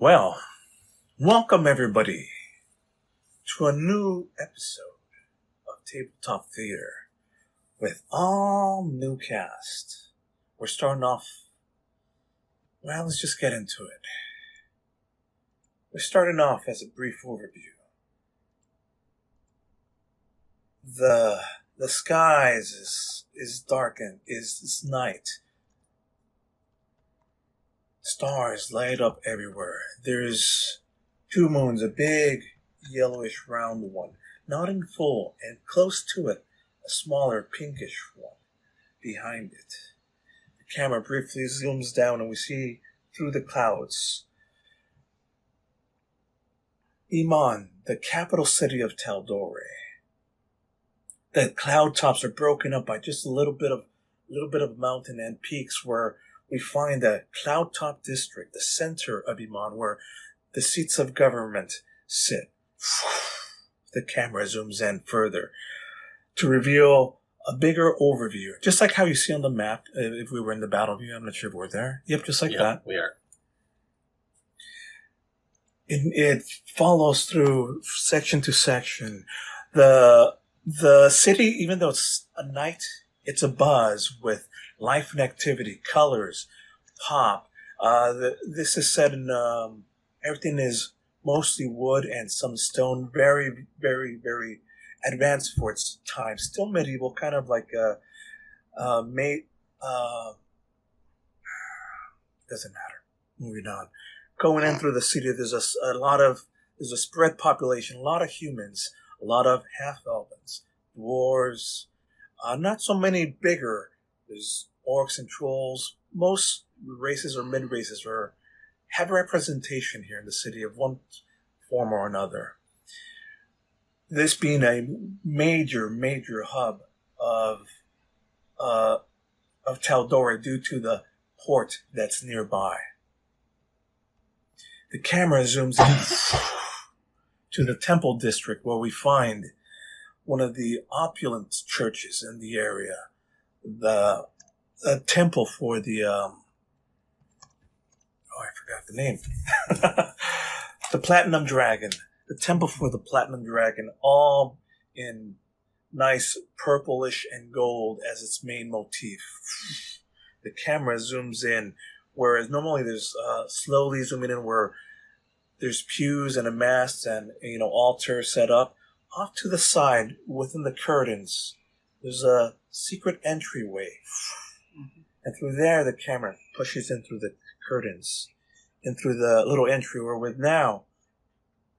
Well, welcome everybody to a new episode of Tabletop Theater with all new cast. We're starting off, well, let's just get into it. We're starting off as a brief overview. The skies is darkened, is night. Stars light up everywhere. There's two moons, a big yellowish round one, not in full, and close to it, a smaller pinkish one behind it. The camera briefly zooms down and we see through the clouds Emon, the capital city of Taldore. The cloud tops are broken up by just a little bit of mountain and peaks where we find the cloud top district, the center of Emon, where the seats of government sit. The camera zooms in further to reveal a bigger overview, just like how you see on the map if we were in the battle view. I'm not sure if we're there. Yep, just like that. We are. It follows through section to section. The city, even though it's a night, it's abuzz with life and activity, colors, pop. This is set in, everything is mostly wood and some stone, very, very, very advanced for its time. Still medieval, kind of like doesn't matter. Moving on. Going in through the city, there's a spread population, a lot of humans, a lot of half-elves, dwarves, not so many bigger. There's orcs and trolls. Most races or mid-races have representation here in the city of one form or another. This being a major hub of Taldore due to the port that's nearby. The camera zooms in to the temple district where we find one of the opulent churches in the area. The temple for the I forgot the name. The Platinum Dragon. The temple for the Platinum Dragon, all in nice purplish and gold as its main motif. The camera zooms in, whereas normally there's slowly zooming in where there's pews and a mast and altar set up. Off to the side, within the curtains, there's a secret entryway. And through there, the camera pushes in through the curtains, in through the little entry where we're now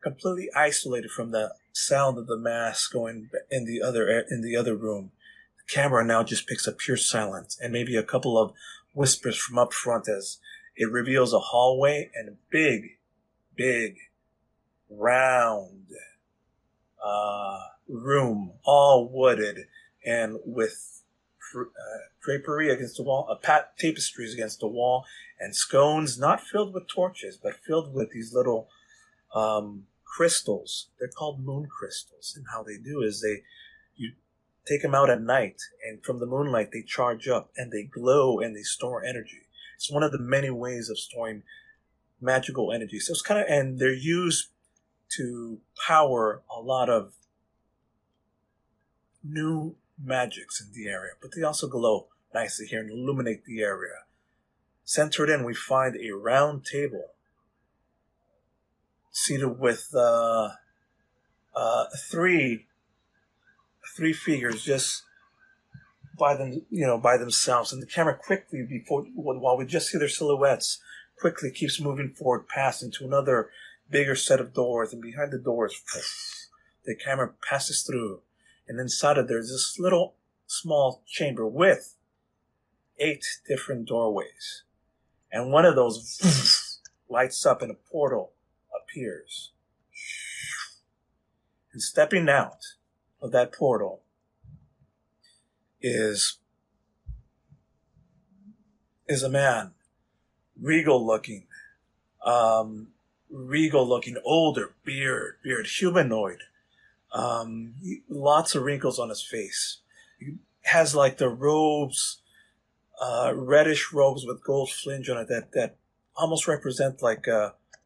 completely isolated from the sound of the mass going in the other room. The camera now just picks up pure silence and maybe a couple of whispers from up front as it reveals a hallway and a big, round room, all wooded and with drapery against the wall, tapestries against the wall, and scones not filled with torches, but filled with these little crystals. They're called moon crystals, and how they do is you take them out at night, and from the moonlight they charge up and they glow and they store energy. It's one of the many ways of storing magical energy. So it's and they're used to power a lot of new magics in the area, but they also glow nicely here and illuminate the area. Centered in, we find a round table seated with three figures just by themselves, and the camera quickly, while we just see their silhouettes, quickly keeps moving forward past into another bigger set of doors, and behind the doors the camera passes through, and inside of there's this little small chamber with 8 different doorways, and one of those lights up and a portal appears, and stepping out of that portal is a man, regal looking, older, beard, humanoid, lots of wrinkles on his face. He has like the robes, reddish robes with gold fringe on it that almost represent like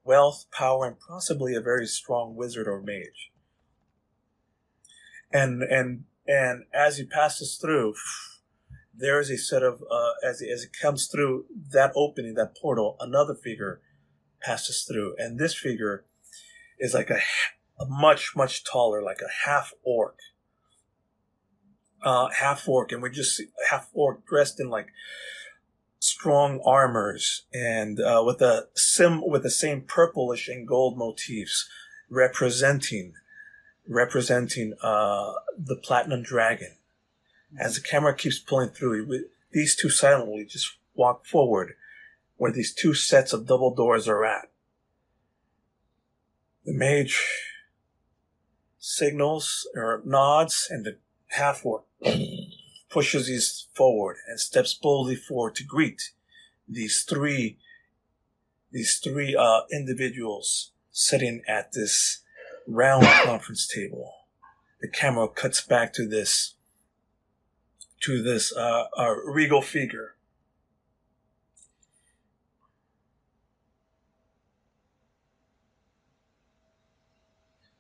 wealth, power, and possibly a very strong wizard or mage. And as he passes through, there is a set of as it comes through that opening, that portal, another figure passes through, and this figure is like a much taller, like a half orc, and we just see half orc dressed in like strong armors and with the same purplish and gold motifs, representing the platinum dragon. As the camera keeps pulling through, these two silently just walk forward where these two sets of double doors are at. The mage signals or nods, and the half-orc pushes these forward and steps boldly forward to greet these three individuals sitting at this round conference table. The camera cuts back to this regal figure.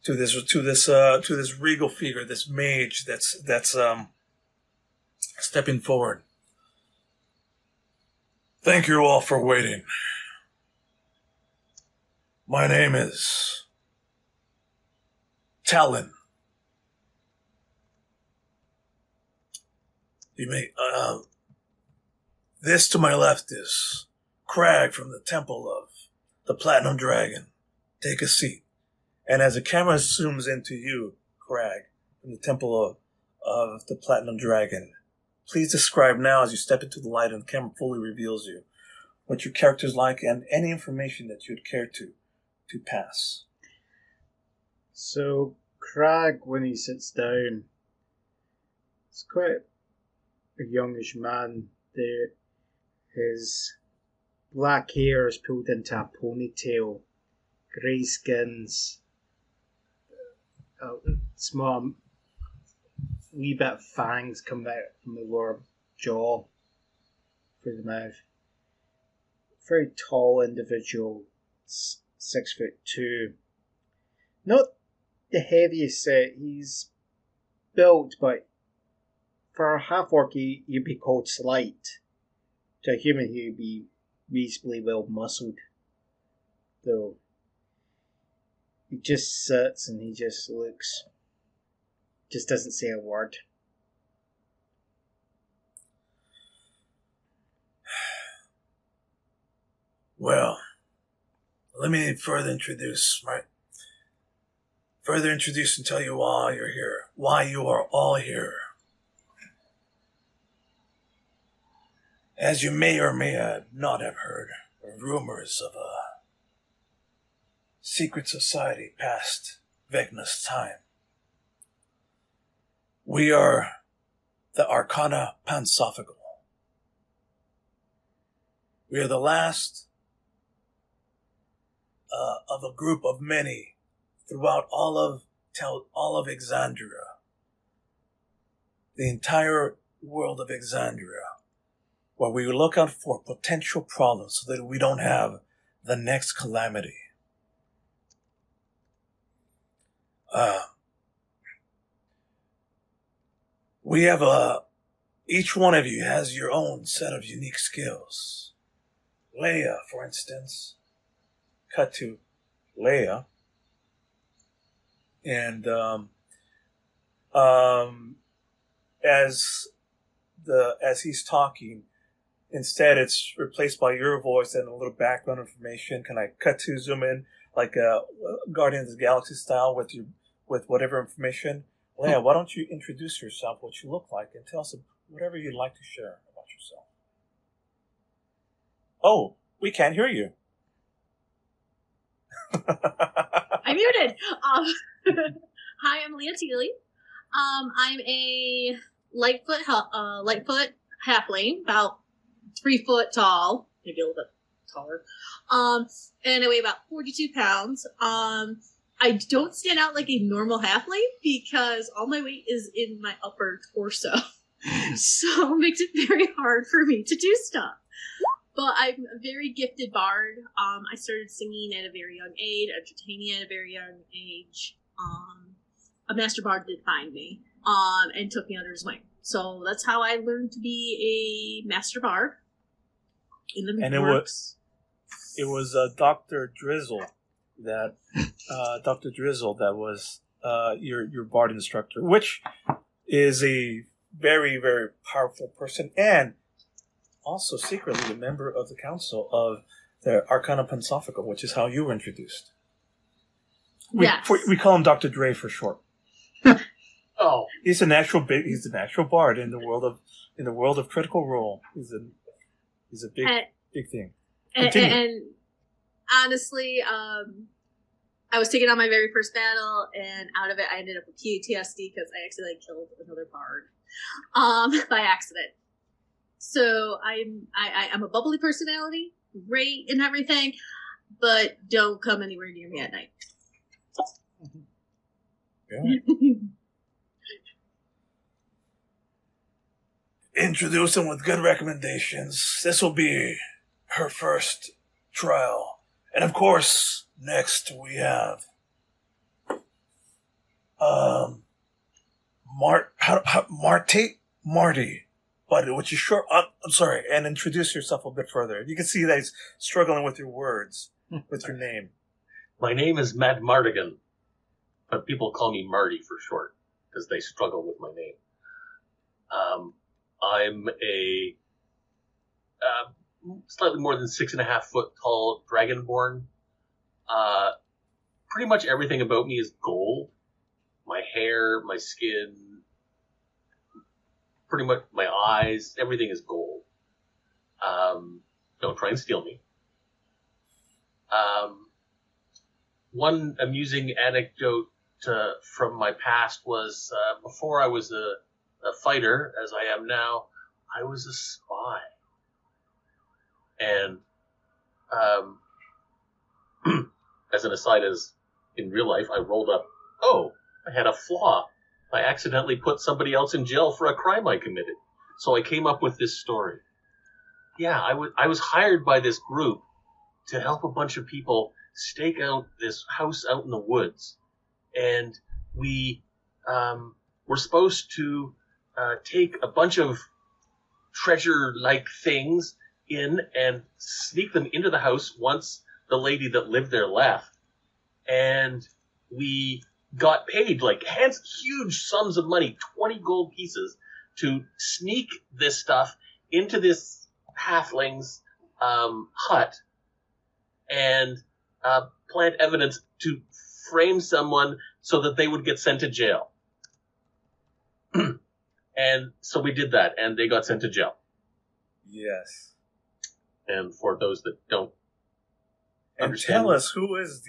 To this regal figure, this mage that's stepping forward. Thank you all for waiting. My name is Talon. You may this to my left is Crag from the Temple of the Platinum Dragon. Take a seat. And as the camera zooms into you, Crag, from the Temple of the Platinum Dragon, please describe now as you step into the light and the camera fully reveals you what your character's like and any information that you'd care to pass. So, Crag, when he sits down, it's quite a youngish man there. His black hair is pulled into a ponytail, grey skins, a small wee bit of fangs come out from the lower jaw through the mouth. Very tall individual, 6'2". Not the heaviest set. He's built, but for a half-orc, you'd be called slight. To a human, he'd be reasonably well muscled. Though he just sits and he just looks, just doesn't say a word. Well, let me further introduce and tell you why you're here, why you are all here. As you may or may not have heard, rumors of a secret society past Vecna's time. We are the Arcana Pansophical. We are the last of a group of many throughout all of Exandria, the entire world of Exandria, where we look out for potential problems so that we don't have the next calamity. We have each one of you has your own set of unique skills. Leia, for instance, cut to Leia, and as he's talking, instead it's replaced by your voice and a little background information. Can I cut to zoom in like a Guardians of the Galaxy style with whatever information? Leia, why don't you introduce yourself, what you look like, and tell us whatever you'd like to share about yourself. Oh, we can't hear you. I'm muted. Hi, I'm Leah Teely. I'm a Lightfoot halfling, about 3 foot tall, maybe a little bit taller. And I weigh about 42 pounds. I don't stand out like a normal halfling because all my weight is in my upper torso. So it makes it very hard for me to do stuff. But I'm a very gifted bard. I started singing at a very young age, entertaining at a very young age. A master bard did find me, and took me under his wing. So that's how I learned to be a master bard. In the works. It was Dr. Drizzle that was your bard instructor, which is a very, very powerful person, and also secretly a member of the council of the Arcana Pensophica, which is how you were introduced. Yes. We call him Dr. Dre for short. Oh, He's a natural bard in the world of Critical Role. He's a big thing. And honestly, I was taken on my very first battle, and out of it, I ended up with PTSD because I accidentally killed another bard by accident. So I'm a bubbly personality, great and everything, but don't come anywhere near me at night. Yeah. Introduce him with good recommendations. This will be her first trial. And of course, next we have Marty. But which is short. I'm sorry, and introduce yourself a bit further. You can see that he's struggling with your words, with your name. my name is Matt Mardigan, but people call me Marty for short because they struggle with my name. I'm a slightly more than 6.5 foot tall dragonborn. Pretty much everything about me is gold. My hair, my skin, pretty much my eyes, everything is gold. Don't try and steal me. One amusing anecdote from my past was before I was a fighter, as I am now, I was a spy. And as an aside, as in real life, I rolled up, I had a flaw. I accidentally put somebody else in jail for a crime I committed. So I came up with this story. Yeah, I was hired by this group to help a bunch of people stake out this house out in the woods. And we were supposed to take a bunch of treasure-like things in and sneak them into the house once the lady that lived there left. And we got paid like huge sums of money, 20 gold pieces, to sneak this stuff into this halfling's hut and plant evidence to frame someone so that they would get sent to jail. And so we did that, and they got sent to jail. Yes. And for those that don't and understand, tell us, who is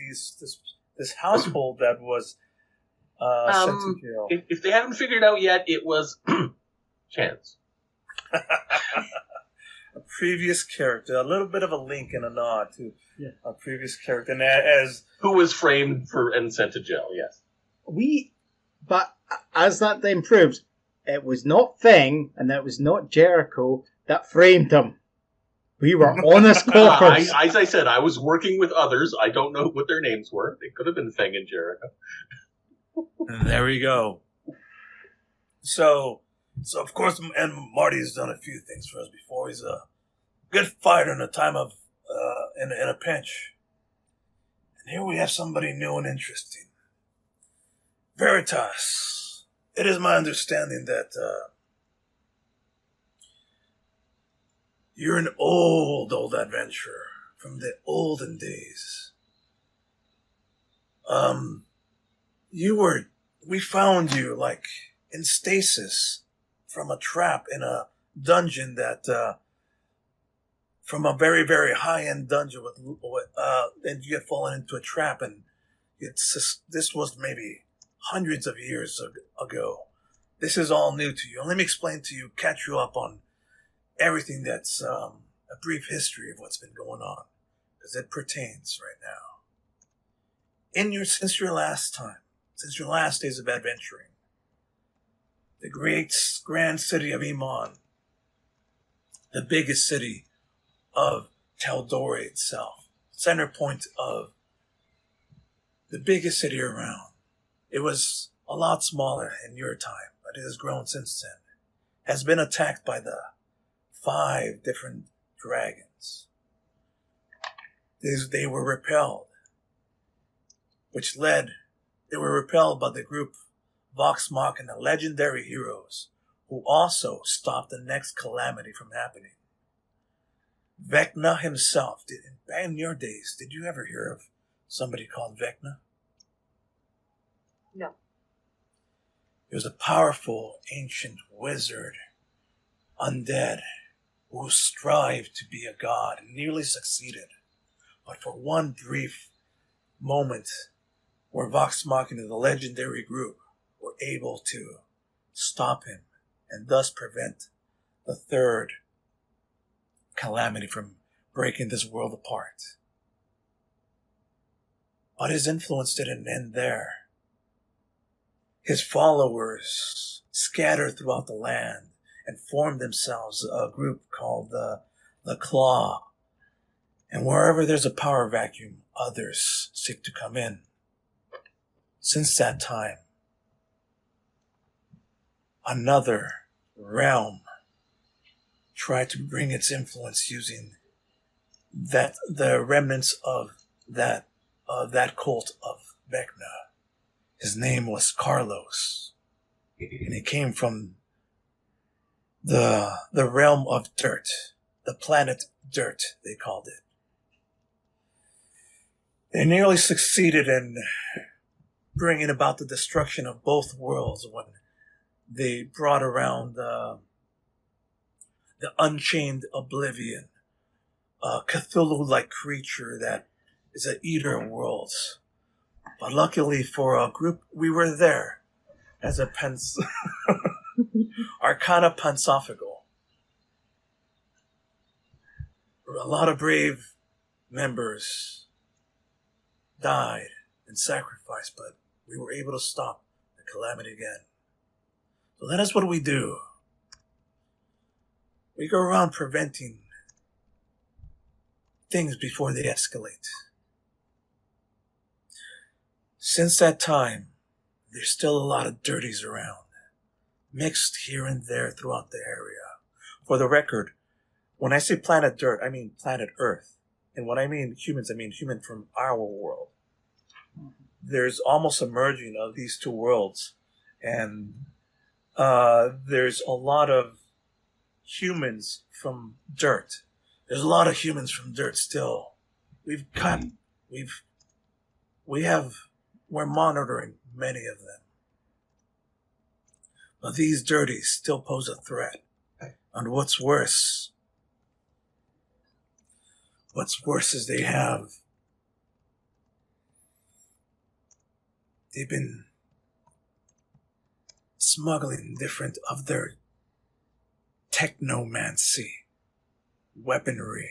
this household that was sent to jail? If they haven't figured it out yet, it was Chance. A previous character, a little bit of a link and a nod to a previous character, and as who was framed for and sent to jail. Yes, but as that then proves, it was not Feng and it was not Jericho that framed him. We were honest coppers. As I said, I was working with others. I don't know what their names were. They could have been Feng and Jericho. And there we go. So of course, and Marty's done a few things for us before. He's a good fighter in a time of in a pinch. And here we have somebody new and interesting. Veritas. It is my understanding that you're an old adventurer from the olden days. We found you like in stasis from a trap in a dungeon that, from a very, very high-end dungeon and you had fallen into a trap, and this was maybe hundreds of years ago. This is all new to you. And let me explain to you, catch you up on everything that's a brief history of what's been going on, because it pertains right now. Since your last days of adventuring, the great grand city of Emon, the biggest city of Taldori itself, center point of the biggest city around. It was a lot smaller in your time, but it has grown since then. Has been attacked by the 5 different dragons. They were repelled, they were repelled by the group Voxmach and the legendary heroes who also stopped the next calamity from happening. Vecna himself, in your days, did you ever hear of somebody called Vecna? No. He was a powerful ancient wizard, undead, who strived to be a god and nearly succeeded. But for one brief moment where Vox Machina, the legendary group, were able to stop him and thus prevent the 3rd calamity from breaking this world apart. But his influence didn't end there. His followers scattered throughout the land and formed themselves a group called the Claw. And wherever there's a power vacuum, others seek to come in. Since that time, another realm tried to bring its influence using the remnants of that cult of Vecna. His name was Carlos, and he came from the realm of dirt, the planet Dirt, they called it. They nearly succeeded in bringing about the destruction of both worlds when they brought around the Unchained Oblivion, a Cthulhu-like creature that is an eater of worlds. But luckily for a group, we were there as a Arcana Pansophical. A lot of brave members died and sacrificed, but we were able to stop the calamity again. So that is what we do. We go around preventing things before they escalate. Since that time, there's still a lot of dirties around, mixed here and there throughout the area. For the record, when I say planet Dirt, I mean planet Earth. And when I mean humans, I mean human from our world. There's almost a merging of these two worlds. And there's a lot of humans from Dirt. There's a lot of humans from Dirt still. We're monitoring many of them. But these dirties still pose a threat. And what's worse is they've been smuggling different of their technomancy weaponry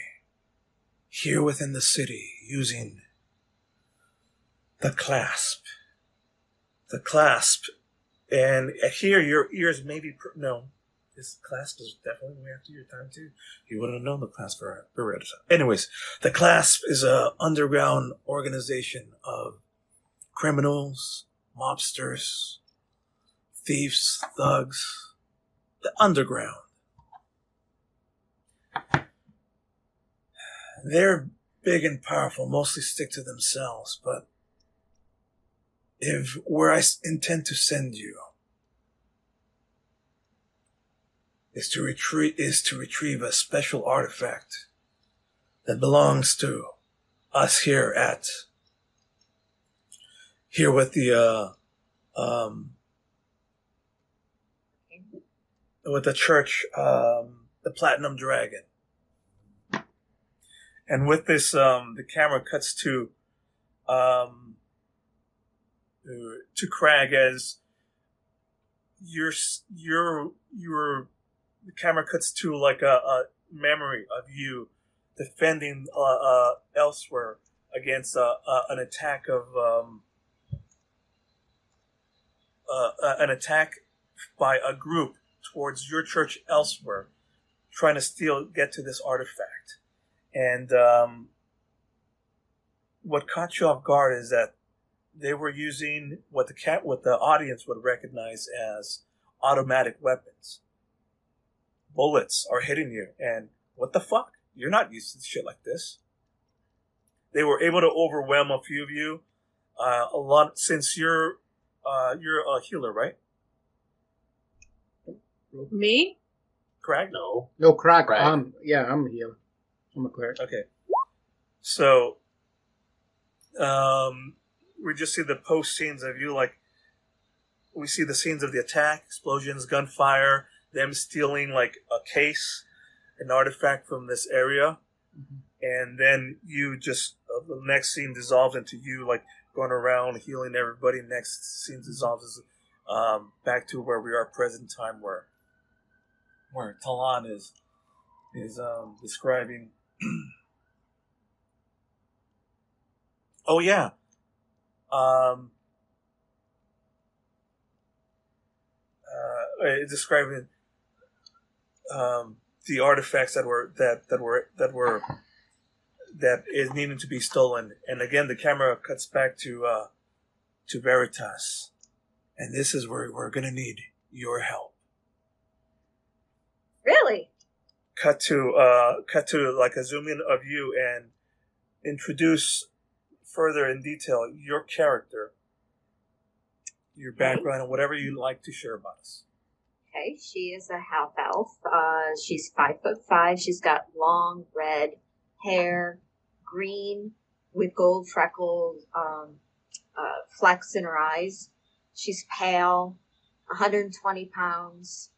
here within the city using the clasp. The clasp. And here your ears may be... No, this clasp is definitely way after your time too. You wouldn't have known the clasp for red. Anyways, the clasp is a underground organization of criminals, mobsters, thieves, thugs, the underground. They're big and powerful, mostly stick to themselves, but where I intend to send you is to retrieve a special artifact that belongs to us here with the church, the Platinum Dragon. And with this, the camera cuts to Crag as the camera cuts to like a memory of you defending elsewhere against an attack by a group towards your church elsewhere, trying to get to this artifact. And what caught you off guard is that they were using what the audience would recognize as automatic weapons. Bullets are hitting you, and what the fuck? You're not used to shit like this. They were able to overwhelm a few of you. A lot, since you're a healer, right? Me? Correct? No. No, crack. Right. I'm a healer. I'm a cleric. Okay. So, we just see the post scenes of you, like, we see the scenes of the attack, explosions, gunfire, them stealing, like, a case, an artifact from this area. Mhm. And then you just, the next scene dissolves into you, like, going around healing everybody. Next scene dissolves back to where we are present time, where Talon is describing. Oh yeah, describing the artifacts that is needing to be stolen. And again, the camera cuts back to Veritas, and this is where we're gonna need your help. Really? Cut to like a zoom in of you and introduce further in detail your character, your background, and whatever you'd like to share about us. Okay, she is a half elf. She's 5'5". She's got long red hair, green with gold freckles, flecks in her eyes. She's pale, 120 pounds.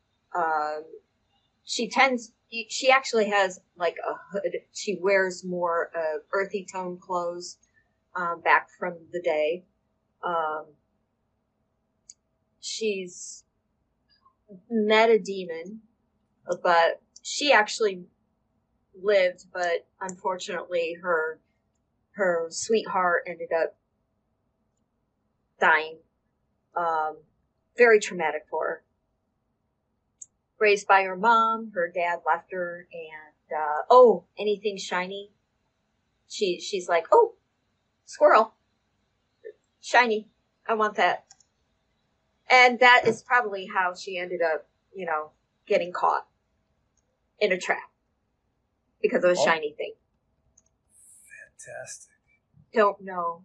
She actually has like a hood. She wears more earthy tone clothes back from the day. She's met a demon, but she actually lived, but unfortunately her sweetheart ended up dying. Very traumatic for her. Raised by her mom, her dad left her, and anything shiny, she's like, oh, squirrel, shiny, I want that. And that is probably how she ended up, getting caught in a trap because of a shiny thing. Fantastic. Don't know.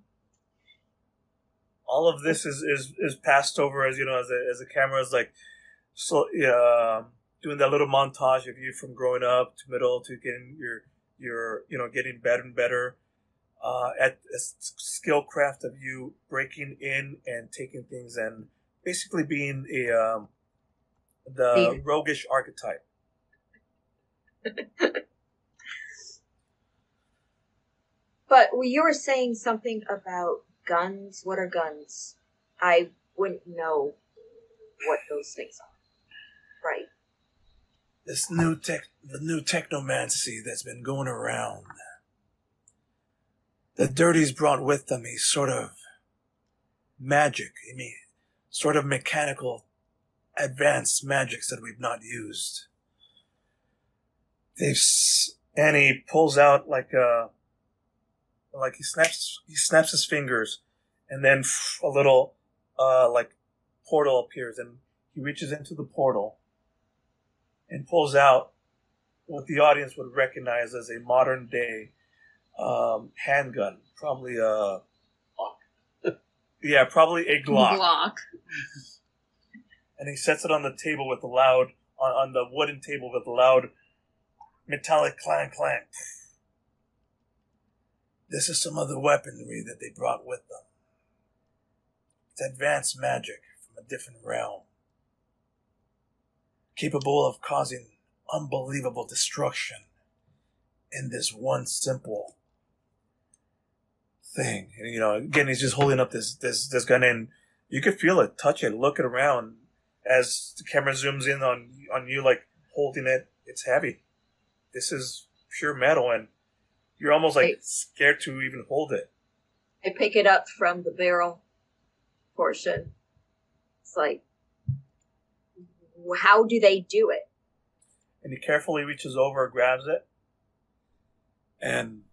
All of this is passed over as as the camera is like, so doing that little montage of you from growing up to middle to getting your getting better and better at a skill craft of you breaking in and taking things and basically being the roguish archetype. But you were saying something about guns. What are guns? I wouldn't know what those things are. Right. This new technomancy that's been going around. The dirties brought with them a sort of magic. Sort of mechanical, advanced magics that we've not used. And he pulls out like he snaps his fingers, and then a little like portal appears, and he reaches into the portal and pulls out what the audience would recognize as a modern day handgun, probably a probably a Glock. And he sets it on the table with the loud on the wooden table with the loud metallic clang clang. This is some of the weaponry that they brought with them. It's advanced magic from a different realm, capable of causing unbelievable destruction in this one simple thing. And, again, he's just holding up this gun, and you could feel it, touch it, look it around as the camera zooms in on you, like holding it. It's heavy. This is pure metal, and you're almost like scared to even hold it. I pick it up from the barrel portion. It's like, how do they do it? And he carefully reaches over, grabs it, and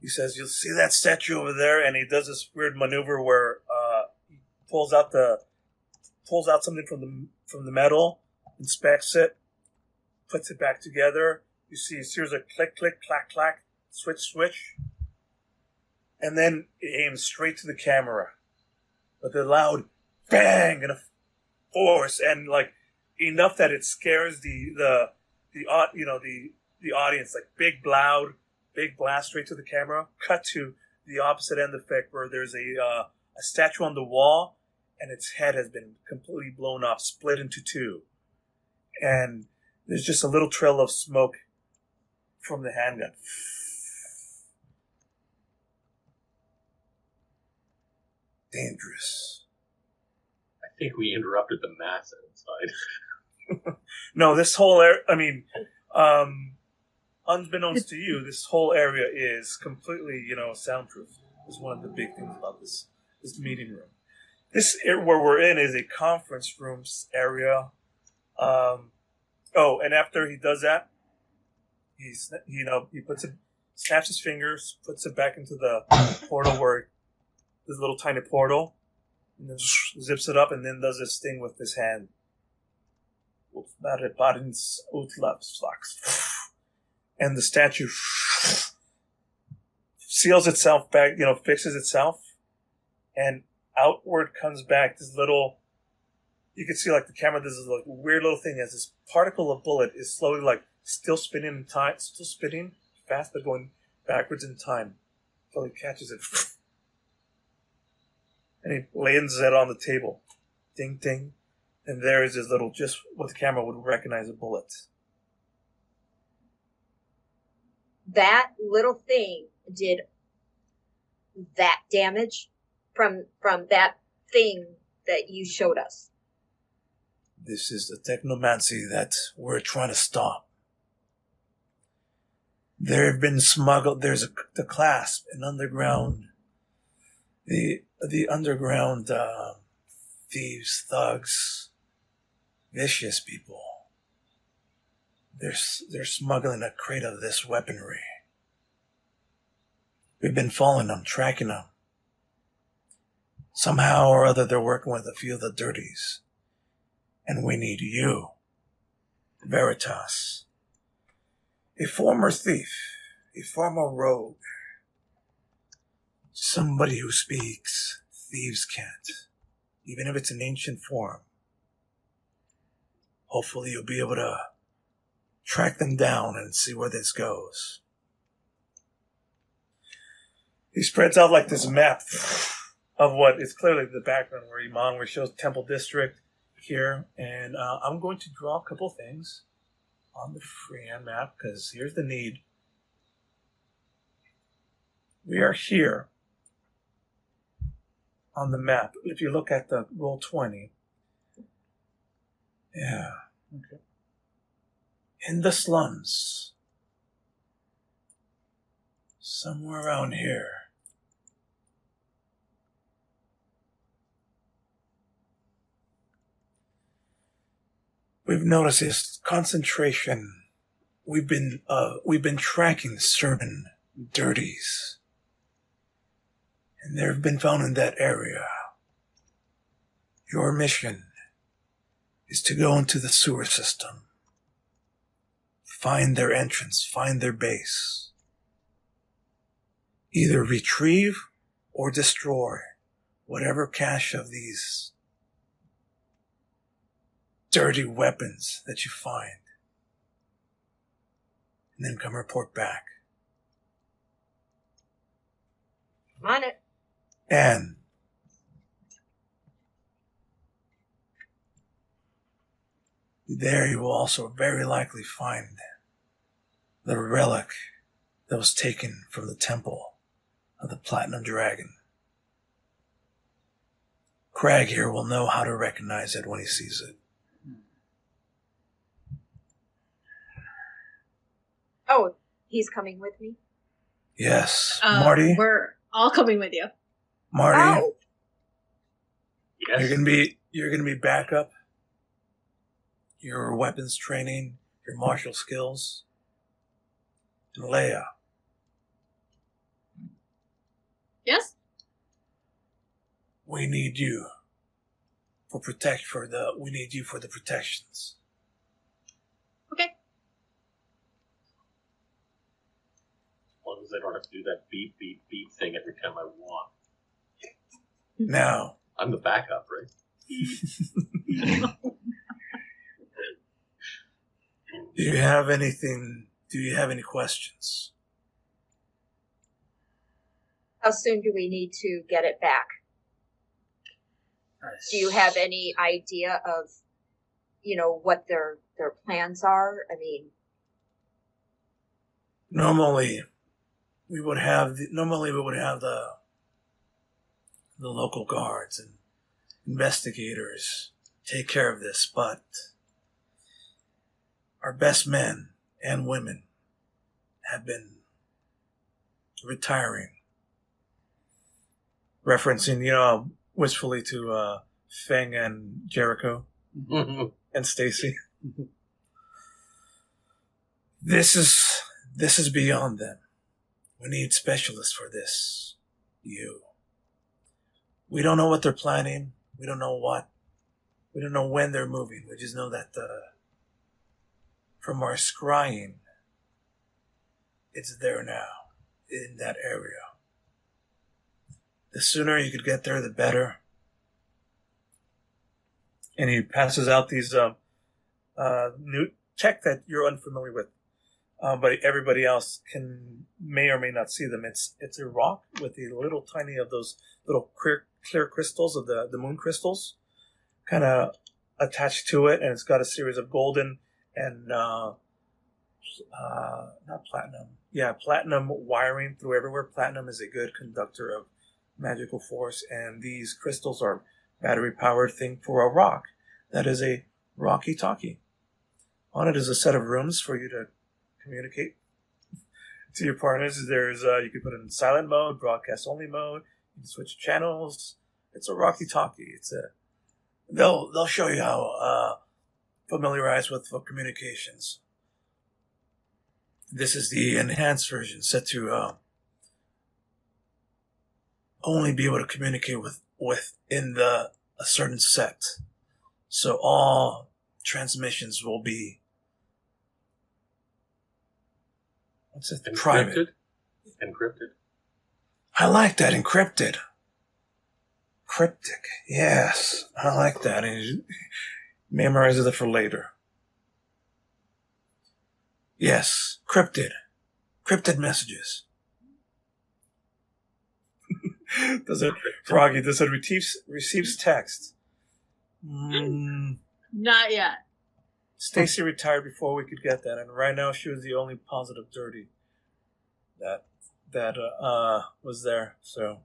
he says, "You'll see that statue over there," and he does this weird maneuver where he pulls out something from the metal, inspects it, puts it back together. You see a series of click, click, clack, clack, switch, switch, and then it aims straight to the camera with a loud bang and a force, and like enough that it scares the audience, like big blast straight to the camera. Cut to the opposite end effect where there's a statue on the wall, and its head has been completely blown off, split into two, and there's just a little trail of smoke from the handgun. Dangerous. I think we interrupted the mass inside. No, this whole area, unbeknownst to you, this whole area is completely, soundproof. Is one of the big things about this meeting room. This area where we're in is a conference rooms area. And after he does that, he snaps his fingers, puts it back into the portal where this little tiny portal, and then zips it up, and then does this thing with his hand. And the statue seals itself back, fixes itself, and outward comes back this little, you can see like the camera does this like weird little thing as this particle of bullet is slowly like still spinning in time, still spinning fast but going backwards in time until he catches it. And he lands it on the table. Ding, ding. And there is this little, just what the camera would recognize a bullet. That little thing did that damage from that thing that you showed us. This is the technomancy that we're trying to stop. There have been smuggled, there's the clasp, an underground, the underground thieves, thugs, vicious people. They're smuggling a crate of this weaponry. We've been following them, tracking them. Somehow or other, they're working with a few of the dirties. And we need you, Veritas. A former thief, a former rogue. Somebody who speaks thieves can't, even if it's an ancient form. Hopefully you'll be able to track them down and see where this goes. He spreads out like this map of what is clearly the background where it shows Temple District here. And I'm going to draw a couple things on the freehand map because here's the need. We are here on the map. If you look at the roll 20. Yeah. Okay. In the slums. Somewhere around here. We've noticed this concentration. We've been tracking certain dirties. And they've been found in that area. Your mission is to go into the sewer system. Find their entrance, find their base. Either retrieve or destroy whatever cache of these dirty weapons that you find. And then come report back. I'm on it. And there you will also very likely find the relic that was taken from the temple of the Platinum Dragon. Crag here will know how to recognize it when he sees it. Oh, he's coming with me? Yes. Marty? We're all coming with you. Marty? Oh. Yes. You're gonna be backup. your weapons training, your martial skills. And Leia, Yes? we need you for the protections. Okay. As long as I don't have to do that beep, beep, beep thing every time I want. Now, I'm the backup, right? do you have any questions? How soon do we need to get it back? Do you have any idea of, what their plans are? I mean, Normally we would have the local guards and investigators take care of this, but our best men and women have been retiring. Referencing, wistfully to Feng and Jericho and Stacy. This is beyond them. We need specialists for this. We don't know what they're planning. We don't know when they're moving. We just know that from our scrying, it's there now, in that area. The sooner you could get there, the better. And he passes out these new tech that you're unfamiliar with, but everybody else may or may not see them. It's a rock with a little tiny of those little clear crystals of the moon crystals, kind of attached to it, and it's got a series of golden and not platinum. Yeah, platinum wiring through everywhere. Platinum is a good conductor of magical force, and these crystals are battery-powered thing for a rock. That is a walkie-talkie. On it is a set of rooms for you to communicate to your partners. There's you can put it in silent mode, broadcast-only mode. You can switch channels. It's a walkie-talkie. They'll show you how familiarize with communications. This is the enhanced version, set to only be able to communicate within a certain set. So all transmissions will be private. Encrypted. I like that, encrypted. Cryptic, yes, I like that. And you memorize it for later. Yes, cryptid messages. Froggy, does it receives text? Not yet. Stacy retired before we could get that, and right now she was the only positive dirty that was there. So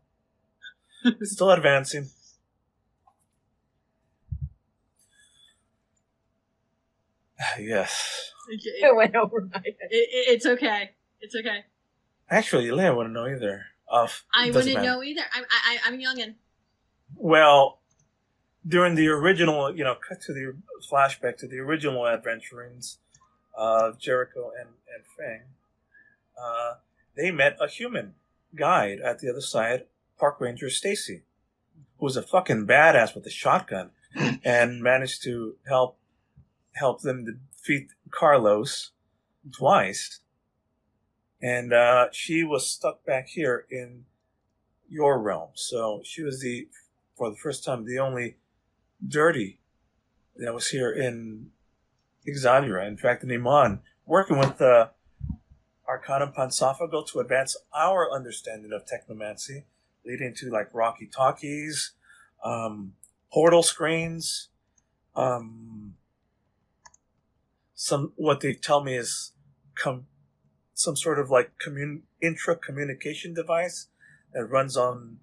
it's still advancing. Yes. it went over my head. It's okay. It's okay. Actually, Leia wouldn't know either. I wouldn't know either. I'm youngin'. Well, during the original, cut to the flashback to the original adventurings of Jericho and Feng, they met a human guide at the other side, Park Ranger Stacy, who was a fucking badass with a shotgun and managed to help them defeat Carlos twice. And she was stuck back here in your realm. So she was for the first time, the only dirty that was here in Exandria. In fact, in Emon, working with Arcanum Pansophago to advance our understanding of technomancy, leading to like Rocky Talkies, portal screens, what they tell me is some sort of like intra-communication device that runs on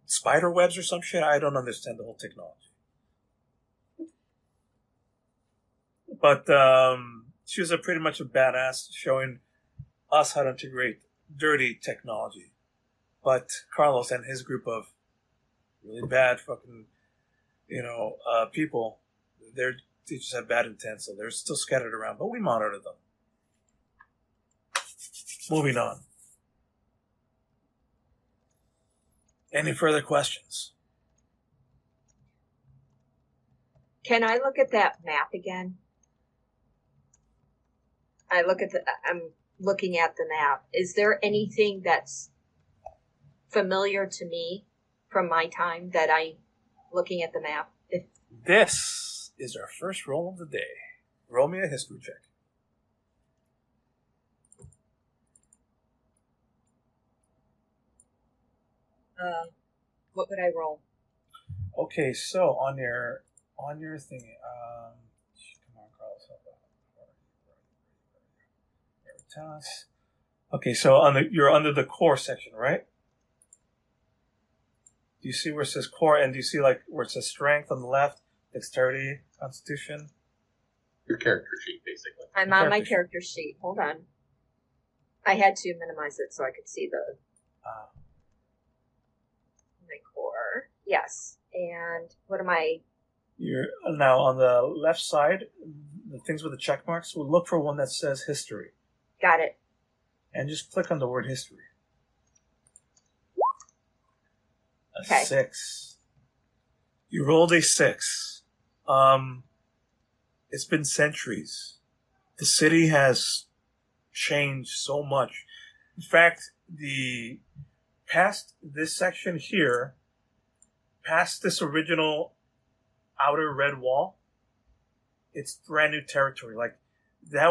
spider webs or some shit. I don't understand the whole technology. But she was pretty much a badass, showing us how to integrate dirty technology. But Carlos and his group of really bad fucking, people, they're just have bad intent, so they're still scattered around, but we monitor them. Moving on. Any further questions? Can I look at that map again? I'm looking at the map. Is there anything that's familiar to me from my time that I'm looking at the map? This is our first roll of the day. Roll me a history check. What would I roll? Okay, so on your thing, come on, Carlos, Veritas. Okay, so you're under the core section, right? Do you see where it says core, and do you see like where it says strength on the left, dexterity, constitution? Your character sheet, basically. I'm on my character sheet. Hold on. I had to minimize it so I could see the my core. Yes. And what am I? You're now on the left side, the things with the check marks. We'll look for one that says history. Got it. And just click on the word history. Okay. 6. You rolled a 6. It's been centuries. The city has changed so much. In fact, past this section here, past this original outer red wall, it's brand new territory. Like this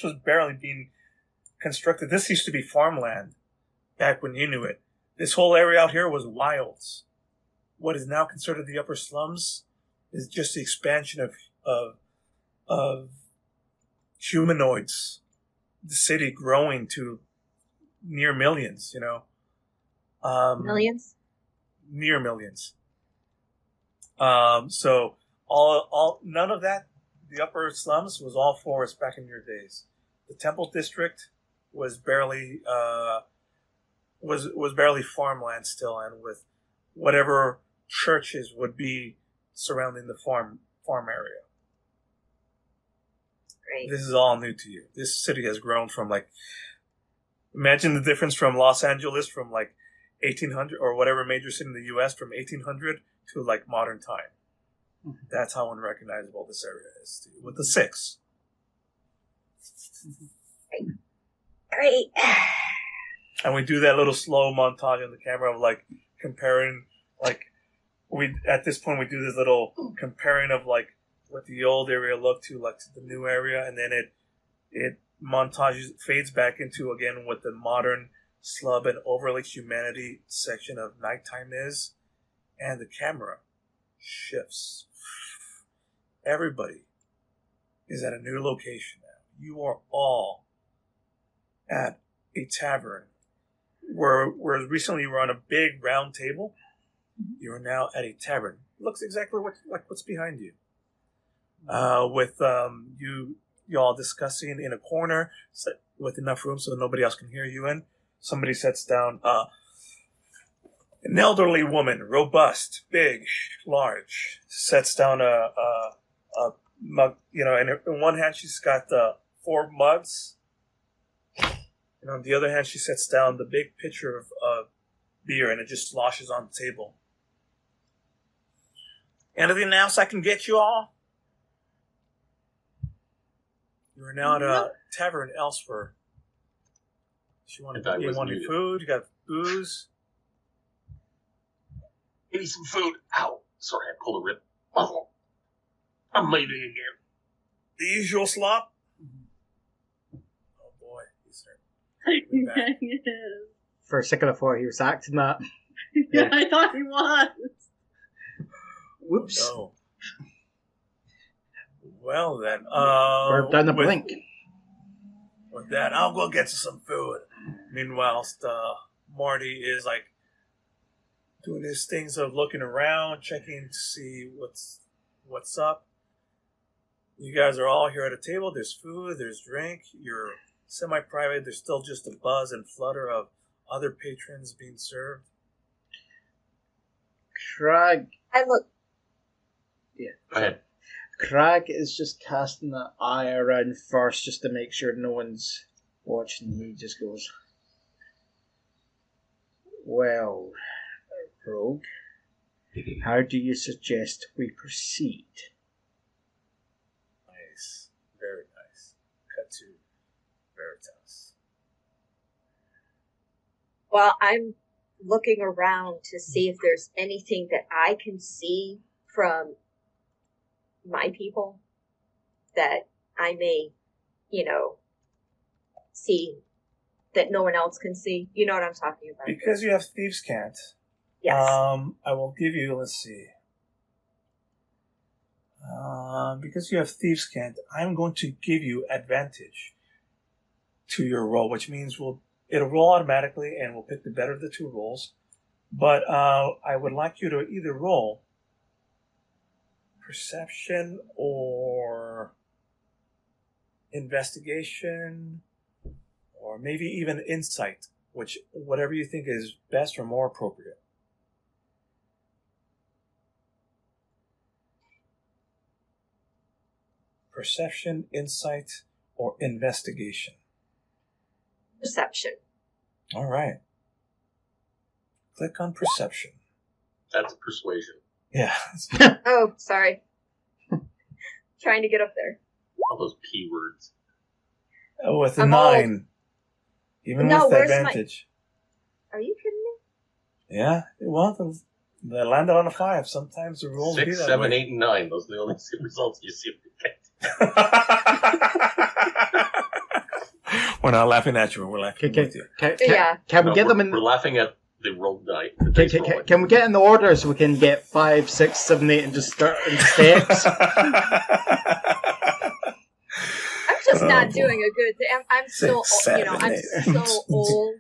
was barely being constructed. This used to be farmland back when you knew it. This whole area out here was wilds. What is now considered the upper slums is just the expansion of humanoids. The city growing to near millions, Millions? Near millions. So all none of that, the upper slums was all forest back in your days. The Temple District was barely was barely farmland still, and with whatever churches would be surrounding the farm area. Great. This is all new to you. This city has grown from imagine the difference from Los Angeles from 1800 or whatever major city in the U.S. from 1800 to modern time. Mm-hmm. That's how unrecognizable this area is to you, with the 6. Great. And we do that little slow montage on the camera of comparing, at this point we do this little comparing of what the old area looked to the new area, and then it montages, fades back into again what the modern slub and overlay humanity section of nighttime is, and the camera shifts. Everybody is at a new location now. You are all at a tavern. Whereas recently you were on a big round table, you are now at a tavern. It looks exactly what's behind you. With you all discussing in a corner with enough room so nobody else can hear you in. Somebody sets down an elderly woman, robust, big, large, sets down a mug. And in one hand she's got 4 mugs. And on the other hand, she sets down the big pitcher of beer, and it just sloshes on the table. Anything else I can get you all? You are now at a tavern elsewhere. You want any food? You got booze? Give me some food. Ow. Sorry, I pulled a rib. Oh, I'm leaving again. The usual slop? Oh boy, he's hurt. For a second I thought he was acting that. Yeah, I thought he was. Whoops. Oh, no. Well then, We're down the blink. With that, I'll go get some food. Meanwhile, Marty is doing his things of looking around, checking to see what's up. You guys are all here at a table. There's food, there's drink. You're semi-private. There's still just a buzz and flutter of other patrons being served. Crag. I look. Yeah. Go ahead. Crag is just casting an eye around first just to make sure no one's watching. He just goes, well, Rogue, how do you suggest we proceed? Nice. Very nice. Cut to Veritas. Well, I'm looking around to see if there's anything that I can see from my people that I may, see that no one else can see. You know what I'm talking about? Because you have Thieves' Cant, Yes. I will give you, let's see. Because you have Thieves' Cant, I'm going to give you advantage to your roll, which means it'll roll automatically and we'll pick the better of the two rolls. But I would like you to either roll perception or investigation or maybe even insight, whatever you think is best or more appropriate. Perception, insight, or investigation. Perception. All right. Click on perception. That's persuasion. Yeah. Oh, sorry. Trying to get up there. All those P words. With a I'm 9. old. Even No, with where's advantage. Are you kidding me? Yeah. Well, they landed on a 5. Sometimes the rolls be 6, that 7, way. 8, and 9. Those are the only results you see. We're not laughing at you. We're laughing with you. Can we get them in? We're laughing at the rolled die. Can we get in the order so we can get 5, 6, 7, 8 and just start in steps? I'm just not doing a good thing. I'm so, 6, I'm 7, so old.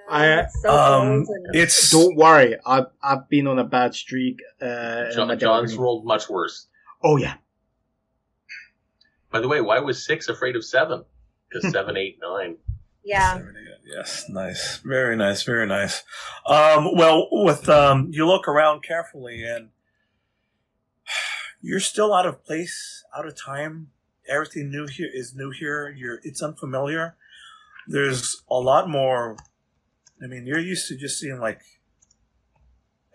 I- so old. And It's Don't worry, I've been on a bad streak. In my John's delivery. rolled much worse. Oh yeah. By the way, why was 6 afraid of 7? Because 7, 8, 9. yeah. Yes, nice, very nice, very nice. Well, with you look around carefully, and you're still out of place, out of time. Everything new here is new here. It's unfamiliar. There's a lot more. I mean, you're used to just seeing like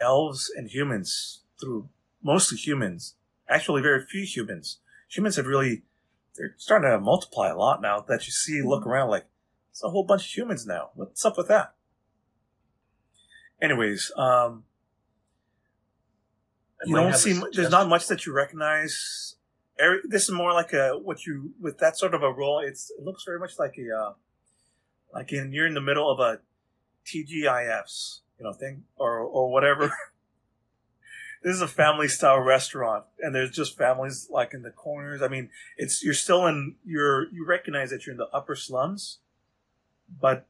elves and humans mostly humans. Actually, very few humans. Humans they're starting to multiply a lot now that you see, look around like, it's a whole bunch of humans now. What's up with that? Anyways, you don't see, there's not much that you recognize. This is more like with that sort of a role, it looks very much like you're in the middle of a TGIFs, thing, or whatever. This is a family style restaurant, and there's just families like in the corners. I mean, you recognize that you're in the upper slums, but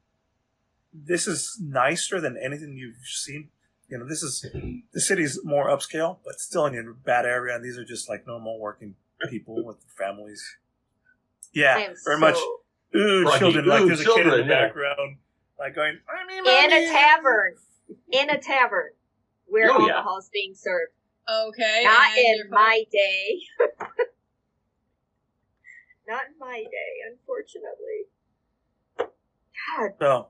this is nicer than anything you've seen. The city's more upscale, but still in a bad area, and these are just like normal working people with families. Yeah, very much. Ooh, Right. children! Like there's a kid in the Children, yeah. background, like going, "I mean, In a tavern. In a tavern. Where Oh, yeah. alcohol's being served. Okay. Not and in your my day. Not in my day, unfortunately. God. So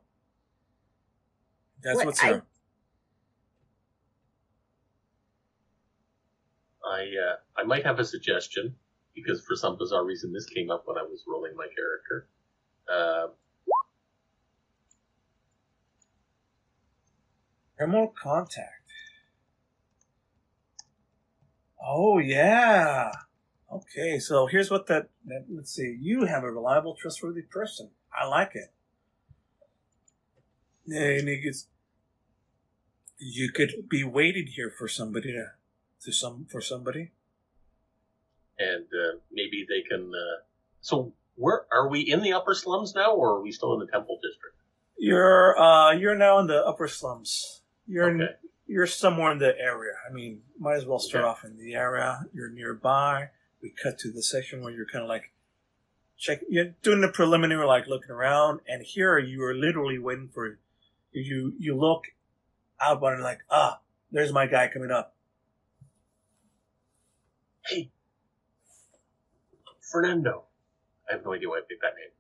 that's What what's here. I might have a suggestion, because for some bizarre reason this came up when I was rolling my character. Remote contact. Oh yeah. Okay, so here's what let's see. You have a reliable, trustworthy person. I like it. And you could be waiting here for somebody for somebody. And maybe they can... So, are we in the upper slums now, or are we still in the Temple District? You're now in the upper slums. Okay. You're somewhere in the area. I mean, might as well start Okay. off in the area. You're nearby. We cut to the section where you're kind of like you're doing the preliminary, like looking around, and here you are literally waiting for you. You look out and like, there's my guy coming up. Hey, Fernando. I have no idea why I picked that name.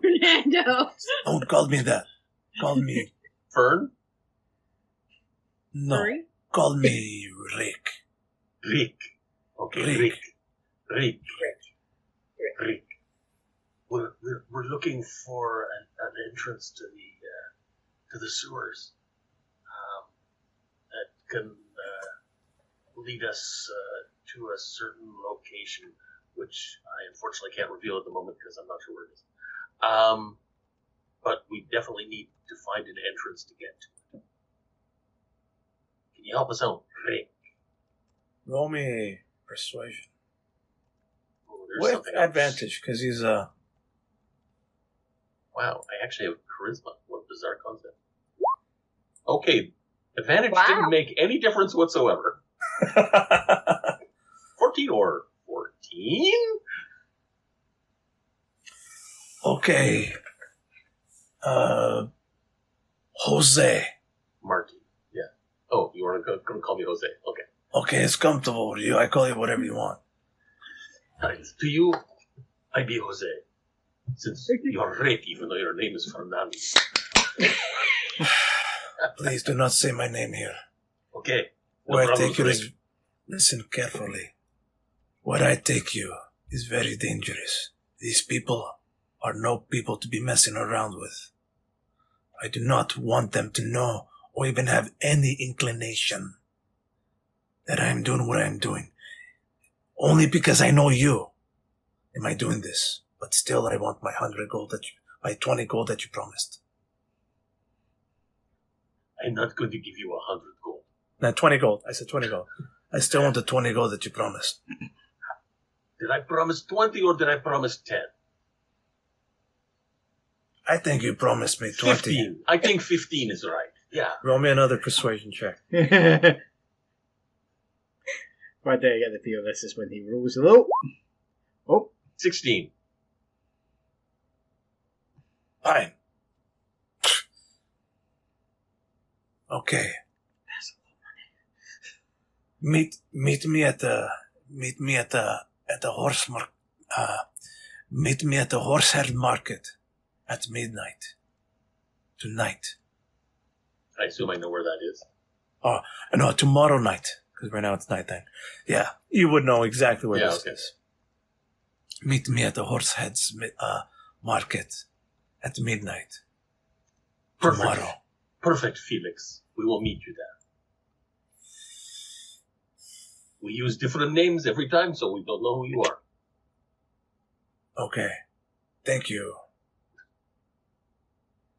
Fernando. Don't call me that. Call me... Fern? No. Furry? Call me Rick. Rick. Okay, Rick. Rick. We're looking for an entrance to the sewers that can lead us to a certain location, which I unfortunately can't reveal at the moment because I'm not sure where it is. But we definitely need to find an entrance to get to it. Can you help us out, Rick? Roll me persuasion. Oh, there's With something else. advantage, because he's a... Wow, I actually have charisma. What a bizarre concept. Okay, advantage Wow. didn't make any difference whatsoever. 14 or 14? Okay. Jose. Marty, yeah. Oh, you are going to call me Jose. Okay. Okay, it's comfortable with you. I call you whatever you want. Nice. To you, I be Jose. Since you're Rick, even though your name is Fernando. Please do not say my name here. Okay. No Where I problems, take you Rick. is... Listen carefully. Where I take you is very dangerous. These people are no people to be messing around with. I do not want them to know or even have any inclination that I am doing what I am doing. Only because I know you am I doing this. But still, I want my 100 gold my 20 gold that you promised. I'm not going to give you 100 gold. Now, 20 gold. I said 20 gold. I still want the 20 gold that you promised. Did I promise 20 or did I promise 10? I think you promised me 20. 15. I think 15 is right. Yeah. Roll me another persuasion check. Why do I get the feel this is when he rolls low? Oh, 16. Fine. Okay. Meet me at the horsehead market at midnight tonight. I assume I know where that is. No, tomorrow night, because right now it's nighttime. Yeah, you would know exactly where this okay. is. Meet me at the horsehead's market at midnight Perfect. tomorrow. Perfect, Felix. We will meet you there. We use different names every time, so we don't know who you are. Okay. Thank you,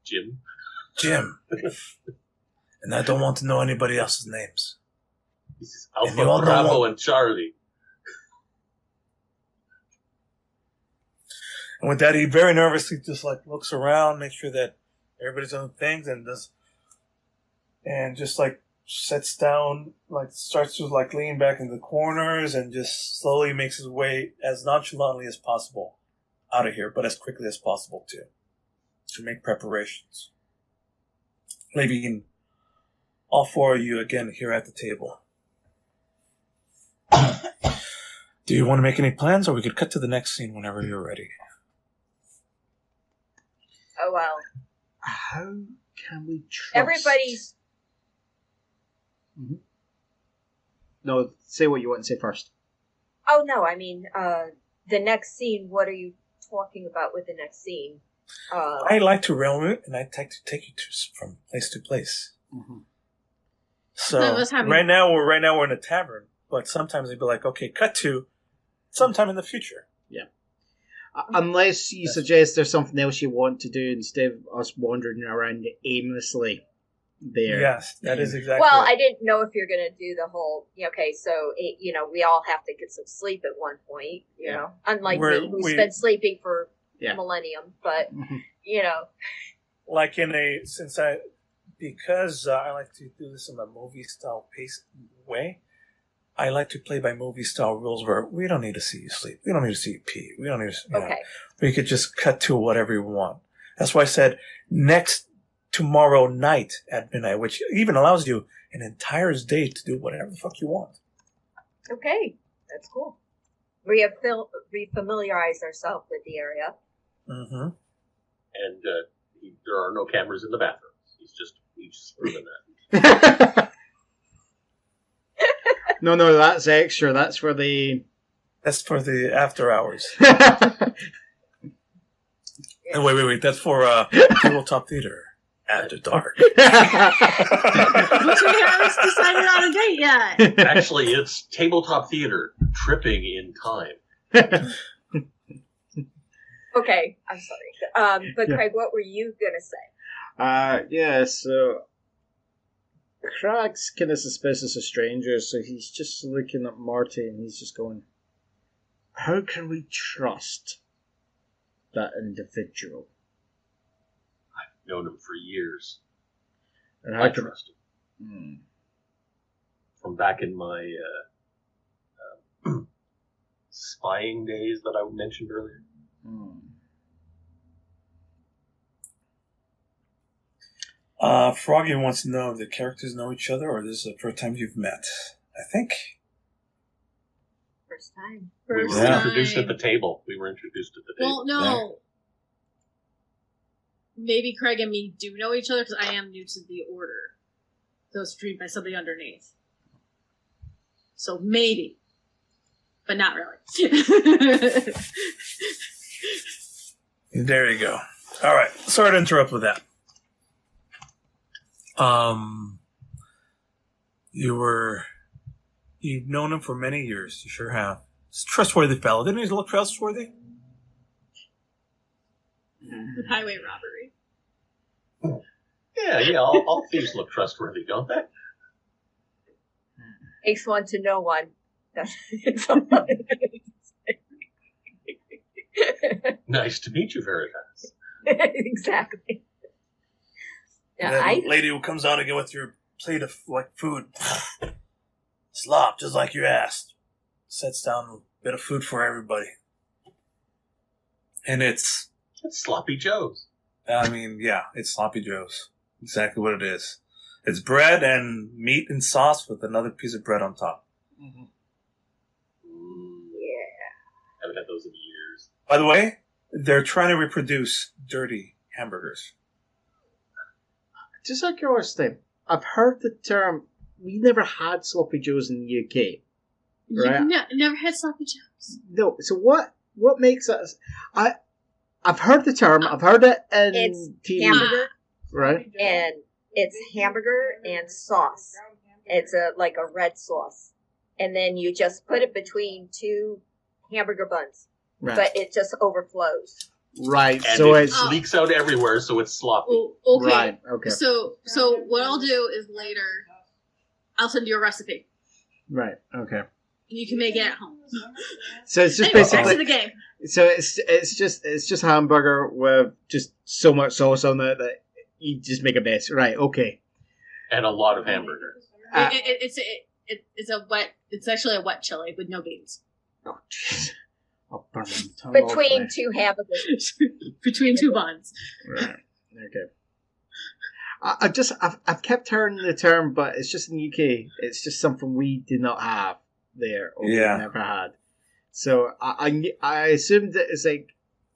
Jim? Jim. And I don't want to know anybody else's names. This is And you all Alpha, don't Bravo, want- and Charlie. And with that, he very nervously just like looks around, makes sure that everybody's doing things, and just like sits down, like starts to like lean back into the corners, and just slowly makes his way as nonchalantly as possible out of here, but as quickly as possible too, to make preparations. Leaving all four of you again here at the table. Do you want to make any plans, or we could cut to the next scene whenever you're ready? Oh well. how can we trust? Everybody's. No, say what you want to say first. Oh no, I mean, the next scene. What are you talking about with the next scene? I like to realm it, and I like to take you from place to place. Mm-hmm. So None of us have- right now we're in a tavern, but sometimes they'd be like, okay, cut to sometime in the future. Unless you suggest there's something else you want to do instead of us wandering around aimlessly there. Yes, that is exactly. Well, it. I didn't know if you're going to do the whole. Okay, so we all have to get some sleep at one point. You know, unlike We're- me, who's we- been sleeping for Yeah. millennium. But Mhm. like because I like to do this in a movie style pace way. I like to play by movie style rules where we don't need to see you sleep. We don't need to see you pee. We don't need to. okay, We could just cut to whatever you want. That's why I said tomorrow night at midnight, which even allows you an entire day to do whatever the fuck you want. okay, That's cool. Refamiliarize ourselves with the area. Mm-hmm. And there are no cameras in the bathrooms. He's just proven that. No, that's extra. That's for the... That's for the after hours. And wait. That's for Tabletop Theater after dark. Which we haven't decided on a date yet. Actually, it's Tabletop Theater tripping in time. Okay, I'm sorry. But Yeah. Craig, what were you going to say? So Craig's kind of suspicious of strangers, so he's just looking at Marty and he's just going, how can we trust that individual? I've known him for years. And I trust him. Hmm. From back in my spying days that I mentioned earlier. Froggy wants to know if the characters know each other or this is the first time you've met. I think. First time. We were Yeah. introduced at the table. Well, no. Maybe Craig and me do know each other because I am new to the order. So it's treated by somebody underneath. So maybe. But not really. There you go. All right. Sorry to interrupt with that. You've known him for many years. You sure have. He's a trustworthy fellow. Didn't he look trustworthy? With highway robbery. Yeah, all thieves look trustworthy, don't they? Takes one to know one. That's Nice to meet you, Veritas. exactly. Yeah, That lady who comes out again with your plate of food. Slop, just like you asked. Sets down a bit of food for everybody. And it's Sloppy Joe's. it's Sloppy Joe's. Exactly what it is. It's bread and meat and sauce with another piece of bread on top. Mm-hmm. Yeah. Haven't had those in years. By the way, they're trying to reproduce dirty hamburgers. Just out of curiosity, I've heard the term, we never had Sloppy Joes in the UK. Right. You've never had sloppy joes. No, so what makes us... I've heard the term, I've heard it in It's TV. hamburger, Right? and it's hamburger and sauce. It's a red sauce, and then you just put it between two hamburger buns, Right. but it just overflows. Right, And so it it's... leaks out everywhere, so it's sloppy. Oh, okay. Right, okay. So what I'll do is later, I'll send you a recipe. Right, okay. You can make it at home. So it's just Anyway, back to basically... the game. So it's just hamburger with just so much sauce on it that you just make a mess. Right, okay. And a lot of hamburger. It's actually a wet chili with no beans. Oh, jeez. I'll burn my tongue Between off two hamburgers. Between two buns. there. Right, okay. I've kept hearing the term, but it's just in the UK. It's just something we did not have there, or Yeah. we never had. So I assumed that it's like,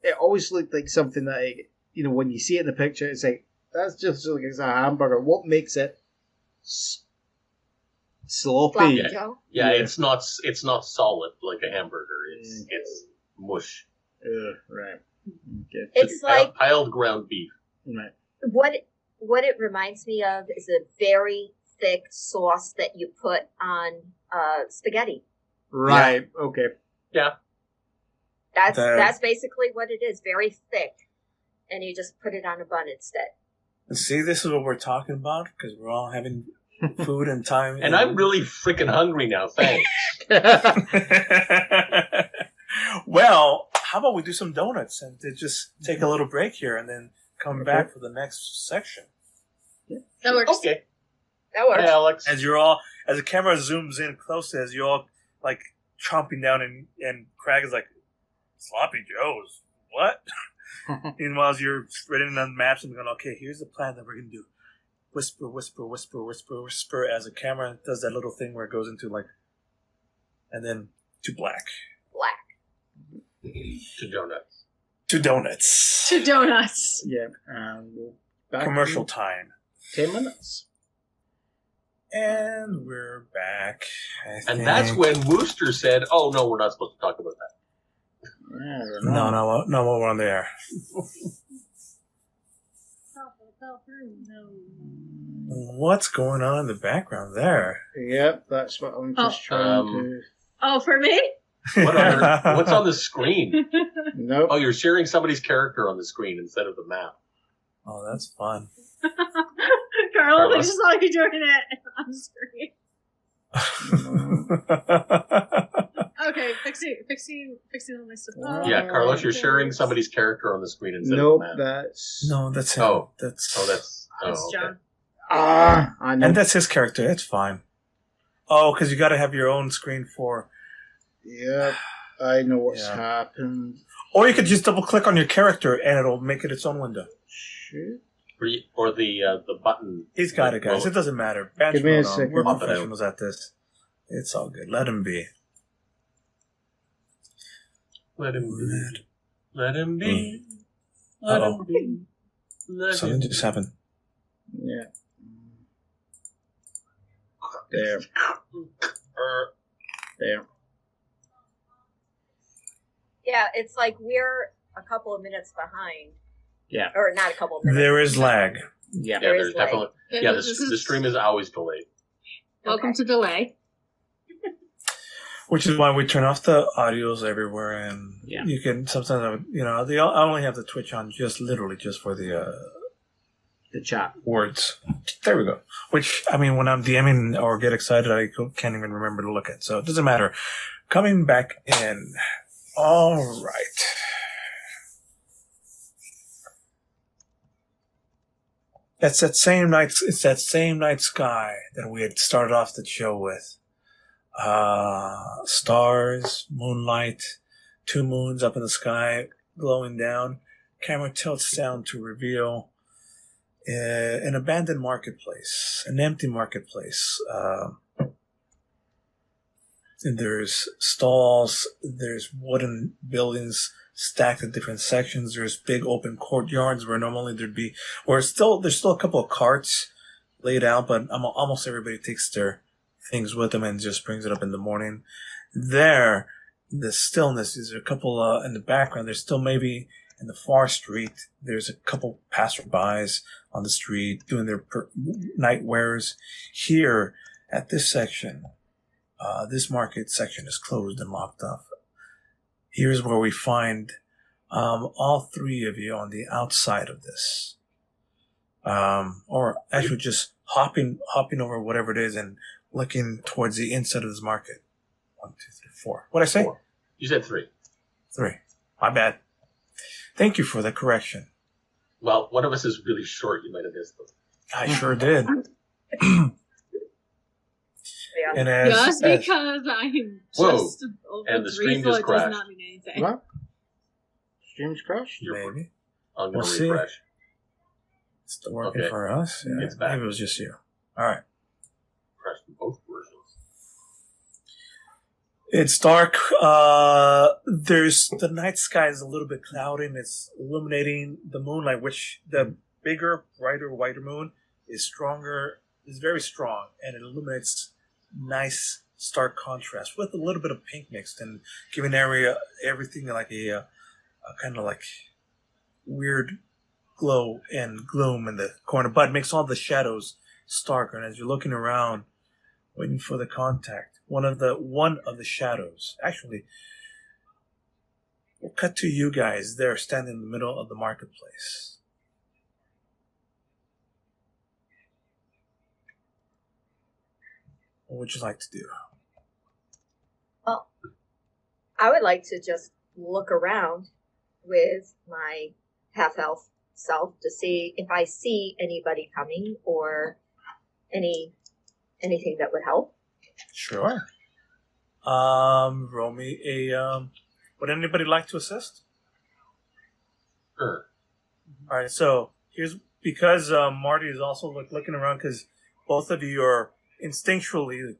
it always looked like something that, when you see it in the picture, it's like, that's just like it's a hamburger. What makes it sloppy? Sloppy Yeah. Joe. Yeah, Yeah. it's not solid like a hamburger. It's mush. Right. Okay. It's like piled ground beef. Right. what it reminds me of is a very thick sauce that you put on spaghetti. Right. Okay. Yeah. That's basically what it is. Very thick, and you just put it on a bun instead. See, this is what we're talking about because we're all having food and time. And I'm really freaking hungry now. Thanks. Well, how about we do some donuts and just take a little break here and then come back for the next section. That works. Okay. That works. Hey, Alex. As the camera zooms in close, as you're all chomping down and Craig is like, Sloppy Joe's, what? Meanwhile, you're spreading on maps and going, okay, here's the plan that we're going to do. Whisper, whisper, whisper, whisper, whisper, as the camera does that little thing where it goes into and then to black. Black. To donuts. To donuts. To donuts. Yeah, and we'll back Commercial in time. 10 minutes. And we're back. And that's when Wooster said, "Oh no, we're not supposed to talk about that." Yeah, I don't know. No, we're on there. What's going on in the background there? Yep, that's what I'm just trying to... Oh, for me? What's on the screen? Nope. Oh, you're sharing somebody's character on the screen instead of the map. Oh, that's fun. Carla, I just saw you doing it on screen. Okay, fixing all my stuff. Oh, Yeah, Carlos, you're sharing somebody's character on the screen instead Nope, of the map. that's... No, that's him. Oh. That's That's It's okay. John. I know. and that's his character. It's fine. Oh, because you got to have your own screen for. Yep, I know what's Yeah. happened. Or you could just double click on your character and it'll make it its own window. Shit. Or the button. He's got it, guys. It doesn't matter. Banter Give me a on. second. We're Pop it out. professionals at this. It's all good. Let him be. Let him be. Let him be. Let Uh-oh. him be. Let Something him just happened. Yeah. There. There. Yeah, it's like we're a couple of minutes behind. Yeah. Or not a couple of minutes. There is lag. Yeah. Yeah, There there's is lag. definitely. Yeah, the stream is always delayed. Welcome Okay. to delay. Which is why we turn off the audios everywhere, and Yeah. you can sometimes, I only have the Twitch on literally just for the The chat. words. There we go. Which, I mean, when I'm DMing or get excited, I can't even remember to look at. So it doesn't matter. Coming back in. All right. It's that same night sky that we had started off the show with. Stars, moonlight, 2 moons up in the sky, glowing down. Camera tilts down to reveal an abandoned marketplace, an empty marketplace. And there's stalls, there's wooden buildings stacked in different sections. There's big open courtyards where normally there's still a couple of carts laid out, but almost everybody takes their things with them and just brings it up in the morning. There, the stillness is a couple in the background. There's still maybe in the far street. There's a couple passerbys on the street doing their night wares. Here at this section, this market section is closed and locked up. Here's where we find all 3 of you on the outside of this, or actually just hopping over whatever it is and looking towards the inside of this market. 1, 2, 3, 4. What'd I say? 4. You said 3. 3. My bad. Thank you for the correction. Well, one of us is really short. You might have missed them. I sure did. Yeah. And as Just because I'm Whoa. just over And the 3 stream foot just does crashed. not mean anything. What? Stream's crashed? maybe I'm going We'll to see. refresh. it's still working Okay. for us. Yeah, It's back. maybe it was just you. All right. Refresh both versions. It's dark. There's the night sky is a little bit cloudy and it's illuminating the moonlight, which the bigger, brighter, whiter moon is very strong, and it illuminates nice, stark contrast with a little bit of pink mixed and giving everything like a kind of like weird glow and gloom in the corner, but it makes all the shadows starker. And as you're looking around, waiting for the contact, one of the shadows, actually, we'll cut to you guys there standing in the middle of the marketplace. What would you like to do? Well, I would like to just look around with my half-elf self to see if I see anybody coming or anything that would help. Sure. Roll me a. Would anybody like to assist? Sure. All right. So here's because Marty is also looking around because both of you are instinctually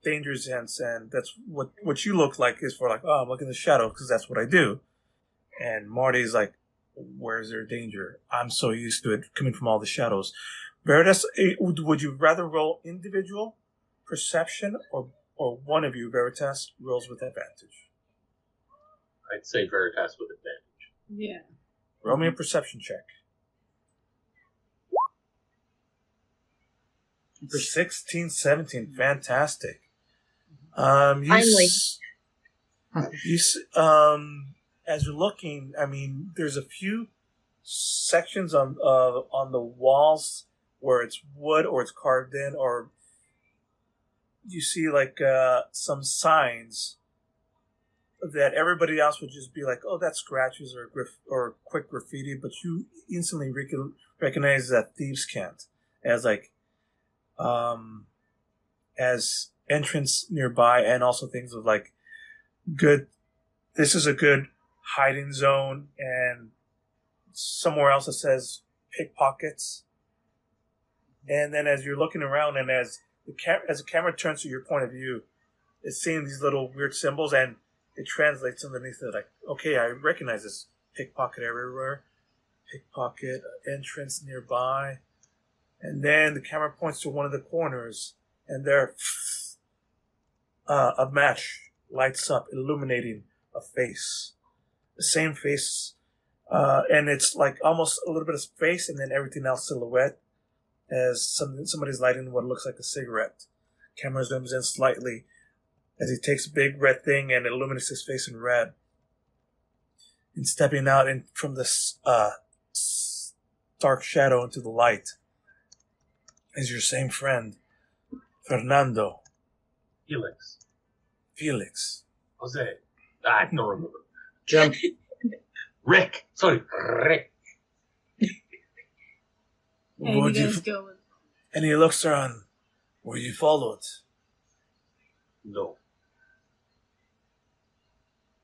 danger sense, and that's what you look like is for like, oh, I'm looking in the shadow because that's what I do. And Marty's like, where's there danger? I'm so used to it coming from all the shadows. Veritas, would you rather roll individual perception or one of you, Veritas, rolls with advantage? I'd say Veritas with advantage. Yeah. Roll me a perception check. 16, 17, fantastic. Finally. As you're looking, I mean, there's a few sections on the walls where it's wood or it's carved in, or you see like some signs that everybody else would just be like, "Oh, that's scratches or quick graffiti," but you instantly recognize that thieves can't, as like as entrance nearby, and also things of like good. This is a good hiding zone, and somewhere else it says pickpockets. And then as you're looking around, and as the camera turns to your point of view, it's seeing these little weird symbols, and it translates underneath it like, okay, I recognize this. Pickpocket everywhere, pickpocket entrance nearby, and then the camera points to one of the corners, and there, a match lights up, illuminating a face, the same face, and it's like almost a little bit of space, and then everything else silhouette, as somebody's lighting what looks like a cigarette. Camera zooms in slightly as he takes a big red thing and illuminates his face in red. And stepping out from this dark shadow into the light is your same friend, Fernando. Felix. Jose. I don't remember. Jim. Rick. Sorry, Rick. And you guys go with... And he looks around. Were you followed? No.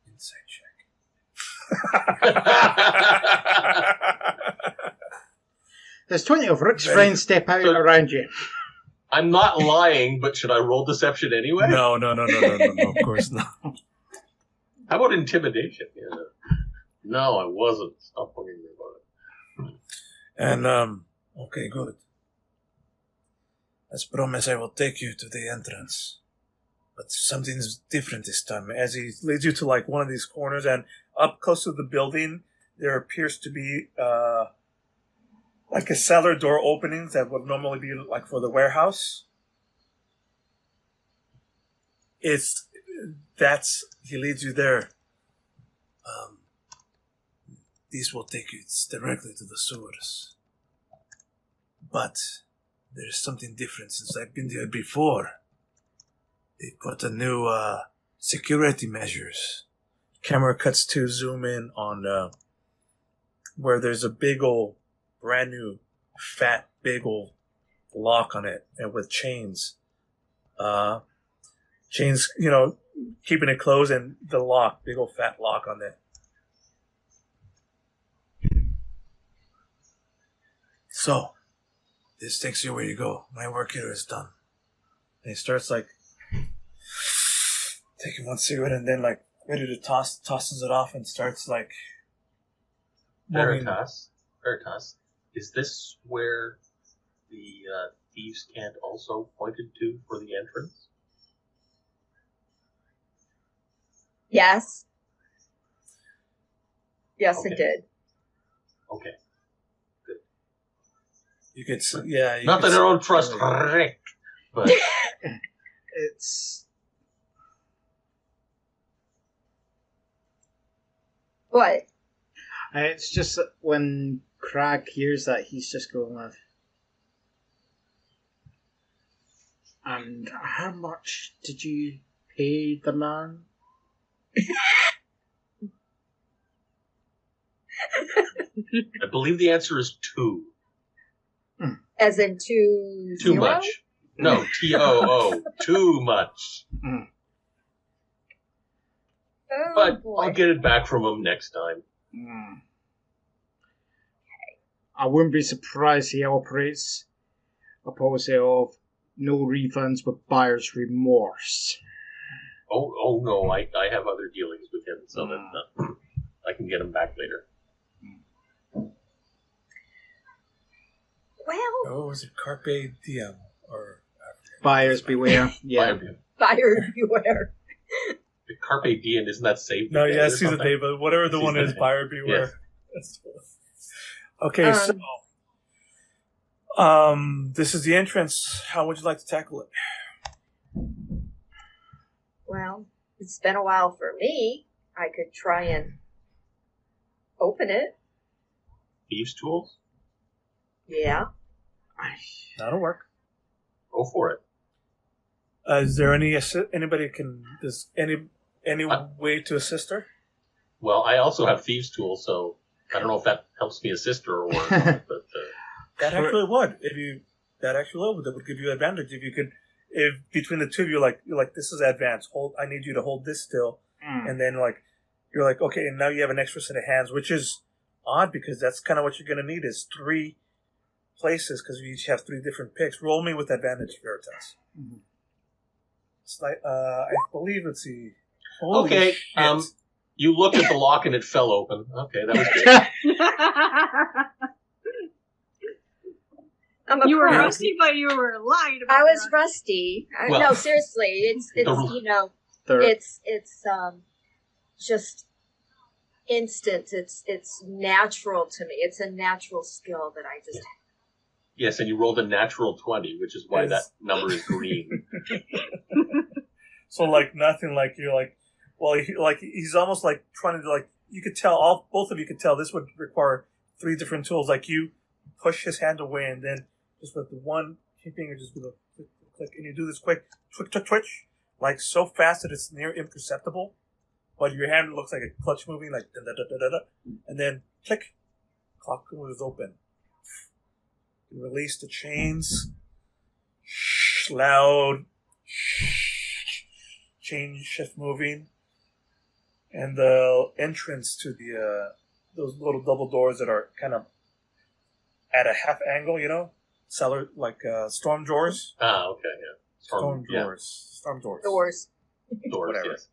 Insight check. There's 20 of Rick's friends step out around you. I'm not lying, but should I roll deception anyway? No, of course not. How about intimidation? Yeah. No, I wasn't. Stop bugging me about it. And, okay, good. As promised, I will take you to the entrance. But something's different this time. As he leads you to like one of these corners, and up close to the building, there appears to be like a cellar door openings that would normally be like for the warehouse. He leads you there. These will take you directly to the sewers. But there's something different since I've been there before. They put a new security measures. Camera cuts to zoom in on where there's a big old, brand new, fat, big old lock on it, and with chains. Chains, keeping it closed, and the lock, big old fat lock on it. So, this takes you where you go. My work here is done. And he starts like taking one cigarette, and then like ready to tosses it off, and starts like Veritas, is this where the thieves' cant also pointed to for the entrance? Yes. Yes, Okay. it did. Okay. You could, yeah. Not that I don't trust Rick, but It's... What? It's just that when Crag hears that, he's just going with... And how much did you pay the man? I believe the answer is 2. As in two Too zero? much. No, T-O-O. Too much. Mm. Oh, But boy. I'll get it back from him next time. Mm. I wouldn't be surprised he operates a policy of No refunds with buyer's remorse. Oh no, I have other dealings with him, so that I can get him back later. Well, Oh, is it Carpe Diem or Buyers beware. Yeah. buyer beware. Carpe Diem, isn't that safe? No, yeah, Seize the Day, but whatever the one is, buyer beware. Yes. Okay, so this is the entrance. How would you like to tackle it? Well, it's been a while for me. I could try and open it. Thieves' tools? Yeah. That'll work. Go for it. Is there anybody can? Is any way to assist her? Well, I also have thieves' tools, so I don't know if that helps me assist her or not, but That actually would. That would give you advantage if you could. If between the two of you, you're like, this is advanced. I need you to hold this still, and then you're like, okay, and now you have an extra set of hands, which is odd because that's kind of what you're going to need is 3 places because you each have 3 different picks. Roll me with advantage, Veritas. Mm-hmm. It's like I believe it's the. Holy okay. shit. You looked at the lock and it fell open. Okay, that was good. You were pro. rusty, but you were lying about I was that. rusty. Well, no, seriously, it's just instant. It's natural to me. It's a natural skill that I just. Yes, and you rolled a natural 20, which is why that number is green. So nothing you're well, he's almost trying to you could tell both of you could tell this would require 3 different tools. You push his hand away and then just with the one finger just with a click and you do this quick twitch so fast that it's near imperceptible, but your hand looks like a clutch moving da, da, da, da, da, da, and then click, clock was open. You release the chains, loud. Chain shift moving, and the entrance to the those little double doors that are kind of at a half angle, cellar storm doors. Ah, okay, yeah. Storm doors. Doors. Doors, Whatever. yes.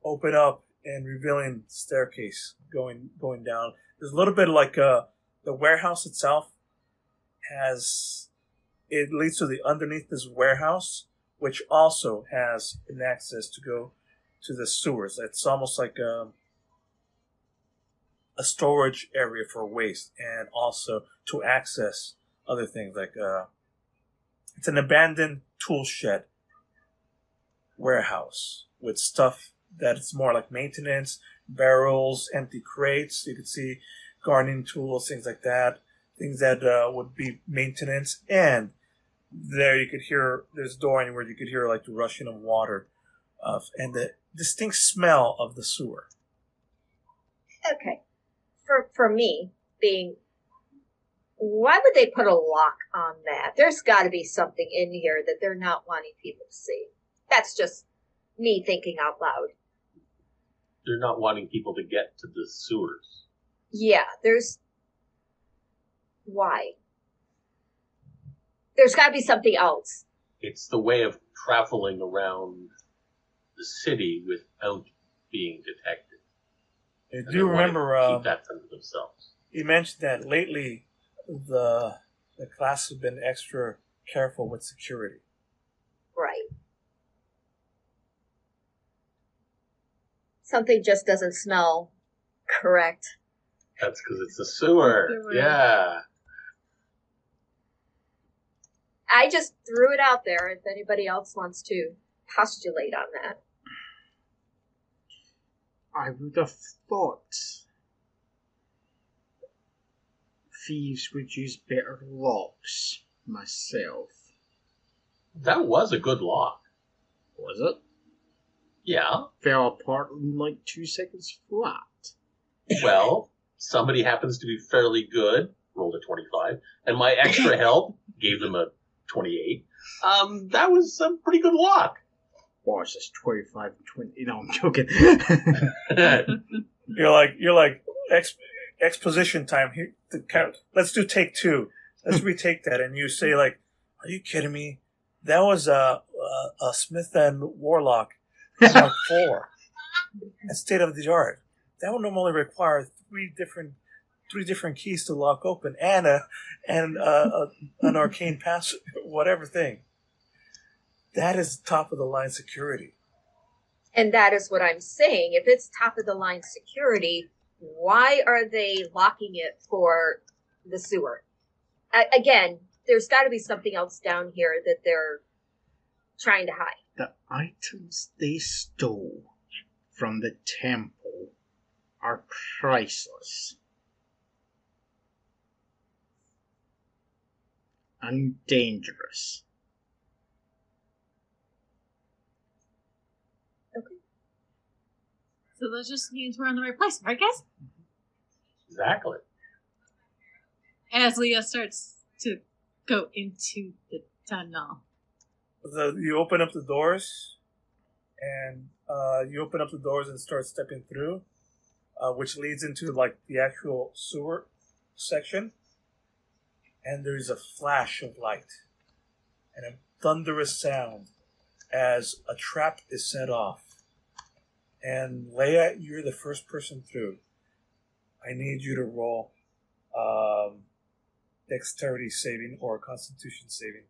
Open up and revealing staircase going down. There's a little bit the warehouse itself it leads to the underneath this warehouse, which also has an access to go to the sewers. It's almost like a storage area for waste and also to access other things it's an abandoned tool shed warehouse with stuff that's more like maintenance, barrels, empty crates. You could see gardening tools, things like that, things that would be maintenance. And there you could hear, there's a door anywhere you could hear the rushing of water and the distinct smell of the sewer. Okay. For me, why would they put a lock on that? There's got to be something in here that they're not wanting people to see. That's just me thinking out loud. They're not wanting people to get to the sewers. Yeah, why? There's got to be something else. It's the way of traveling around the city without being detected. I do remember keep that to themselves. You mentioned that lately the class has been extra careful with security. Right. Something just doesn't smell correct. That's because it's a sewer. Yeah. I just threw it out there if anybody else wants to postulate on that. I would have thought thieves would use better locks myself. That was a good lock. Was it? Yeah. Fell apart in 2 seconds flat. Well, somebody happens to be fairly good, rolled a 25, and my extra help gave them a 28. That was a pretty good lock. Watch this 25 and 20. No, I'm joking. You're like exposition time here. Let's do take 2. Let's retake that, and you say Are you kidding me? That was a Smith and Warlock Mark IV. That's state of the art. That would normally require three different keys to lock open and an arcane pass, whatever thing. That is top of the line security. And that is what I'm saying. If it's top of the line security, why are they locking it for the sewer? Again, there's got to be something else down here that they're trying to hide. The items they stole from the temple are priceless and dangerous. So that just means we're in the right place, right, guys? Exactly. As Leah starts to go into the tunnel. You open up the doors, and start stepping through, which leads into like the actual sewer section. And there's a flash of light and a thunderous sound as a trap is set off. And Leia, you're the first person through. I need you to roll dexterity saving or constitution saving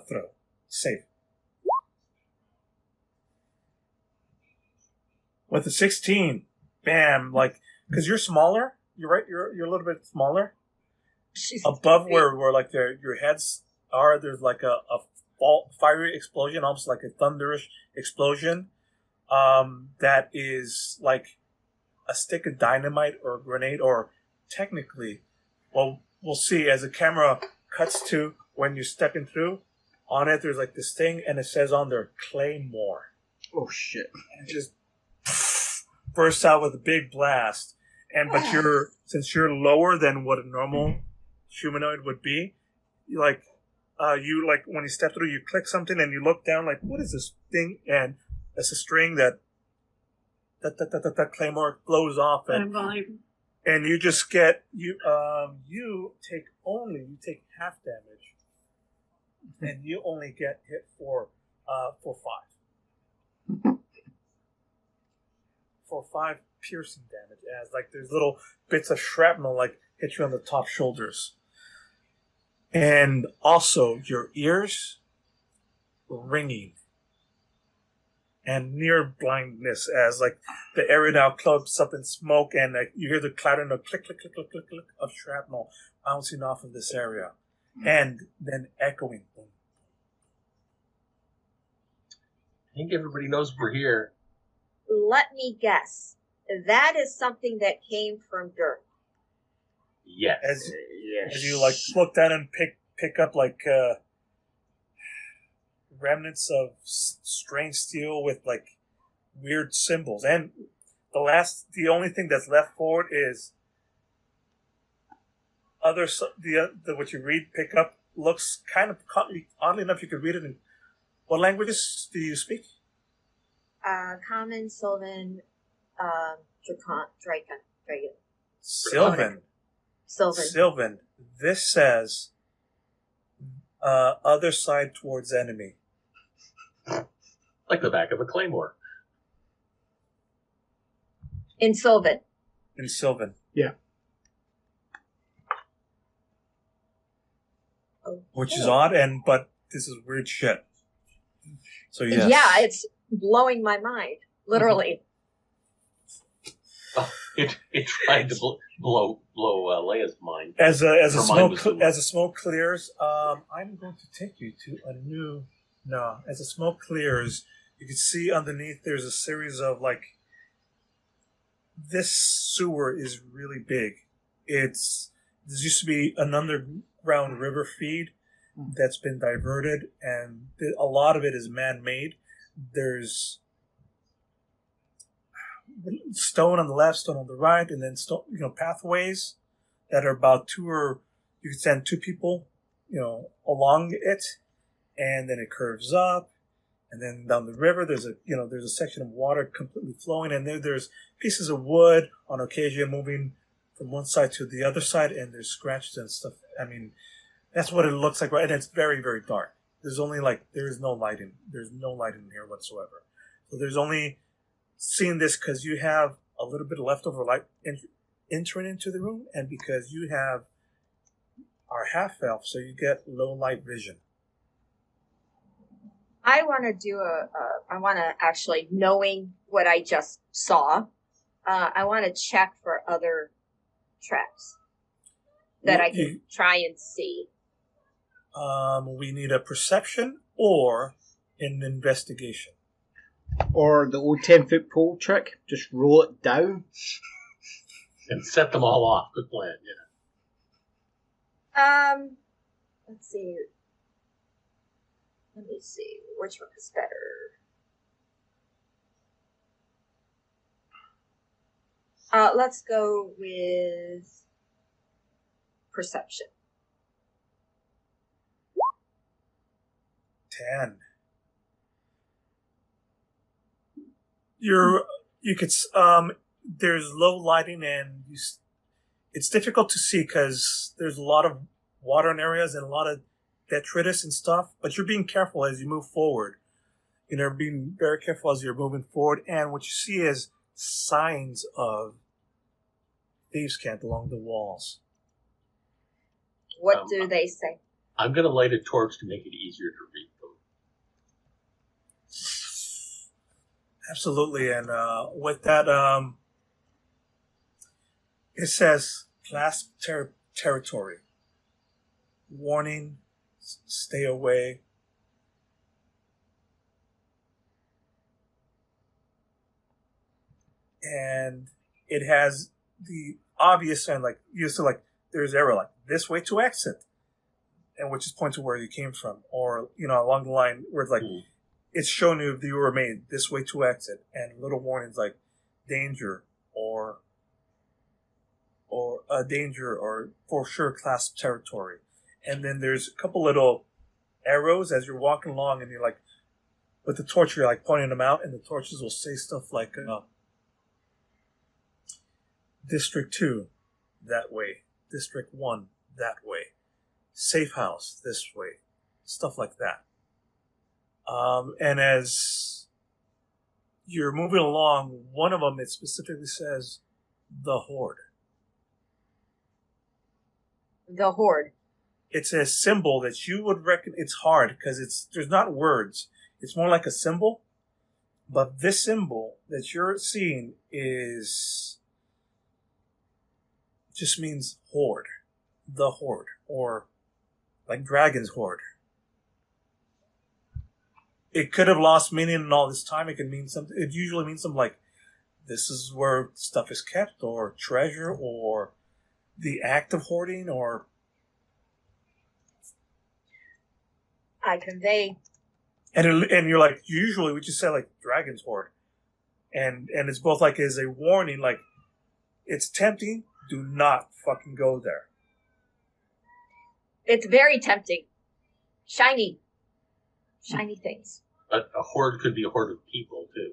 throw. Save. With a 16, bam, like, because you're smaller, you're right, you're a little bit smaller. Above where like your heads are, there's like a fiery explosion, almost like a thunderous explosion, that is like a stick of dynamite or a grenade, or technically, well, we'll see as the camera cuts to when you're stepping through. On it, there's like this thing, and it says on there, Claymore. Oh, shit. And it just bursts out with a big blast. But since you're lower than what a normal humanoid would be, you like when you step through, you click something and you look down like, what is this thing? And it's a string that Claymore blows off, and you just get you take half damage, and you only get hit for 5. For 5 piercing damage, as like there's little bits of shrapnel like hit you on the top shoulders. And also your ears ringing and near blindness, as like the area now clumps up in smoke, and like you hear the clattering of click, click, click, click, click, click of shrapnel bouncing off of this area, and then echoing. I think everybody knows we're here. Let me guess. That is something that came from dirt. Yes. As you like look down and pick up like remnants of strange steel with like weird symbols, and the only thing that's left for it is what you read pick up looks kind of oddly enough. You could read it in what languages do you speak? Common, Sylvan, Draken. Sylvan. This says other side towards enemy. Like the back of a claymore. In Sylvan. Yeah. Okay. Which is odd, but this is weird shit. So yes. Yeah, it's blowing my mind, literally. Oh, it tried to blow Leia's mind. As the smoke clears, I'm going to take you to a new. No, as the smoke clears, you can see underneath there's a series of like. This sewer is really big. There used to be an underground river feed that's been diverted, and a lot of it is man-made. There's stone on the left, stone on the right, and then pathways that are about you can send 2 people, along it, and then it curves up, and then down the river there's a section of water completely flowing, and there's pieces of wood on occasion moving from one side to the other side, and there's scratches and stuff. I mean, that's what it looks like, right? And it's very, very dark. There's only there's no light in here whatsoever. So there's only seeing this because you have a little bit of leftover light entering into the room, and because you are half elf, so you get low light vision. I want to I want to actually, knowing what I just saw, I want to check for other traps that I can try and see. We need a perception or an investigation. Or the old 10-foot pole trick, just roll it down. And set them all off. Good plan, yeah. Let's see. Let me see. Which one is better? Let's go with perception. 10. You could there's low lighting and it's difficult to see because there's a lot of water in areas and a lot of detritus and stuff, but you're being careful as you move forward. Being very careful as you're moving forward, and what you see is signs of thieves' cant along the walls. What do they say? I'm going to light a torch to make it easier to read them. Absolutely, and with that, it says class territory. Warning, stay away. And it has the obvious sign, there's arrow, this way to exit, and which is point to where you came from, or along the line where it's it's showing you the you made this way to exit, and little warnings like danger or danger or for sure class territory. And then there's a couple little arrows as you're walking along, and you're with the torch, you're pointing them out, and the torches will say stuff like District 2, that way. District 1, that way. Safe house, this way. Stuff like that. And as you're moving along, one of them, it specifically says, the Horde. The Horde. It's a symbol that you would reckon, it's hard, because there's not words. It's more like a symbol. But this symbol that you're seeing just means horde. The Horde. Or like dragon's horde. It could have lost meaning in all this time. It could mean something. It usually means something like, this is where stuff is kept, or treasure, or the act of hoarding, or... I convey. And you're usually we just say dragon's horde. And it's both as a warning, it's tempting, do not fucking go there. It's very tempting. Shiny things. But a horde could be a horde of people, too.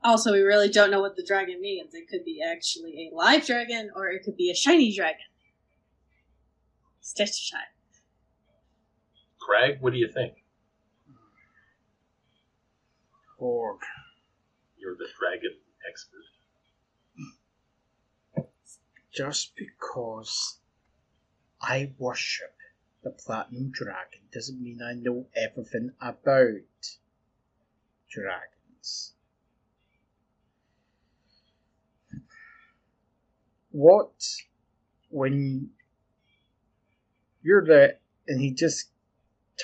Also, we really don't know what the dragon means. It could be actually a live dragon, or it could be a shiny dragon. Stitch time. Craig, what do you think? Horde. You're the dragon expert. Just because I worship the Platinum Dragon doesn't mean I know everything about dragons. When you're there, and he just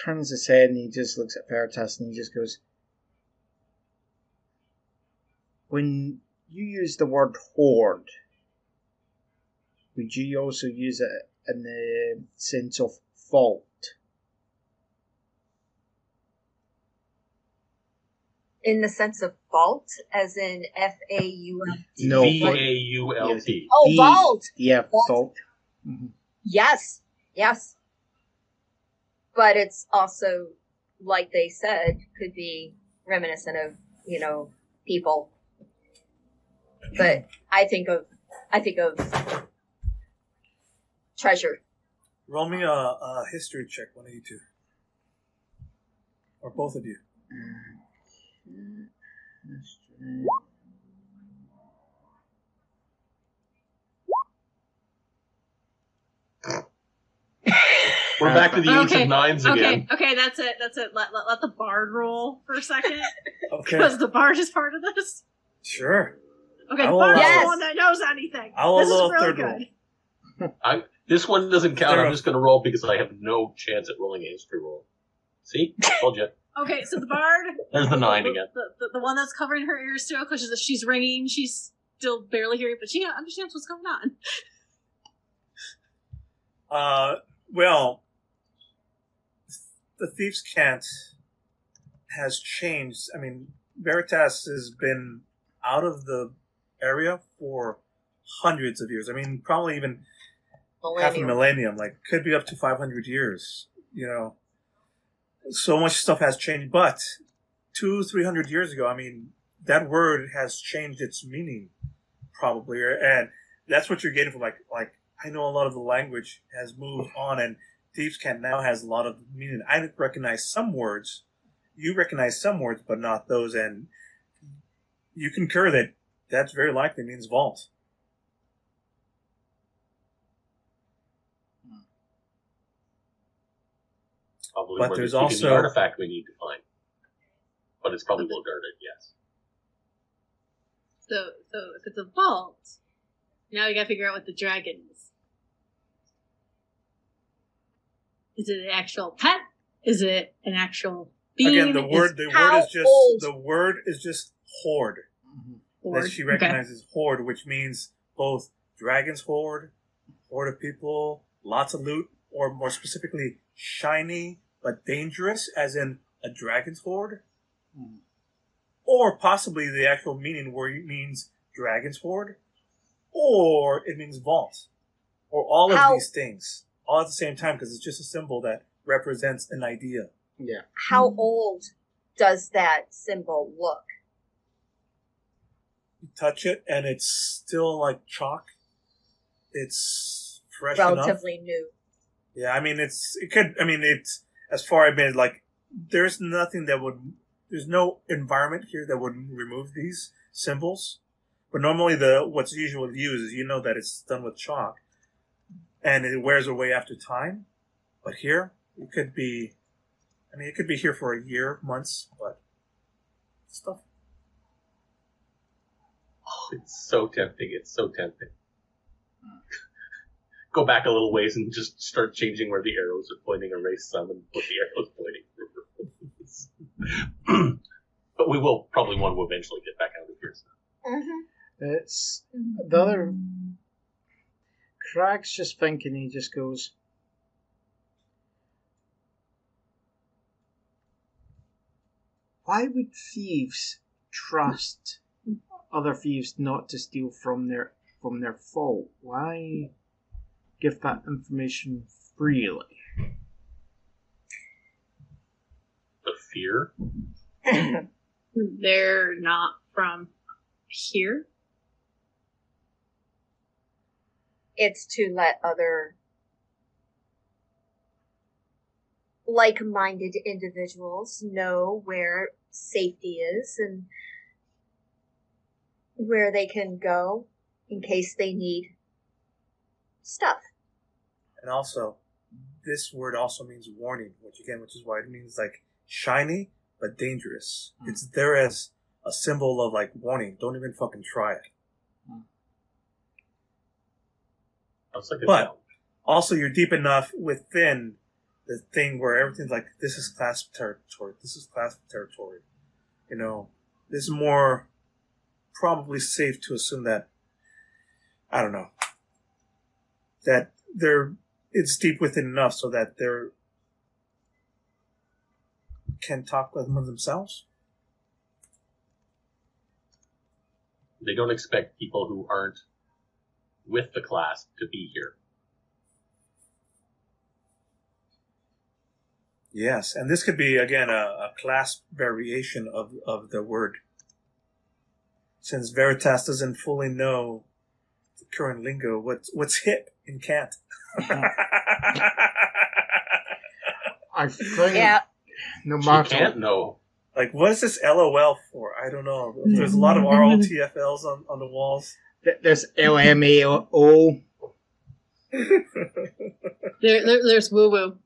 turns his head and he just looks at Veritas and he just goes, when you use the word horde, would you also use it in the sense of fault? In the sense of vault, as in F-A-U-L-T? No. V-A-U-L-T. Oh, vault! Yeah, Vault. fault. Mm-hmm. Yes. But it's also, like they said, could be reminiscent of, people. but I think of treasure. Roll me a history check, one of you two. Or both of you. We're back to the age Okay, of nines again. Okay, that's it. Let the bard roll for a second. Okay. Because the bard is part of this. Sure. Okay, I the will bard's allow the it. one that knows anything. I'll This is allow a really third roll. good. This one doesn't count. Zero. I'm just going to roll because I have no chance at rolling a history roll. See? Told you. Okay, so the bard... There's the 9 again. The one that's covering her ears still, because she's ringing, she's still barely hearing, but she understands what's going on. Well, the Thieves' Cant has changed. I mean, Veritas has been out of the area for hundreds of years. I mean, probably even half a millennium. Like, could be up to 500 years. You know, so much stuff has changed. But 200-300 years ago, I mean, that word has changed its meaning, probably, and that's what you're getting from like. I know a lot of the language has moved on, and Thieves' Cant now has a lot of meaning. I recognize some words. You recognize some words, but not those, and you concur that that's very likely means vault. Probably But where there's speaking the also- artifact we need to find. But it's probably well guarded, yes. So if it's a vault, now we gotta figure out what the dragon is. Is it an actual pet? Is it an actual being? Again, the word is just horde. That she recognizes horde, which means both dragon's horde, horde of people, lots of loot, or more specifically, shiny but dangerous, as in a dragon's horde. Or possibly the actual meaning where it means dragon's horde, or it means vault, or all of these things, all at the same time, because it's just a symbol that represents an idea. Yeah. How old does that symbol look? You touch it, and it's still like chalk. It's fresh enough. Relatively new. Yeah, I mean, it's as far as been like, there's no environment here that would remove these symbols. But normally what's usually used is, you know, that it's done with chalk and it wears away after time. But here, it could be here for a year, months, but stuff. Oh, it's so tempting. It's so tempting. Go back a little ways and just start changing where the arrows are pointing, erase some and put the arrows pointing. But we will probably want to eventually get back out of here. So. Mm-hmm. It's the other. Crag's just thinking. He just goes, "Why would thieves trust other thieves not to steal from their vault? Why give that information freely?" The fear? They're not from here. It's to let other like-minded individuals know where safety is and where they can go in case they need stuff. And also, this word also means warning, which is why it means like shiny but dangerous. It's there as a symbol of like warning. Don't even fucking try it. But also, you're deep enough within the thing where everything's like, this is class territory. This is class territory. You know, this is more probably safe to assume that, I don't know, that it's deep within enough so that they can talk with themselves. They don't expect people who aren't with the class to be here. Yes, and this could be, again, a class variation of the word. since Veritas doesn't fully know the current lingo, what's hip in can't? I think Yeah. no She matter can't know. Like, what is this LOL for? I don't know. There's a lot of ROTFLs on the walls. there's LMAO. There's woo woo.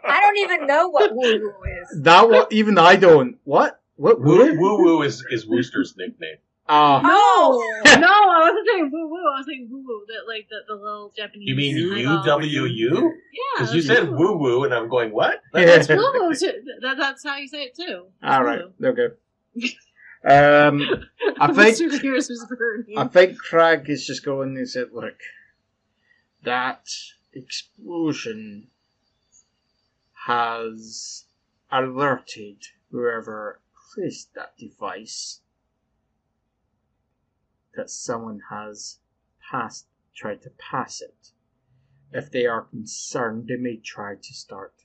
I don't even know what woo woo is. That what even I don't. What? What? Woo Woo is Wooster's nickname. Ah. No, no, I wasn't saying woo woo. I was saying woo woo. That like the little Japanese. You mean idol. UWU? Yeah, Because you that's said woo woo, and I'm going, what? That's woo woo. That's how you say it too. All right. Okay. I think Craig is just going and said, "Look, that explosion has alerted whoever placed that device that someone has tried to pass it. If they are concerned, they may try to start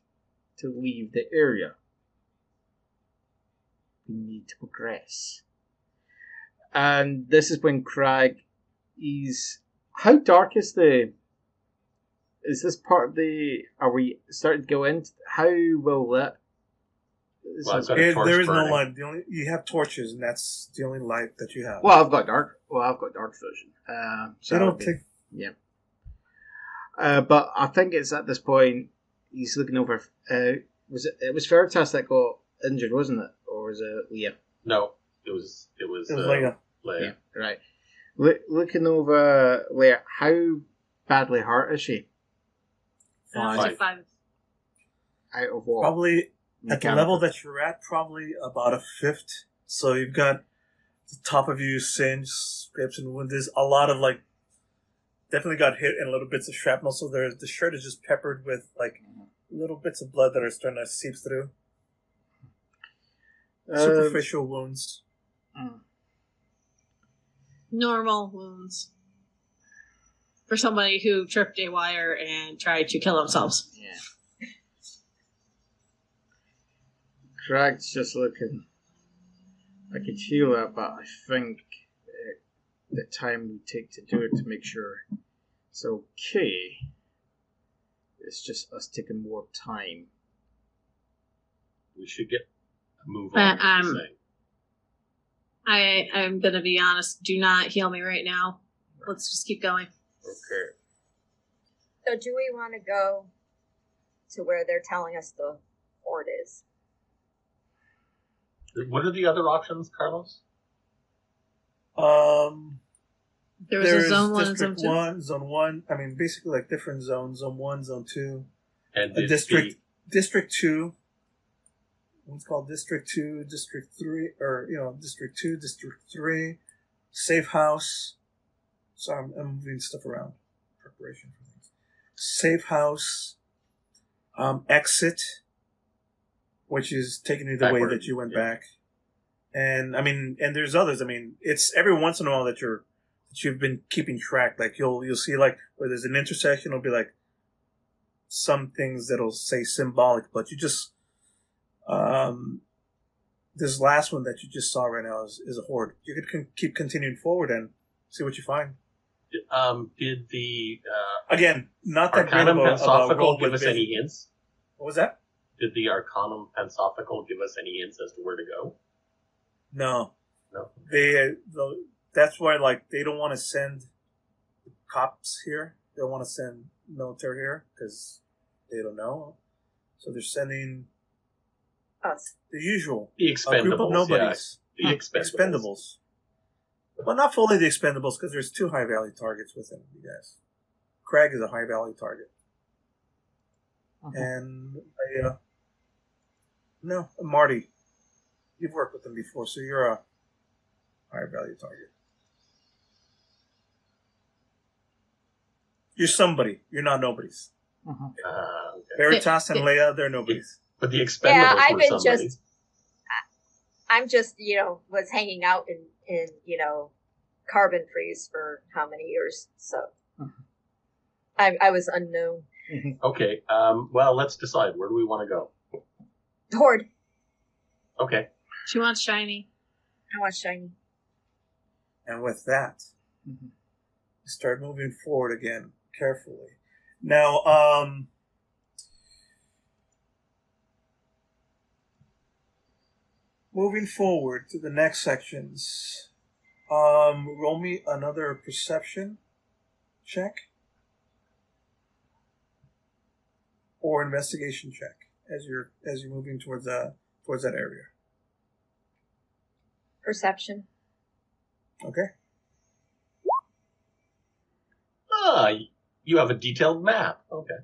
to leave the area. We need to progress." And this is when Craig is... How dark is the... Is this part of the... Are we starting to go into... How well lit... Well, I've got a torch there is burning. no light. You have torches, and that's the only light that you have. Well, I've got dark vision. So they don't take. Yeah. But I think it's at this point he's looking over. It was Veritas that got injured, wasn't it, or was it Leah? No, it was Leia. Leia. Yeah, right. Looking over Leah, how badly hurt is she? Five. Out of what? Probably at the Mechanical. level that you're at, probably about a fifth. So you've got the top of you singed, scrapes and wounds. There's a lot of definitely got hit and little bits of shrapnel. So the shirt is just peppered with little bits of blood that are starting to seep through. Superficial wounds. Normal wounds for somebody who tripped a wire and tried to kill themselves. Yeah. Craig's just looking. I could feel that, but I think the time we take to do it to make sure it's okay. It's just us taking more time. We should get a move on. I'm gonna be honest. Do not heal me right now. Let's just keep going. Okay. So do we want to go to where they're telling us the fort is? What are the other options, Carlos? There was a zone 1 and District zone 2. 1, Zone 1. I mean, basically different zones. Zone 1, Zone 2. And District 2. One's called District 2, District 3, or, District 2, District 3, Safe House. Sorry, I'm moving stuff around. Preparation for things. Safe House, Exit, which is taking you the way that you went back. And, and there's others. It's every once in a while that you've been keeping track. Like, you'll see, where there's an intersection, it'll be, some things that'll say symbolic, but you just... this last one that you just saw right now is a horde. You could keep continuing forward and see what you find. Did the again not that great Arcanum of a Pensophical roll give with us any hints? What was that? Did the Arcanum Pensophical give us any hints as to where to go? No. No. That's why they don't want to send cops here. They don't want to send military here because they don't know. So they're sending Us. the usual. The A group of Expendables. nobodies. Yeah, the Expendables. But not fully the Expendables, because there's 2 high value targets within you guys. Craig is a high value target. Uh-huh. And Marty, you've worked with them before, so you're a high value target. You're somebody. You're not nobodies. Uh-huh. Okay. Veritas and Leia, they're nobodies. But the Expendables Yeah, I've were been somebody. I'm just, was hanging out in carbon freeze for how many years, so I was unknown. Okay, well, let's decide. Where do we want to go? Horde. Okay. She wants shiny. I want shiny. And with that, start moving forward again, carefully. Now, moving forward to the next sections, roll me another perception check or investigation check as you're moving towards that area. Perception. Okay. Ah, you have a detailed map. Okay.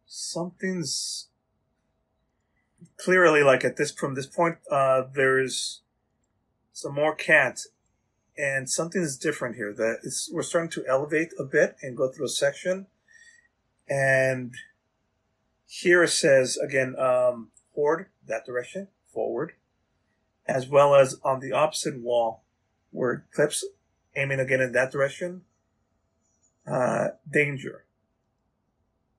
Something's clearly like from this point. There's some more cats, and something's different here. We're starting to elevate a bit and go through a section, and here it says again, forward that direction, forward, as well as on the opposite wall where it clips, aiming again in that direction. Danger.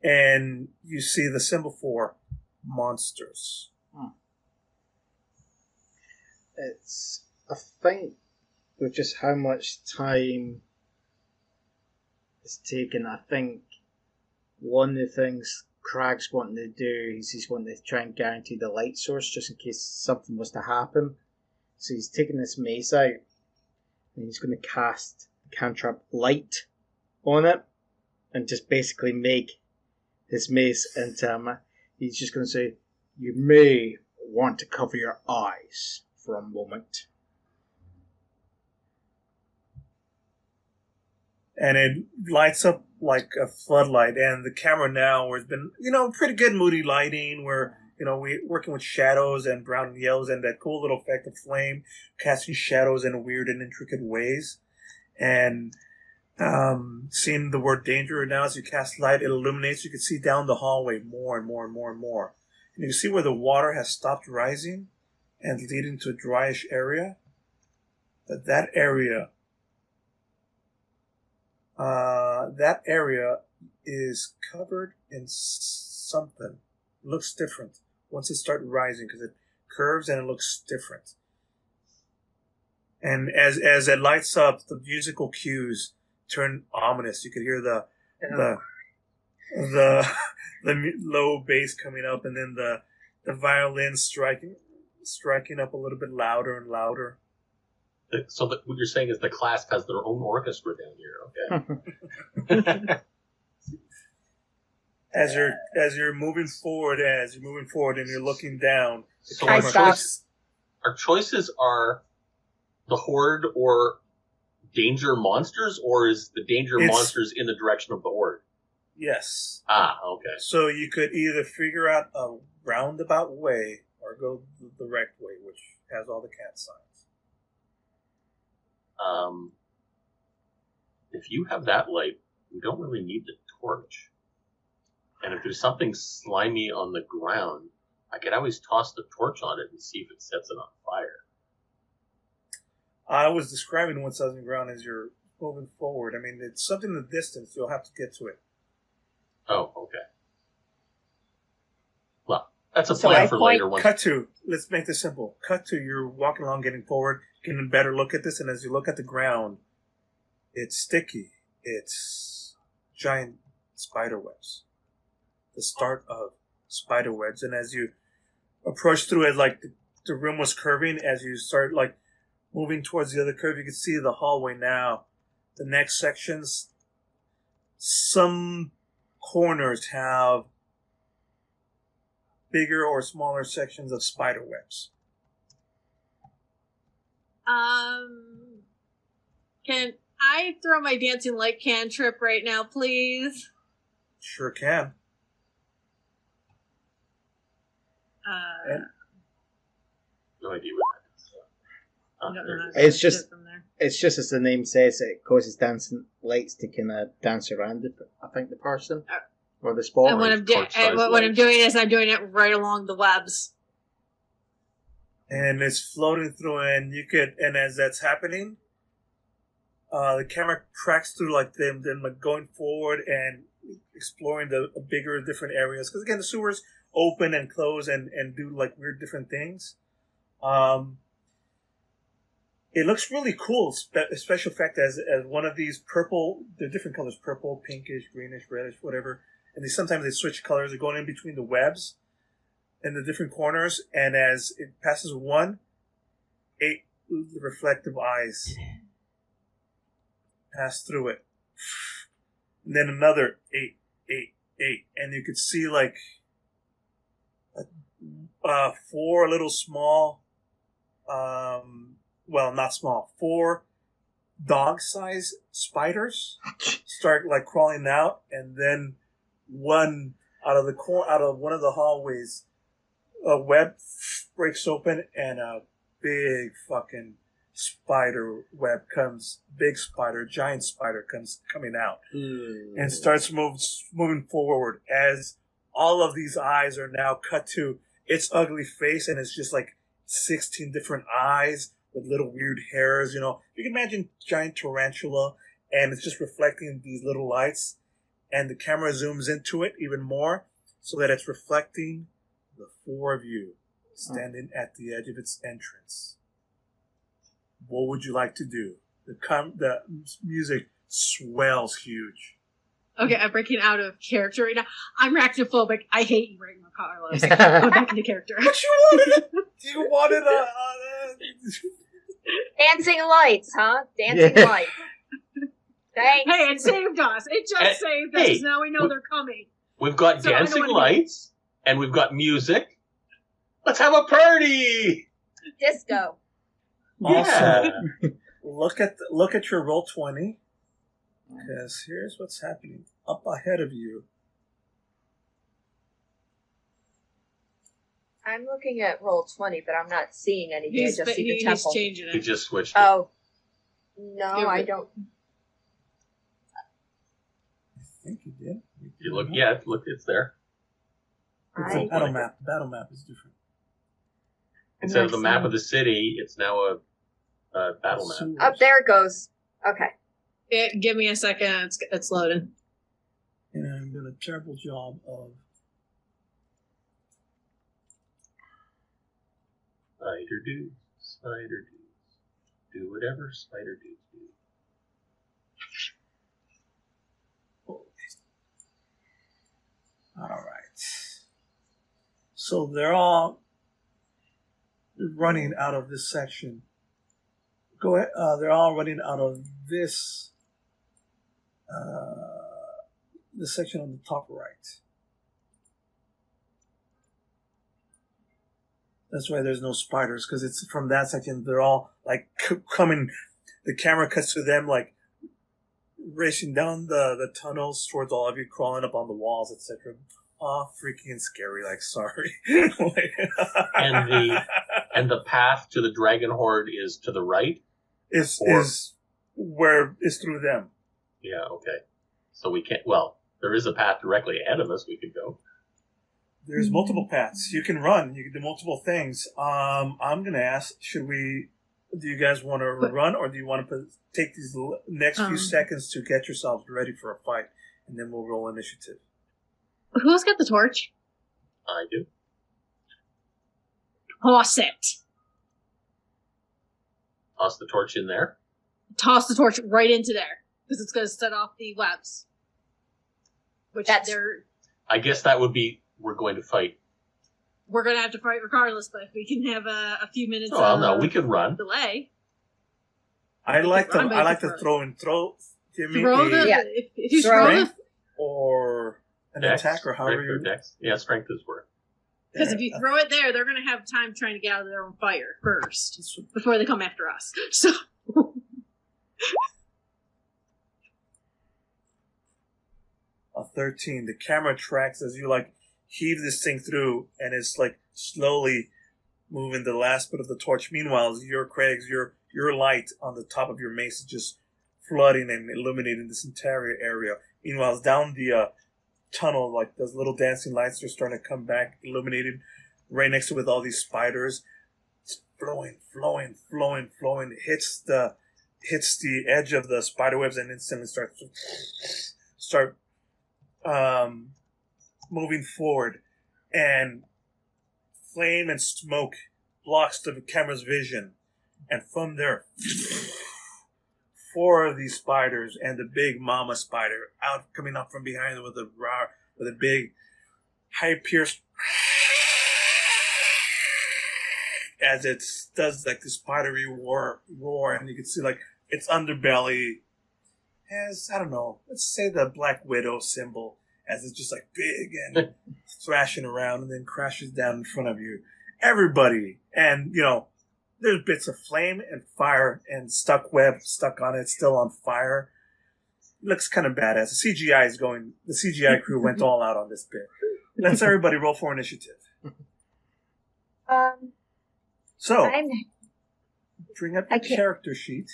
And you see the symbol for monsters. I think with just how much time it's taken, I think one of the things Craig's wanting to do is he's wanting to try and guarantee the light source just in case something was to happen. So he's taking this mace out and he's going to cast cantrip light on it and just basically make his mace into he's just going to say, you may want to cover your eyes for a moment. And it lights up like a floodlight, and the camera now has been, pretty good moody lighting where, we're working with shadows and brown and yellows and that cool little effect of flame casting shadows in weird and intricate ways. And seeing the word danger now as you cast light, it illuminates. You can see down the hallway more and more and more and more. And you can see where the water has stopped rising and leading to a dryish area. That area is covered in something. It looks different once it starts rising because it curves and it looks different. And as it lights up, the musical cues turn ominous. You could hear the low bass coming up, and then the violin striking up a little bit louder and louder. So what you're saying is the class has their own orchestra down here, okay? As you're moving forward, and you're looking down. So Our choices are the horde or danger monsters, or is the danger monsters in the direction of the horde? Yes. Okay. So you could either figure out a roundabout way or go the direct way, which has all the cat signs. If you have that light, we don't really need the torch. And if there's something slimy on the ground, I could always toss the torch on it and see if it sets it on fire. I was describing what's on the ground as you're moving forward. I mean, it's something in the distance. You'll have to get to it. Oh, okay. Well, that's a plan for later. Let's make this simple. You're walking along, getting forward, getting a better look at this, and as you look at the ground, it's sticky. It's giant spider webs. The start of spider webs. And as you approach through it, like the room was curving, as you start like moving towards the other curve, you can see the hallway now. The next sections, some corners have bigger or smaller sections of spider webs. Can I throw my dancing light cantrip right now, please? Sure can. No idea what that is. It's just as the name says, it causes dancing lights to kind of dance around the person or the spot. And what I'm doing is I'm doing it right along the webs. And it's floating through, and as that's happening, the camera tracks through like them like going forward and exploring the bigger different areas. Because again, the sewers open and close and do like weird different things. it looks really cool. Special effect as one of these purple. They're different colors: purple, pinkish, greenish, reddish, whatever. And sometimes they switch colors. They're going in between the webs in the different corners. And as it passes one, 8 reflective eyes pass through it. And then another 8, 8, and you could see like 4 little small. Well, not small. 4 dog-sized spiders start like crawling out, and then one out of one of the hallways, a web breaks open, and a big fucking spider web comes. Big spider, giant spider comes coming out, and starts moving forward as all of these eyes are now cut to its ugly face, and it's just like 16 different eyes with little weird hairs, you know. You can imagine giant tarantula, and it's just reflecting these little lights, and the camera zooms into it even more so that it's reflecting the 4 of you standing at the edge of its entrance. What would you like to do? The music swells huge. Okay, I'm breaking out of character right now. I'm arachnophobic. I hate you right now, Carlos. Go back into character. What you wanted? You wanted Dancing lights, huh? Dancing lights. Thanks. Hey, it saved us. It just saved us. Hey, Now we know they're coming. We've got So I know dancing what it lights, and we've got music. Let's have a party! Disco. Also, look at your roll 20, because here's what's happening up ahead of you. I'm looking at roll 20, but I'm not seeing anything. I just see the He's temple. changing He it. just switched it. Oh. No, You're I good. don't. I think you did. You look, yeah, look, it's there. It's a battle map. The battle map is different. Instead of the map of the city, it's now a battle map. Sewers. Up there it goes. Okay. Give me a second. It's loading. And I'm doing a terrible job of. Spider dudes. Do whatever spider dudes do. All right. So they're all running out of this section. Go ahead. They're all running out of this section on the top right. That's why there's no spiders, because it's from that section. They're all like coming. The camera cuts to them like racing down the tunnels towards all of you, crawling up on the walls, etc. Oh, freaking scary! Like, sorry. And the path to the dragon horde is to the right. is through them. Yeah. Okay. So we can't. Well, there is a path directly ahead of us. We could go. There's multiple paths. You can run. You can do multiple things. I'm going to ask, do you guys want to run, or do you want to take these next few seconds to get yourselves ready for a fight, and then we'll roll initiative? Who's got the torch? I do. Toss it. Toss the torch in there. Toss the torch right into there, because it's going to set off the webs. Which they're... I guess that would be, we're going to fight. We're going to have to fight regardless, but if we can have a few minutes Oh, no, we can run. delay. I like to throw. Give me Throw the... Yeah. If you throw strength the... or an Dex, attack, or however you... Dex. Yeah, strength is worth. Because if you throw it there, they're going to have time trying to get out of their own fire first, before they come after us. So... A 13. The camera tracks as you like heave this thing through, and it's like slowly moving the last bit of the torch. Meanwhile, your light on the top of your mace is just flooding and illuminating this entire area. Meanwhile, down the tunnel, like those little dancing lights are starting to come back, illuminated right next to it with all these spiders. It's flowing. Hits the edge of the spider webs and instantly start moving forward, and flame and smoke blocks the camera's vision. and from there, 4 of these spiders and the big mama spider coming up from behind with a big high-pierced as it does like this spidery roar, and you can see like its underbelly has, I don't know, let's say the Black Widow symbol, as it's just like big and thrashing around and then crashes down in front of you. Everybody, and there's bits of flame and fire and stuck web stuck on it, still on fire. It looks kind of badass. The CGI crew went all out on this bit. Let's everybody roll for initiative. So, bring up your character sheet.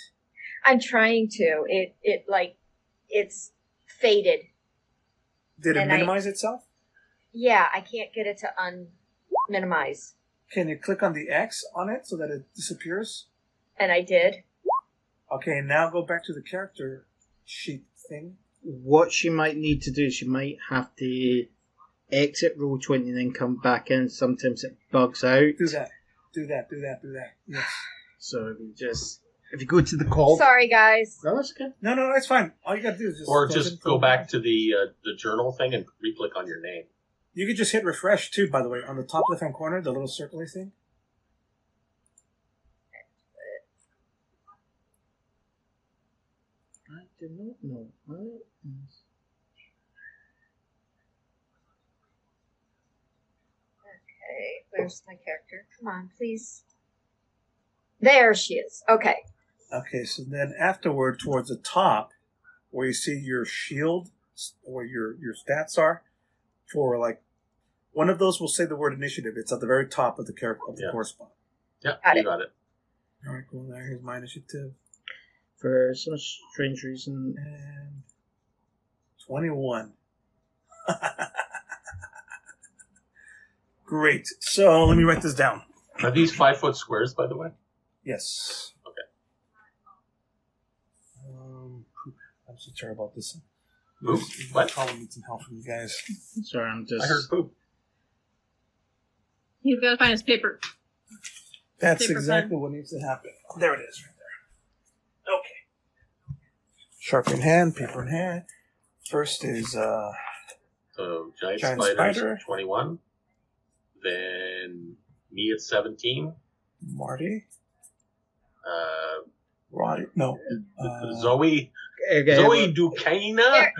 I'm trying to. It's faded. Did it minimize itself? Yeah, I can't get it to minimize. Can you click on the X on it so that it disappears? And I did. Okay, now go back to the character sheet thing. What she might need to do, she might have to exit Roll20 and then come back in. Sometimes it bugs out. Do that. Yes. So if you go to the call. Sorry, guys. No, that's good. No, that's fine. All you gotta do is just go back to the journal thing and re-click on your name. You could just hit refresh too, by the way, on the top left-hand corner, the little circly thing. I do not know. Okay, where's my character? Come on, please. There she is. Okay. Okay, so then afterward, towards the top, where you see your shield, where your stats are, for like, one of those will say the word initiative. It's at the very top of the character of the course spot. Yeah, you got it. All right, cool. Now here's my initiative. For some strange reason. And 21. Great. So let me write this down. Are these 5-foot squares, by the way? Yes. Okay. I'm so sorry about this. Poop? What? Probably need some help from you guys. Sorry, I'm just. I heard poop. He's got to find his paper. That's Paper exactly pen. what needs to happen. There it is, right there. Okay. Sharp in hand, paper in hand. First is So giant spiders, spider. 21. Then me at 17. Marty. Roddy. No. Zoe. Okay, Zoe Ducana.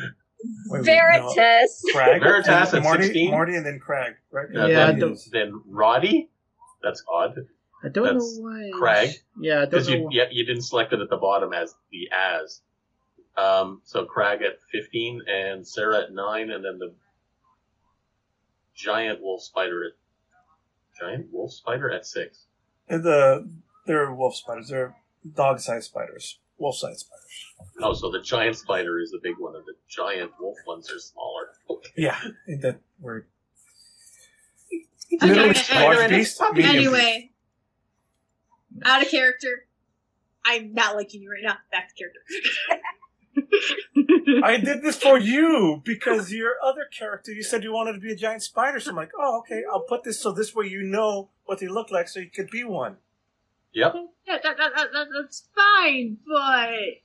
Veritas. No. Crag. Veritas at Marty, 16. Marty and then Crag, right? Yeah, then Roddy. That's odd. I don't That's know why. Crag. Yeah, I don't Because know. you didn't select it at the bottom as the as. So Crag at 15 and Sarah at 9, and then the giant wolf spider at 6. They're wolf spiders. They're dog-sized spiders. Wolf-sized spiders. Oh, so the giant spider is the big one, and the giant wolf ones are smaller. Okay. Yeah, in that word. Okay, Little okay, large okay. beast, medium Anyway, out of character. I'm not liking you right now. Back to character. beast. I did this for you because your other character, you said you wanted to be a giant spider. So I'm like, oh, okay, I'll put this so this way you know what they look like so you could be one. Yep. Yeah, that's fine, but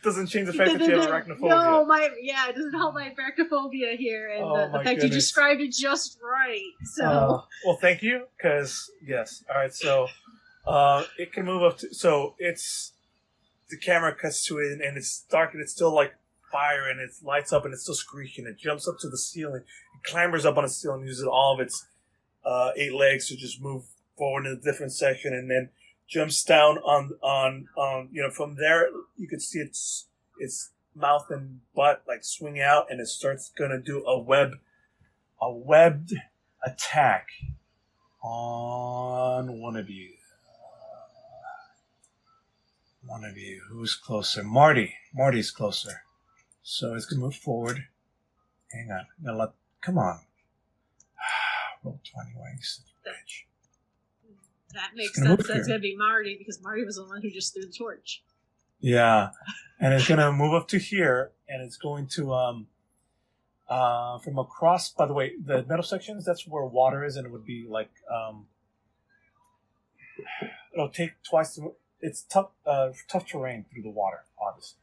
Doesn't change the fact that you have arachnophobia. No, it doesn't help my arachnophobia here, and Oh, the my fact you goodness. described it just right. So Well, thank you, because, yes. All right, so it can move up to... So it's... The camera cuts to it, and it's dark, and it's still like fire, and it lights up, and it's still screeching. It jumps up to the ceiling. It clambers up on the ceiling, uses all of its 8 legs to just move forward in a different section, and then jumps down on from there you can see its mouth and butt like swing out, and it starts gonna do a webbed attack on one of you. Who's closer? Marty's closer, so it's gonna move forward. Hang on, come on. Roll 20. Why are you such a bitch? that makes It's gonna sense. move That's here. gonna be Marty because Marty was the one who just threw the torch. Yeah, and it's gonna move up to here, and it's going to from across. By the way, the metal sections, that's where water is, and it would be like it'll take twice the. It's tough terrain through the water, obviously.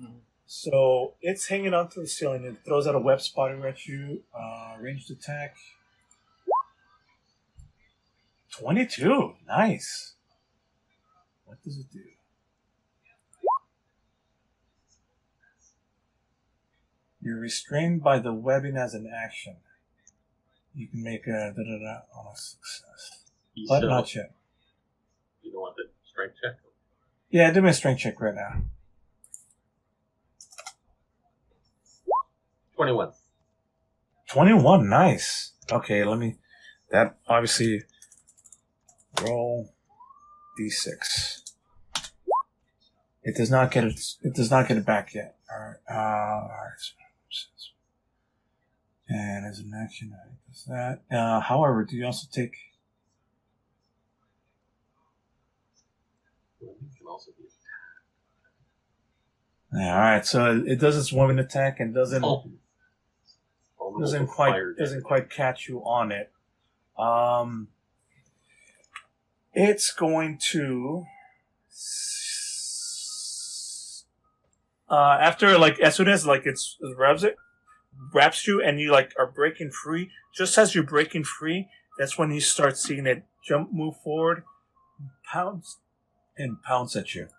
Mhm. So it's hanging onto the ceiling. It throws out a web spotter at you. Ranged attack. 22. Nice. What does it do? You're restrained by the webbing as an action. You can make a on a success. But not yet. You don't want the strength check? Yeah, do me a strength check right now. 21. 21, nice. Okay, let me. That obviously. Roll d6. It does not get it. It does not get it back yet. All right. All right. And as an action, it does that. However, do you also take? Well, it can also be. Yeah. All right. So it does its woman attack and doesn't quite catch you on it. It's going to after like as soon as like it wraps you and you like are breaking free. Just as you're breaking free, that's when you start seeing it move forward, pounce at you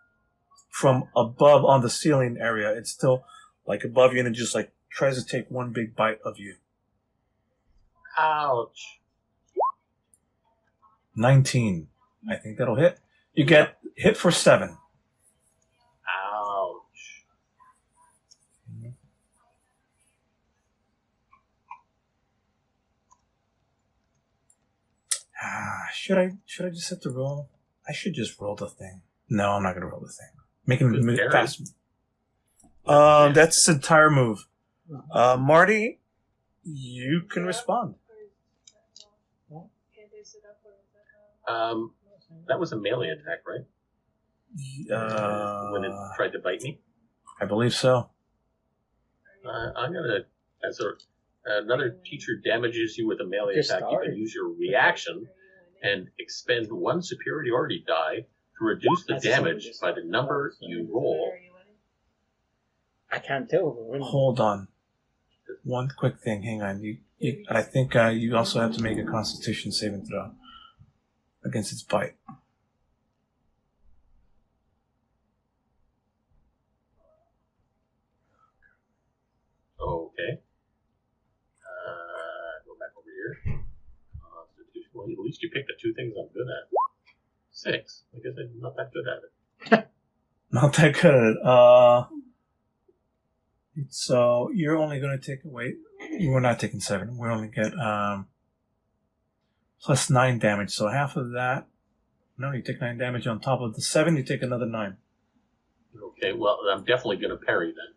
from above on the ceiling area. It's still like above you and it just like tries to take one big bite of you. Ouch. 19. I think that'll hit. You get hit for 7. Ouch. Should I just have to roll? I should just roll the thing. No, I'm not gonna roll the thing. Make him move fast. That's his entire move. Marty, you can respond. That was a melee attack, right? When it tried to bite me? I believe so. I'm gonna, as another teacher damages you with a melee attack, you can use your reaction and expend 1 superiority die to reduce the damage by the number you roll. I can't tell. Hold on. One quick thing. Hang on. I think you also have to make a Constitution saving throw against its bite. Okay. Go back over here. Constitution. Well, at least you picked the 2 things I'm good at. 6. I guess I'm not that good at it. Not that good. So you're only going to take wait. You were not taking 7. We only get plus 9 damage. So half of that. No, you take 9 damage on top of the 7. You take another 9. Okay. Well, I'm definitely going to parry then.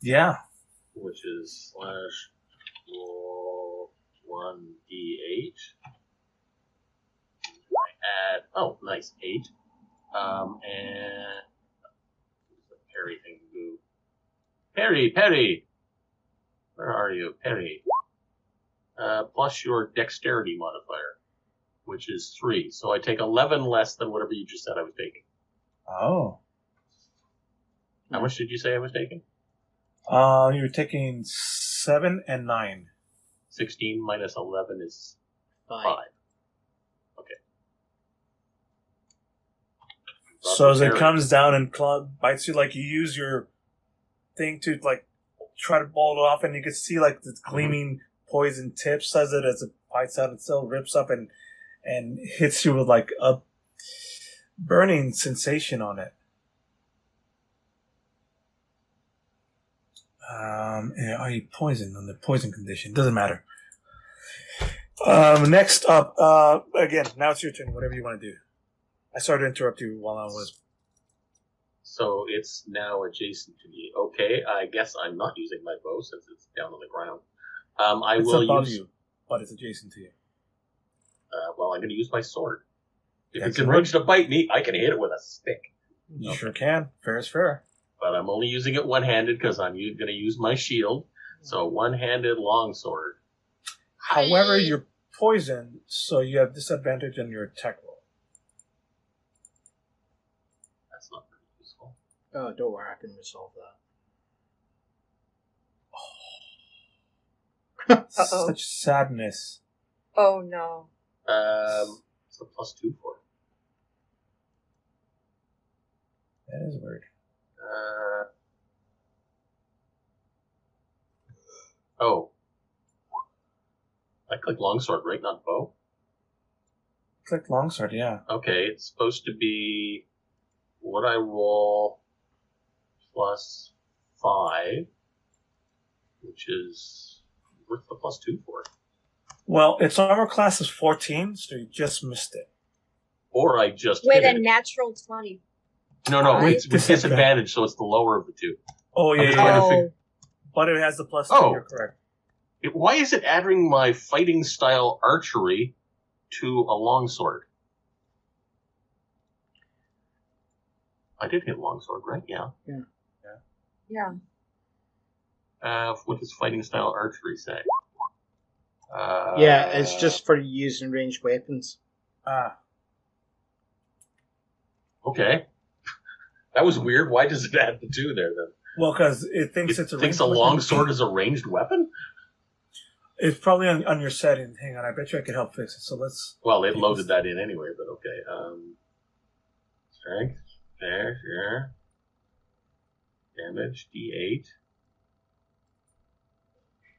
Yeah. Which is slash roll 1d8. I add, oh, nice, 8. And what's the parry thing do? Parry! Where are you? Parry. Plus your dexterity modifier, which is 3. So I take 11 less than whatever you just said I was taking. Oh. How much did you say I was taking? You were taking 7 and 9. 16 minus 11 is 5. Okay. So as it comes down and bites you, like you use your thing to like try to ball it off, and you can see like the gleaming poison tips as it bites out, it still rips up and hits you with like a burning sensation on it. Are you poisoned on the poison condition? Doesn't matter. Next up, again, now it's your turn. Whatever you want to do. I started to interrupt you while I was. So it's now adjacent to me. Okay, I guess I'm not using my bow since it's down on the ground. It's above you, but it's adjacent to you. Well, I'm going to use my sword. If That's it can reach to bite me, I can hit it with a stick. You sure can. Fair is fair. But I'm only using it one-handed because I'm going to use my shield. So one-handed longsword. However, you're poisoned, so you have disadvantage on your attack roll. Oh, don't worry, I can resolve that. Uh-oh. Such sadness. Oh no. It's the +2 for it. That is weird. Oh. I click longsword, right? Not bow? Click longsword, yeah. Okay, it's supposed to be what I roll +5, which is what's the +2 for? Well, its armor class is 14, so you just missed it. Or I just With hit a it. natural 20. No, With it's with disadvantage, so it's the lower of the two. Oh, I'm yeah, just yeah, trying to yeah. figure- But it has the +2, Oh. you're correct. Why is it adding my fighting style archery to a longsword? I did hit longsword, right? Yeah. Yeah. What does fighting style archery say? Yeah, it's just for using ranged weapons. Ah. Okay. That was weird. Why does it add the 2 there then? Well, because it thinks it's a thinks ranged a weapon. longsword is a ranged weapon? It's probably on your setting. Hang on, I bet you I could help fix it. So let's... Well, it loaded that in anyway, but okay. Strength. There, sure. Damage, D8.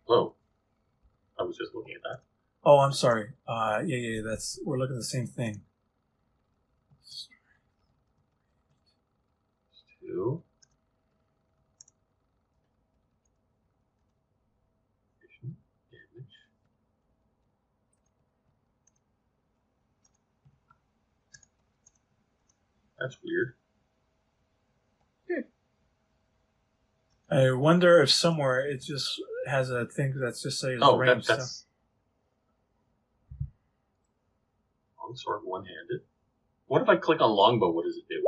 Oh. I was just looking at that. Oh, I'm sorry. Yeah, we're looking at the same thing. 2. Damage. That's weird. I wonder if somewhere it just has a thing that's just says Oh, range. that's longsword one-handed. What if I click on longbow? What does it do?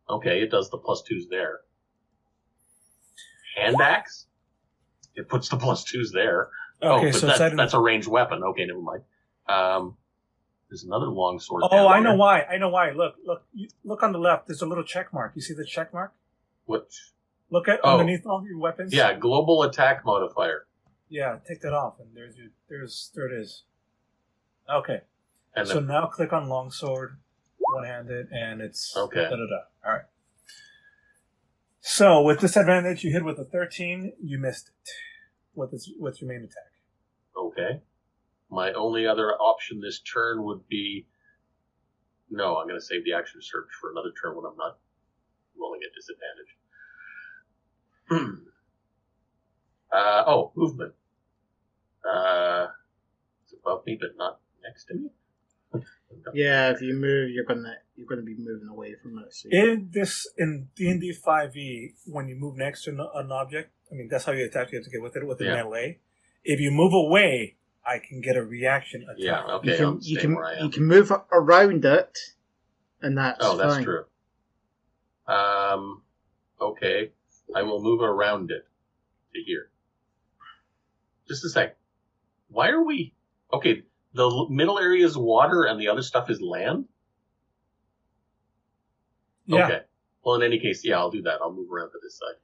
Okay, it does the +2s there. Hand axe? It puts the +2s there. Okay, but so that's a ranged weapon. Okay, never mind. There's another longsword. Oh, I know why. Look on the left. There's a little check mark. You see the check mark? Which? Look at underneath all your weapons. Yeah, global attack modifier. Yeah, take that off, and there it is. Okay. And So now click on longsword, one-handed, and it's Okay. da-da-da. All right. So with disadvantage, you hit with a 13. You missed it with your main attack. Okay. My only other option this turn would be... No, I'm going to save the action search for another turn when I'm not rolling at disadvantage. Movement. It's above me, but not next to me. Yeah, if you move, you're gonna be moving away from it. So In D&D 5e, when you move next to an object, I mean that's how you attack. You have to get with melee. If you move away, I can get a reaction attack. Yeah, okay, you can move around it, and that's that's fine. true. Okay, I will move around it to here. Just a sec. Why are we... Okay, the middle area is water and the other stuff is land? Yeah. Okay. Well, in any case, yeah, I'll do that. I'll move around to this side.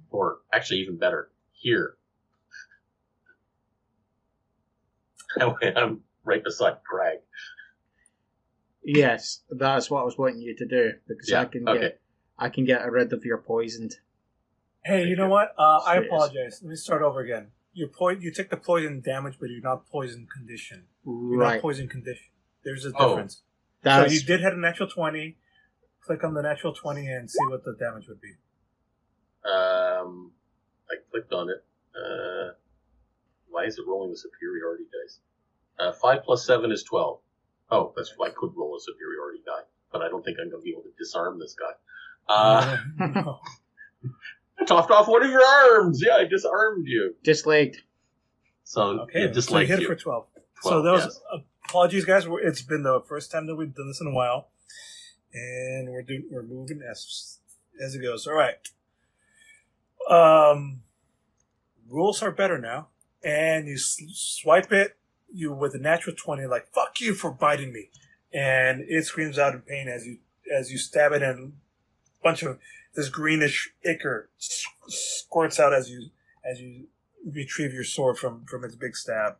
Or, actually, even better, here. That way I'm right beside Greg. Yes, that's what I was wanting you to do because Yeah, I can get rid of your poisoned. Hey, you know what? I Serious. apologize. Let me start over again. You take the poison damage, but you're not poison condition. You're Right. not poison condition. There's a Oh. difference. That's So you did hit a natural 20. Click on the natural 20 and see what the damage would be. I clicked on it. Why is it rolling the superiority dice? 5 plus 7 is 12. Oh, that's I could roll a superiority die, but I don't think I'm going to be able to disarm this guy. No. I chopped off one of your arms. Yeah, I disarmed you. disliked. So Okay, it so you disliked hit you. for 12. 12, So those yes. apologies, guys. It's been the first time that we've done this in a while, and we're moving as it goes. All right. Rules are better now, and you swipe it. You with a natural 20, like fuck you for biting me, and it screams out in pain as you stab it, and a bunch of this greenish ichor squirts out as you retrieve your sword from its big stab.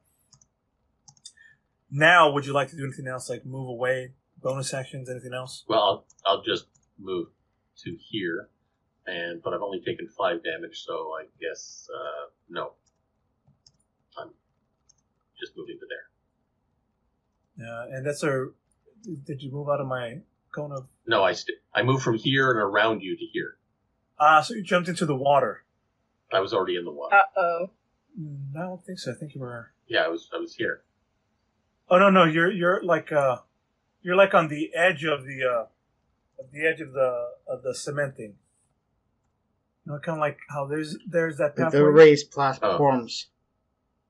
Now, would you like to do anything else, like move away, bonus actions, anything else? Well, I'll just move to here, but I've only taken 5 damage, so I guess no. I'm just moving to there. And that's did you move out of my cone of... No, I moved from here and around you to here. So you jumped into the water. I was already in the water. Uh-oh. I don't think so. I think you were... Yeah, I was here. Oh, no, you're like on the edge of the cementing. You know, kind of like how there's that pathway. The raised platforms.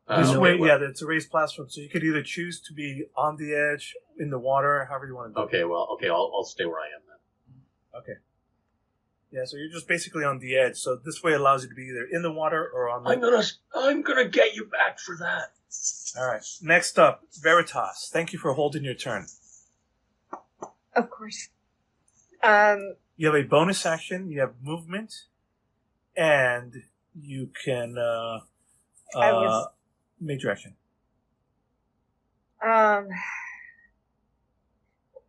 This Okay, way, well, it's a raised platform, so you could either choose to be on the edge, in the water, however you want to do it. Okay, I'll stay where I am then. Okay. Yeah, so you're just basically on the edge. So this way allows you to be either in the water or on the... I'm gonna get you back for that. All right. Next up, Veritas. Thank you for holding your turn. Of course. You have a bonus action, you have movement, and you can major action.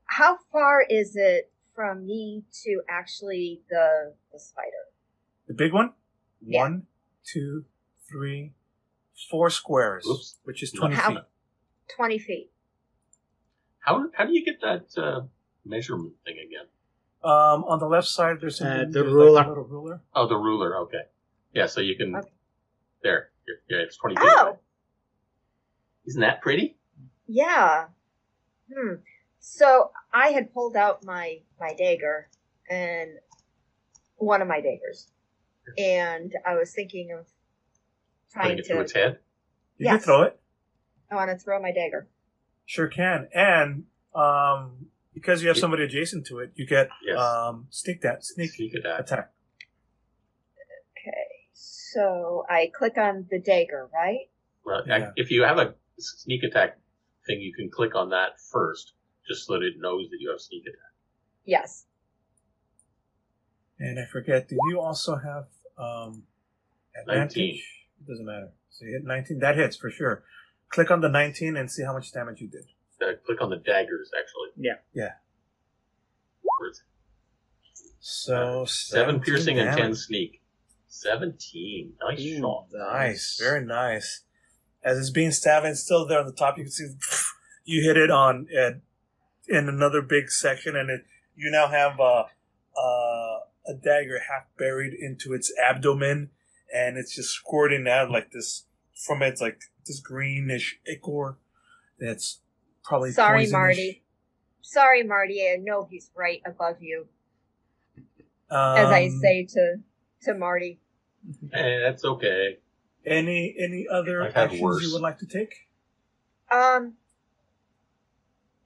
How far is it from me to actually the spider? The big one? Yeah. 1, 2, 3, 4 squares, Oops. which is 20 How- feet. 20 feet. How do you get that measurement thing again? On the left side, there's The there's ruler. like a little ruler. Oh, the ruler. Okay. Yeah, so you can. Okay. There. Yeah, it's 20 feet. Oh, away. Isn't that pretty? yeah. So I had pulled out my dagger, and one of my daggers, and I was thinking of Putting trying it through its head. You can Yes. throw it. I want to throw my dagger. Sure can. And because you have somebody adjacent to it, you get Yes. sneak Sneak attack. attack. Okay, so I click on the dagger, right? Well, Yeah. if you have a sneak attack thing, you can click on that first, just so that it knows that you have sneak attack. Yes. And I forget, do you also have advantage? 19. It doesn't matter. So you hit 19. That hits for sure. Click on the 19 and see how much damage you did. Click on the daggers, actually. Yeah. Yeah. Where it's- So 7 piercing and 10 damage. sneak. 17. Nice shot. Nice, very nice. As it's being stabbed and still there on the top, you can see you hit it in another big section, and you now have a dagger half buried into its abdomen, and it's just squirting out like this from its like this greenish ichor. That's probably Sorry, poisonous. Marty. Sorry, Marty. I know he's right above you, as I say to Marty. That's okay. Any other I've had actions worse. you would like to take?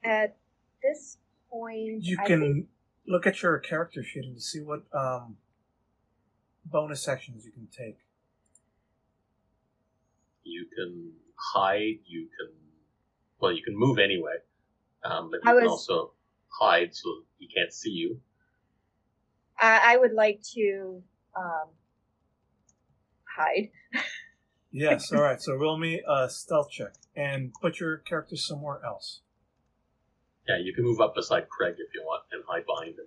At this point, You I can think look at your character sheet and see what bonus actions you can take. You can hide. You can move anyway. But I you can was- also hide so he can't see you. I would like to hide. Yes, all right. So roll me a stealth check and put your character somewhere else. Yeah, you can move up beside Craig if you want and hide behind him.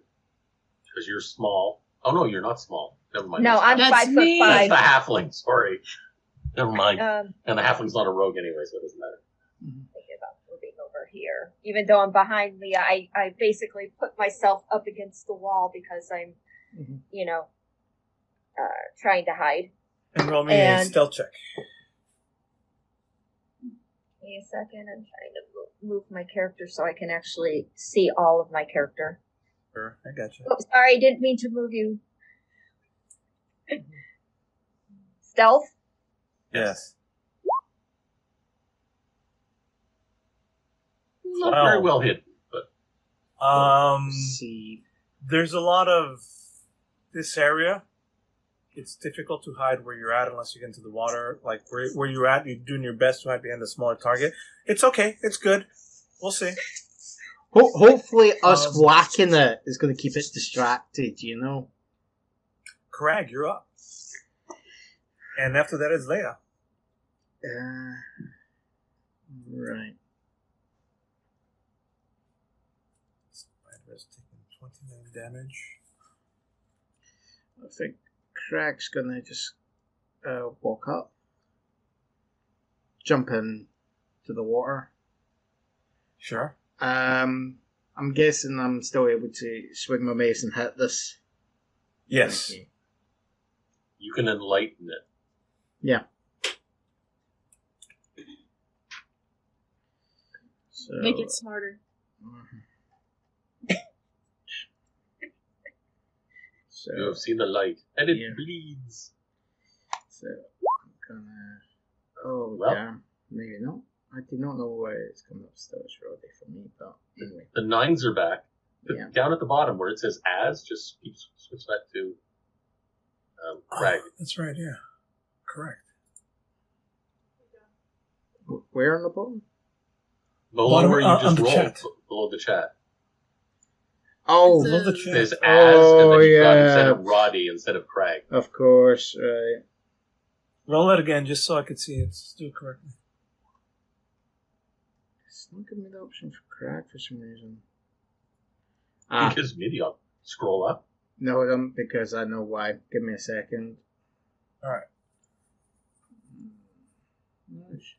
Because you're small. Oh, no, you're not small. Never mind. No, That's I'm That's 5 me. foot That's 5. the halfling. Sorry. Never mind. Um, And the halfling's not a rogue anyway, so it doesn't matter. thinking about moving over here. Even though I'm behind Leah, I basically put myself up against the wall because I'm, Mhm. trying to hide. And roll me a And- stealth check. Give me a second. I'm trying to move my character so I can actually see all of my character. Sure, I got you. Oh, sorry, I didn't mean to move you. Stealth? Yes. Not Wow. very well hidden, but See. There's a lot of this area. It's difficult to hide where you're at unless you get into the water. Like where you're at, you're doing your best to hide behind a smaller target. It's okay. It's good. We'll see. Hopefully, us Um, whacking it is going to keep it distracted. You know. Crag, you're up. And after that is Leia. Right. Spider's taking 29 damage. I think Crag's going to just walk up, jump in to the water. Sure. I'm guessing I'm still able to swing my mace and hit this. Yes. Okay. You can enlighten it. Yeah. So, Make it smarter. So, You have seen the light, and it Yeah. bleeds. so I'm gonna. Oh, Well. damn. Maybe not. I do not know why it's coming up still. It's ready for me, but anyway. The 9s are back. Yeah. Down at the bottom where it says as, just switch that to Crag. Oh, that's right, yeah. Correct. Where on the bottom? Below Bottom, where you on just the rolled, chat. below the chat. Oh, Love the It chat. says as, Oh, and then you've got yeah. instead of Roddy instead of Crag. of course, right. Roll it again just so I could see it. Let's do it correctly. It's not giving me the option for Crag for some reason. Because maybe I'll scroll up. No, I don't, because I know why. Give me a second. Alright. Oh, shit.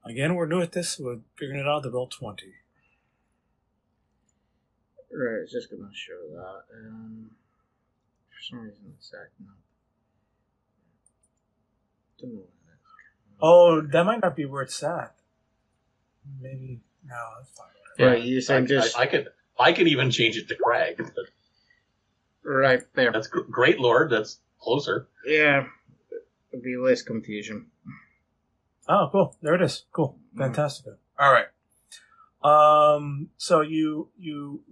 Again, we're new at this. We're figuring it out. The roll 20. Right, it's just gonna show that. For some reason it's acting up. Don't know what it is. Oh, that might not be where it's at. Maybe. No, that's fine. Right, you're saying just I can even change it to Crag. But right there. that's great, Lord. That's closer. Yeah, it'll be less confusion. Oh, cool. There it is. Cool. Fantastic. All right. So you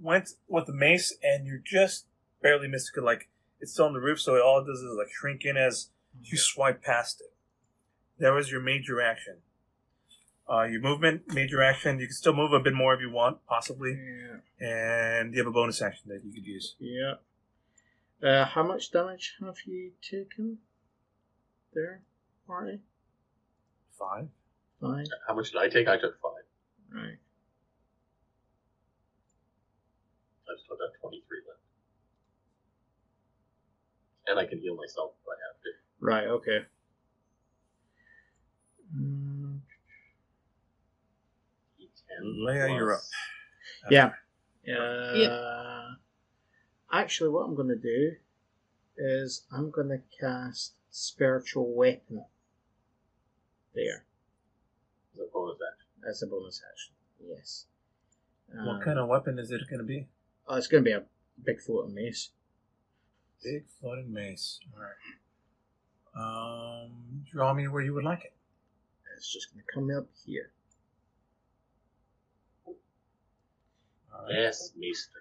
went with the mace and you just barely missed it. Like it's still on the roof, so all it does is like shrink in as you swipe past it. That was your major action. Your movement, major action. You can still move a bit more if you want, possibly. Yeah. And you have a bonus action that you could use. Yeah. How much damage have you taken there, Marty? 5. 5. How much did I take? I took 5. Right. I've still got 23 left. And I can heal myself if I have to. Right. Okay. Leia, you're up. Yeah. Yeah. Actually, what I'm going to do is I'm going to cast Spiritual Weapon there As a bonus action. as a bonus action. Yes. What kind of weapon is it going to be? Oh, it's going to be a big floating mace. Big floating mace. All right. Draw me where you would like it. It's just going to come up here. All right. Yes, Maester.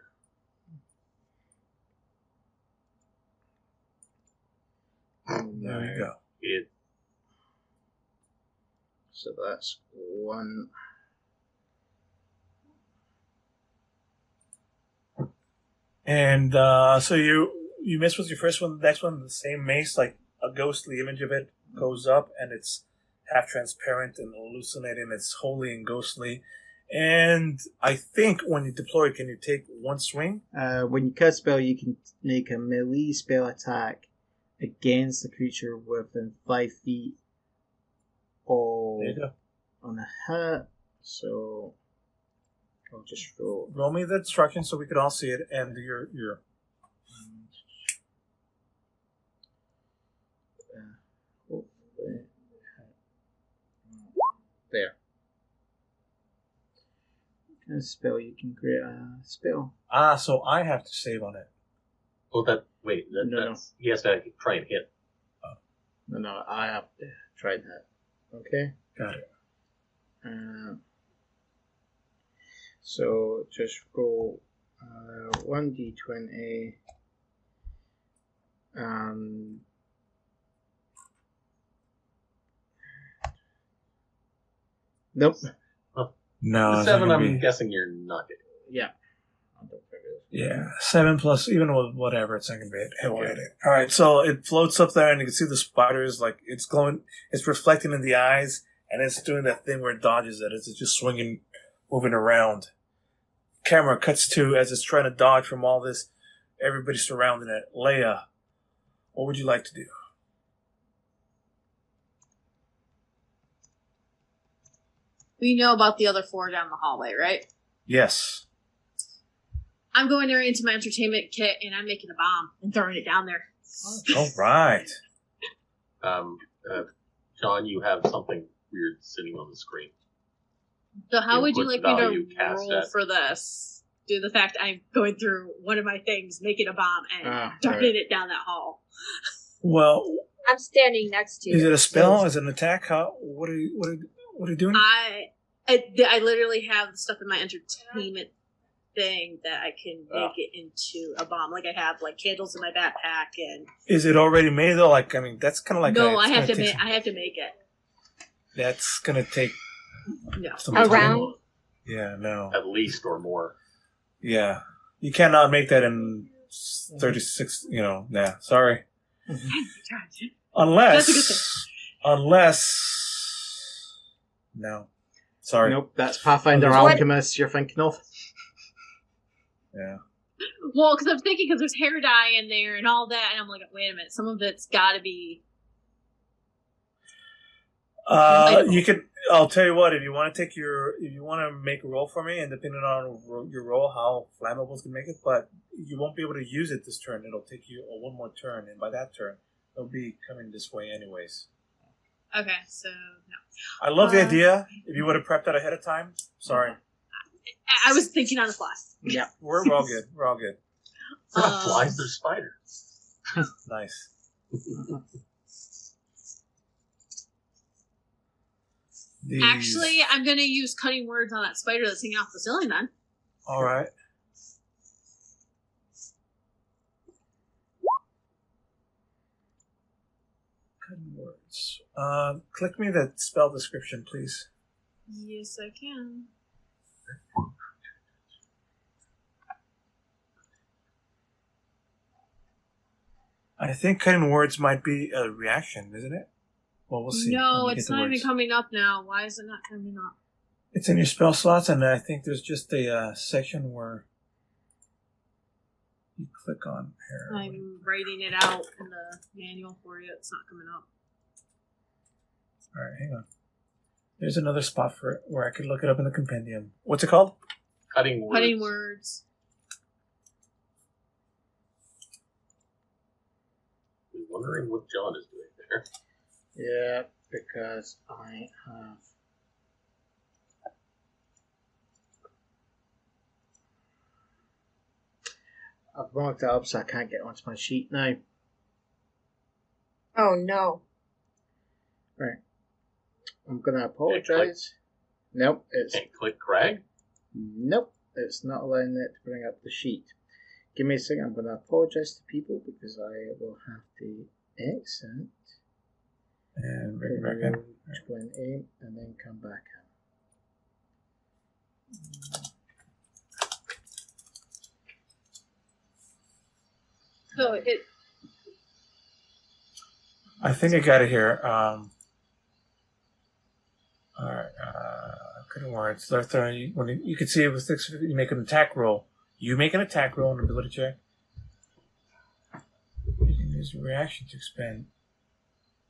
There you go. It So that's 1. And so you missed with your first one. The next one, the same mace, like a ghostly image of it goes up, and it's half transparent and hallucinating. It's holy and ghostly. And I think when you deploy, can you take one swing? When you cast spell, you can make a melee spell attack against the creature within 5 feet of There you go. on a hit. So I'll just roll. Roll me the instructions so we can all see it, and your There. Kind of spell you can create a spell. so I have to save on it. Oh, that wait. No. That's, he has to try and hit. No, I have to try that. Okay. Got it. So just roll 1d20. Nope. No, it's not 7, gonna I'm be. guessing you're not getting. Yeah. I don't think it is. Yeah, 7 plus, even with whatever, it's not gonna be it. It will hit it. All right, so it floats up there, and you can see the spiders, like it's glowing, it's reflecting in the eyes, and it's doing that thing where it dodges it. It's just swinging, moving around. Camera cuts to as it's trying to dodge from all this. Everybody's surrounding it. Leia, what would you like to do? We know about the other 4 down the hallway, right? Yes. I'm going there into my entertainment kit, and I'm making a bomb and throwing it down there. All right. John, you have something weird sitting on the screen. So how would you Input like me value to cast roll at- for this? Do the fact I'm going through one of my things, making a bomb, and right. dumping it down that hall. Well, I'm standing next to you. is it a spell? Is it an attack? How? What are you doing? I literally have the stuff in my entertainment thing that I can make it into a bomb. Like I have like candles in my backpack, and Is it already made though? Like, I mean, that's kind of like no, it's I have gonna to take make. I have to make it. That's gonna take No. some A time. round? Yeah, no. At least or more. Yeah, you cannot make that in 36. Yeah. Sorry. That's a good Unless. No. Sorry. Nope, that's Pathfinder What? Alchemist you're thinking of. Yeah. Well, because I'm thinking because there's hair dye in there and all that, and I'm like, wait a minute, some of it's got to be. You could. I'll tell you what. If you want to if you want to make a roll for me, and depending on your roll, how flammable is gonna make it, but you won't be able to use it this turn. It'll take you one more turn, and by that turn, it'll be coming this way anyways. Okay, so no. I love the idea. If you would have prepped that ahead of time, sorry. I was thinking on the fly. Yeah. We're all good. We're all good. They're not flies, they're spiders. Nice. Actually, I'm going to use cutting words on that spider that's hanging off the ceiling then. All right. Cutting words. Click me the spell description, please. Yes, I can. I think cutting words might be a reaction, isn't it? Well, we'll see. No, when we it's get the not even words. coming up now. Why is it not coming up? It's in your spell slots, and I think there's just a section where you click on here. I'm writing it out in the manual for you. It's not coming up. All right, hang on. There's another spot for it where I could look it up in the compendium. What's it called? Cutting words. Cutting words. I'm wondering what John is doing there. Yeah, because I have. I've marked it up so I can't get onto my sheet now. Oh no. Right. I'm gonna apologise. Nope, it's Can't click Crag? nope, it's not allowing it to bring up the sheet. Give me a second, I'm gonna apologise to people because I will have to exit. And bring it back in. 28 and then come back in. So it. I think I got it here. All right. Cutting words. When you can see it with 6, you make an attack roll. You make an attack roll and ability check. You can use a reaction to expand.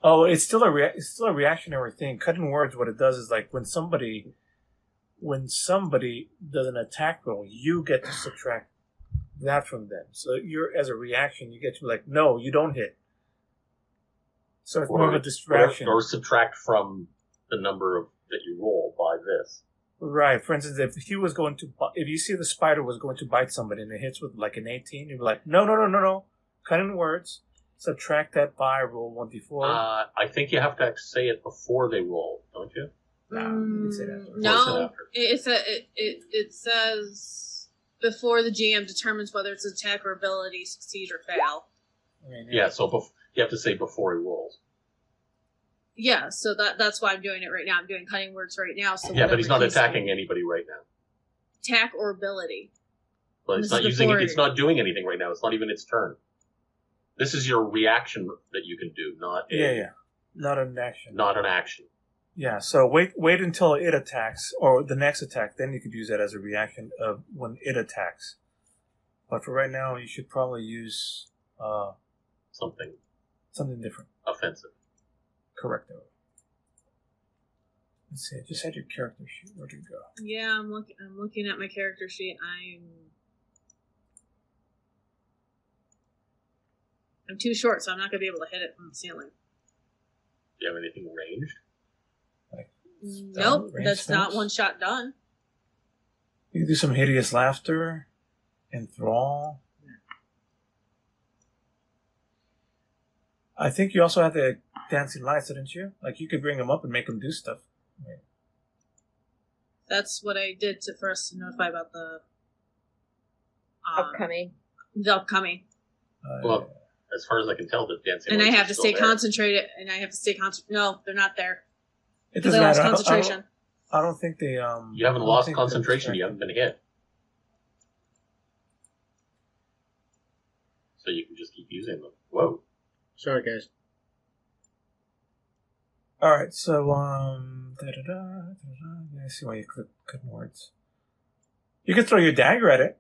Oh, it's still a reactionary thing. Cutting words. What it does is like when somebody does an attack roll, you get to subtract that from them. So you're as a reaction, you get to be like, no, you don't hit. So it's more of a distraction. Or subtract from the number of that you roll by this. Right. For instance, if you see the spider was going to bite somebody and it hits with like an 18, you'd be like, no. Cutting words. Subtract that by, roll 1d4. I think you have to say it before they roll, don't you? No, you can say that. No, it says before the GM determines whether it's attack or ability, succeed or fail. I mean, Yeah, so you have to say before he rolls. Yeah, so that's why I'm doing it right now. I'm doing cutting words right now. So Yeah, but he's not whatever attacking anybody right now. Attack or ability. But And it's this not is before it's not doing anything right now. It's not even its turn. This is your reaction that you can do, not not an action. Not an action. Yeah, so wait until it attacks, or the next attack, then you could use that as a reaction of when it attacks. But for right now, you should probably use Something different. offensive. Correcto. Let's see, I just had your character sheet. Where'd it go? Yeah, I'm looking at my character sheet. I'm too short, so I'm not gonna be able to hit it from the ceiling. Do you have anything ranged? Nope, range that's not spells? one shot done. You can do some hideous laughter, enthrall. I think you also had the dancing lights, didn't you? Like you could bring them up and make them do stuff. Right. That's what I did to first notify about the Upcoming. The upcoming. Well, as far as I can tell, the dancing And I lights have are to still stay there. concentrated. And I have to stay concentrated. No, they're not there. It Because doesn't I lost matter. concentration. I don't think they. You haven't I don't lost think they're concentration. You haven't been hit. So you can just keep using them. Whoa. Sorry, guys. All right, so yeah, I see why you click words. You could throw your dagger at it.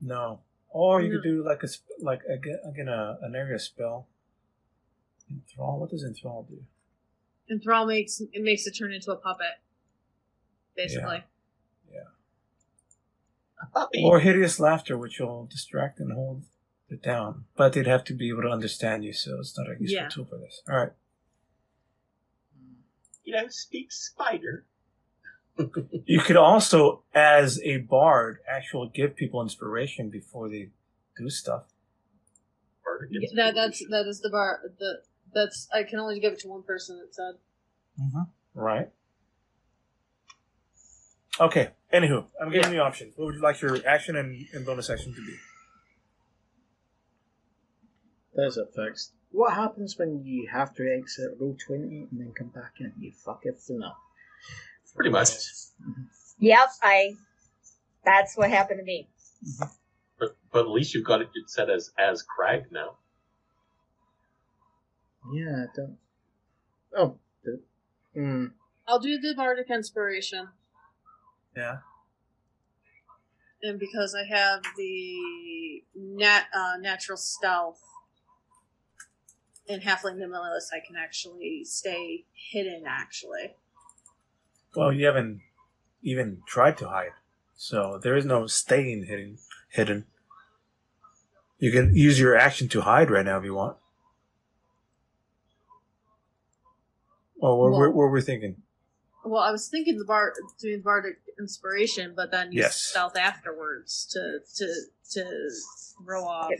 No, or you could do an area spell. Enthrall. What does enthrall do? Enthrall makes it turn into a puppet. Basically. Yeah. A puppy. Or hideous laughter, which will distract and hold it down, but they'd have to be able to understand you, so it's not a useful tool for this. All right. You don't speak spider. You could also, as a bard, actually give people inspiration before they do stuff. That is the bar. That's I can only give it to one person. It said. Mm-hmm. Right. Okay. Anywho, I'm giving you options. What would you like your action and bonus action to be? There's it fixed. What happens when you have to exit roll 20 and then come back in? You fuck everything up. Pretty much. Yep, that's what happened to me. But at least you've got it set as Crag now. Yeah, I don't. Oh. I'll do the bardic inspiration, Yeah. and because I have the natural stealth in Halfling Minimalist, I can actually stay hidden. Actually, Well, you haven't even tried to hide, so there is no staying hidden. You can use your action to hide right now if you want. Oh, what were we thinking? well, I was thinking doing the bardic inspiration, but then use stealth afterwards to throw off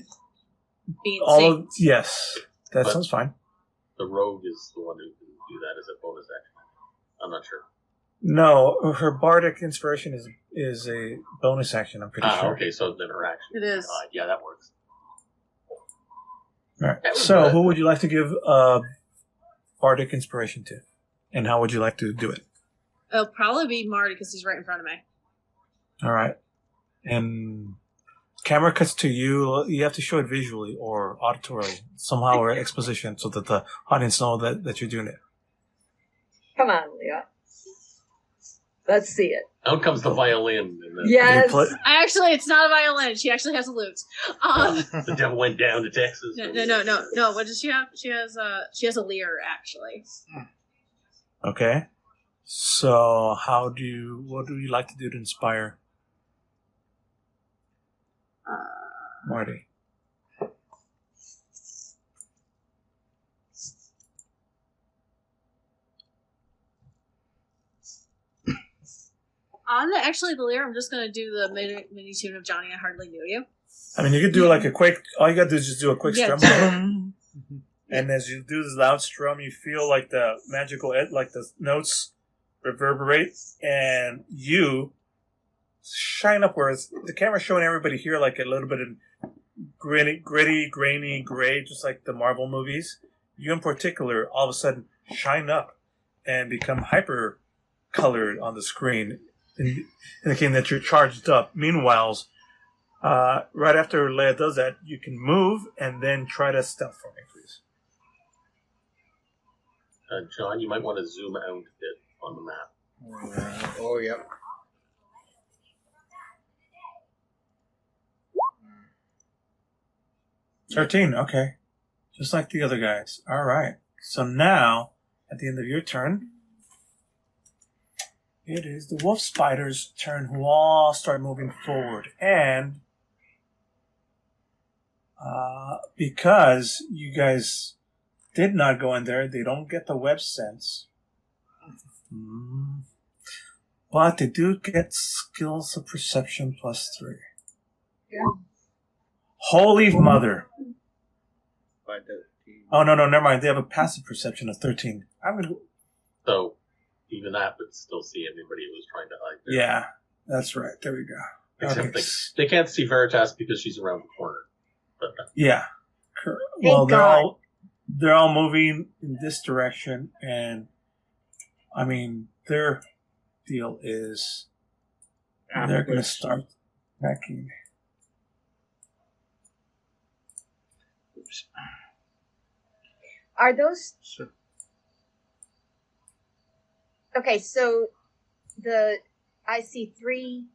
being seen. Yes, that sounds fine. The rogue is the one who can do that as a bonus action. I'm not sure. No, her bardic inspiration is a bonus action. I'm pretty sure. Okay, so then her action. It is. Yeah, that works. All right. So, who would you like to give bardic inspiration to, and how would you like to do it? It'll probably be Marty because he's right in front of me. All right. And camera cuts to you. You have to show it visually or auditorily, somehow, or exposition, so that the audience know that you're doing it. Come on, Leah. Let's see it. Out comes the violin. And Yes. Actually, it's not a violin. She actually has a lute. The devil went down to Texas. No. What does she have? She has a lyre, actually. Okay. So, what do you like to do to inspire Marty? Actually, the lyre, I'm just going to do the mini tune of Johnny, I Hardly Knew You. I mean, you could do like a quick. All you got to do is just do a quick Yeah. strum. And as you do this loud strum, you feel like the magical, like the notes reverberate, and you shine up, whereas the camera's showing everybody here like a little bit of gritty, grainy gray, just like the Marvel movies. You in particular, all of a sudden, shine up and become hyper colored on the screen, indicating that you're charged up. Meanwhile, right after Leia does that, you can move and then try to stealth for me, please. John, you might want to zoom out a bit on the map. Oh, yep. Yeah. 13, okay. Just like the other guys. All right. So now, at the end of your turn, it is the wolf spider's turn, who all start moving forward. And because you guys did not go in there, they don't get the web sense. But they do get skills of perception +3. Yeah. Holy mother. By 13. Oh, no, never mind. They have a passive perception of 13. I'm going to... So, even that would still see anybody who was trying to hide there. Yeah, that's right. There we go. Except Okay. they can't see Veritas because she's around the corner. But Yeah. Well, Thank God. they're all moving in this direction, and I mean, their deal is they're going to start attacking. Oops. Are those So, okay? So I see 3.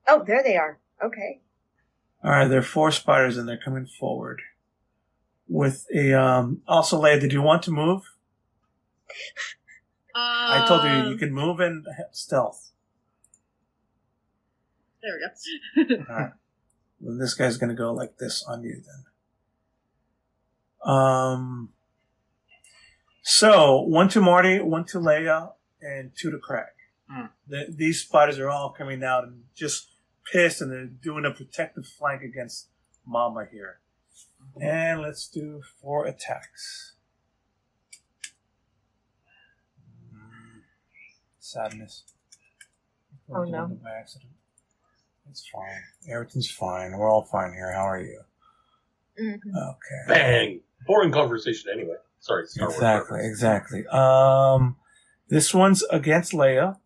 Oh, there they are. Okay. All right, there are 4 spiders, and they're coming forward with a. Also, Leia, did you want to move? I told you can move and stealth. There we go. All right. Well, this guy's going to go like this on you then. So 1 to Marty, 1 to Leia, and 2 to Craig. These spiders are all coming out and just pissed, and they're doing a protective flank against Mama here. And let's do 4 attacks. Sadness. Oh, no. By accident. It's fine. Everything's fine. We're all fine here. How are you? Mm-hmm. Okay. bang! Boring conversation anyway. Sorry, Star Wars Exactly. This one's against Leia.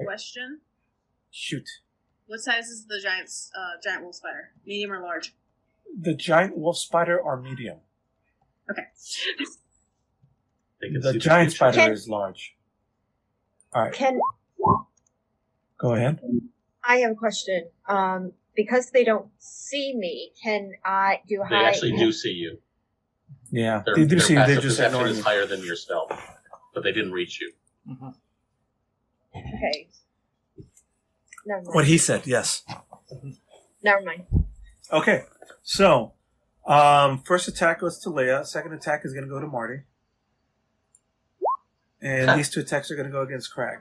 Question: Shoot. what size is the giant wolf spider? Medium or large? The giant wolf spider are medium. Okay. They can The see giant future. spider is large. All right. Can Go ahead. I have a question? Because they don't see me, can I do They actually do see you. Yeah. Their, They do their see you. They're passive just perception ignoring is you. higher than your stealth, but they didn't reach you. Okay. Never mind. What he said, yes. Never mind. Okay. So, first attack goes to Leia. Second attack is going to go to Marty. And these 2 attacks are going to go against Craig.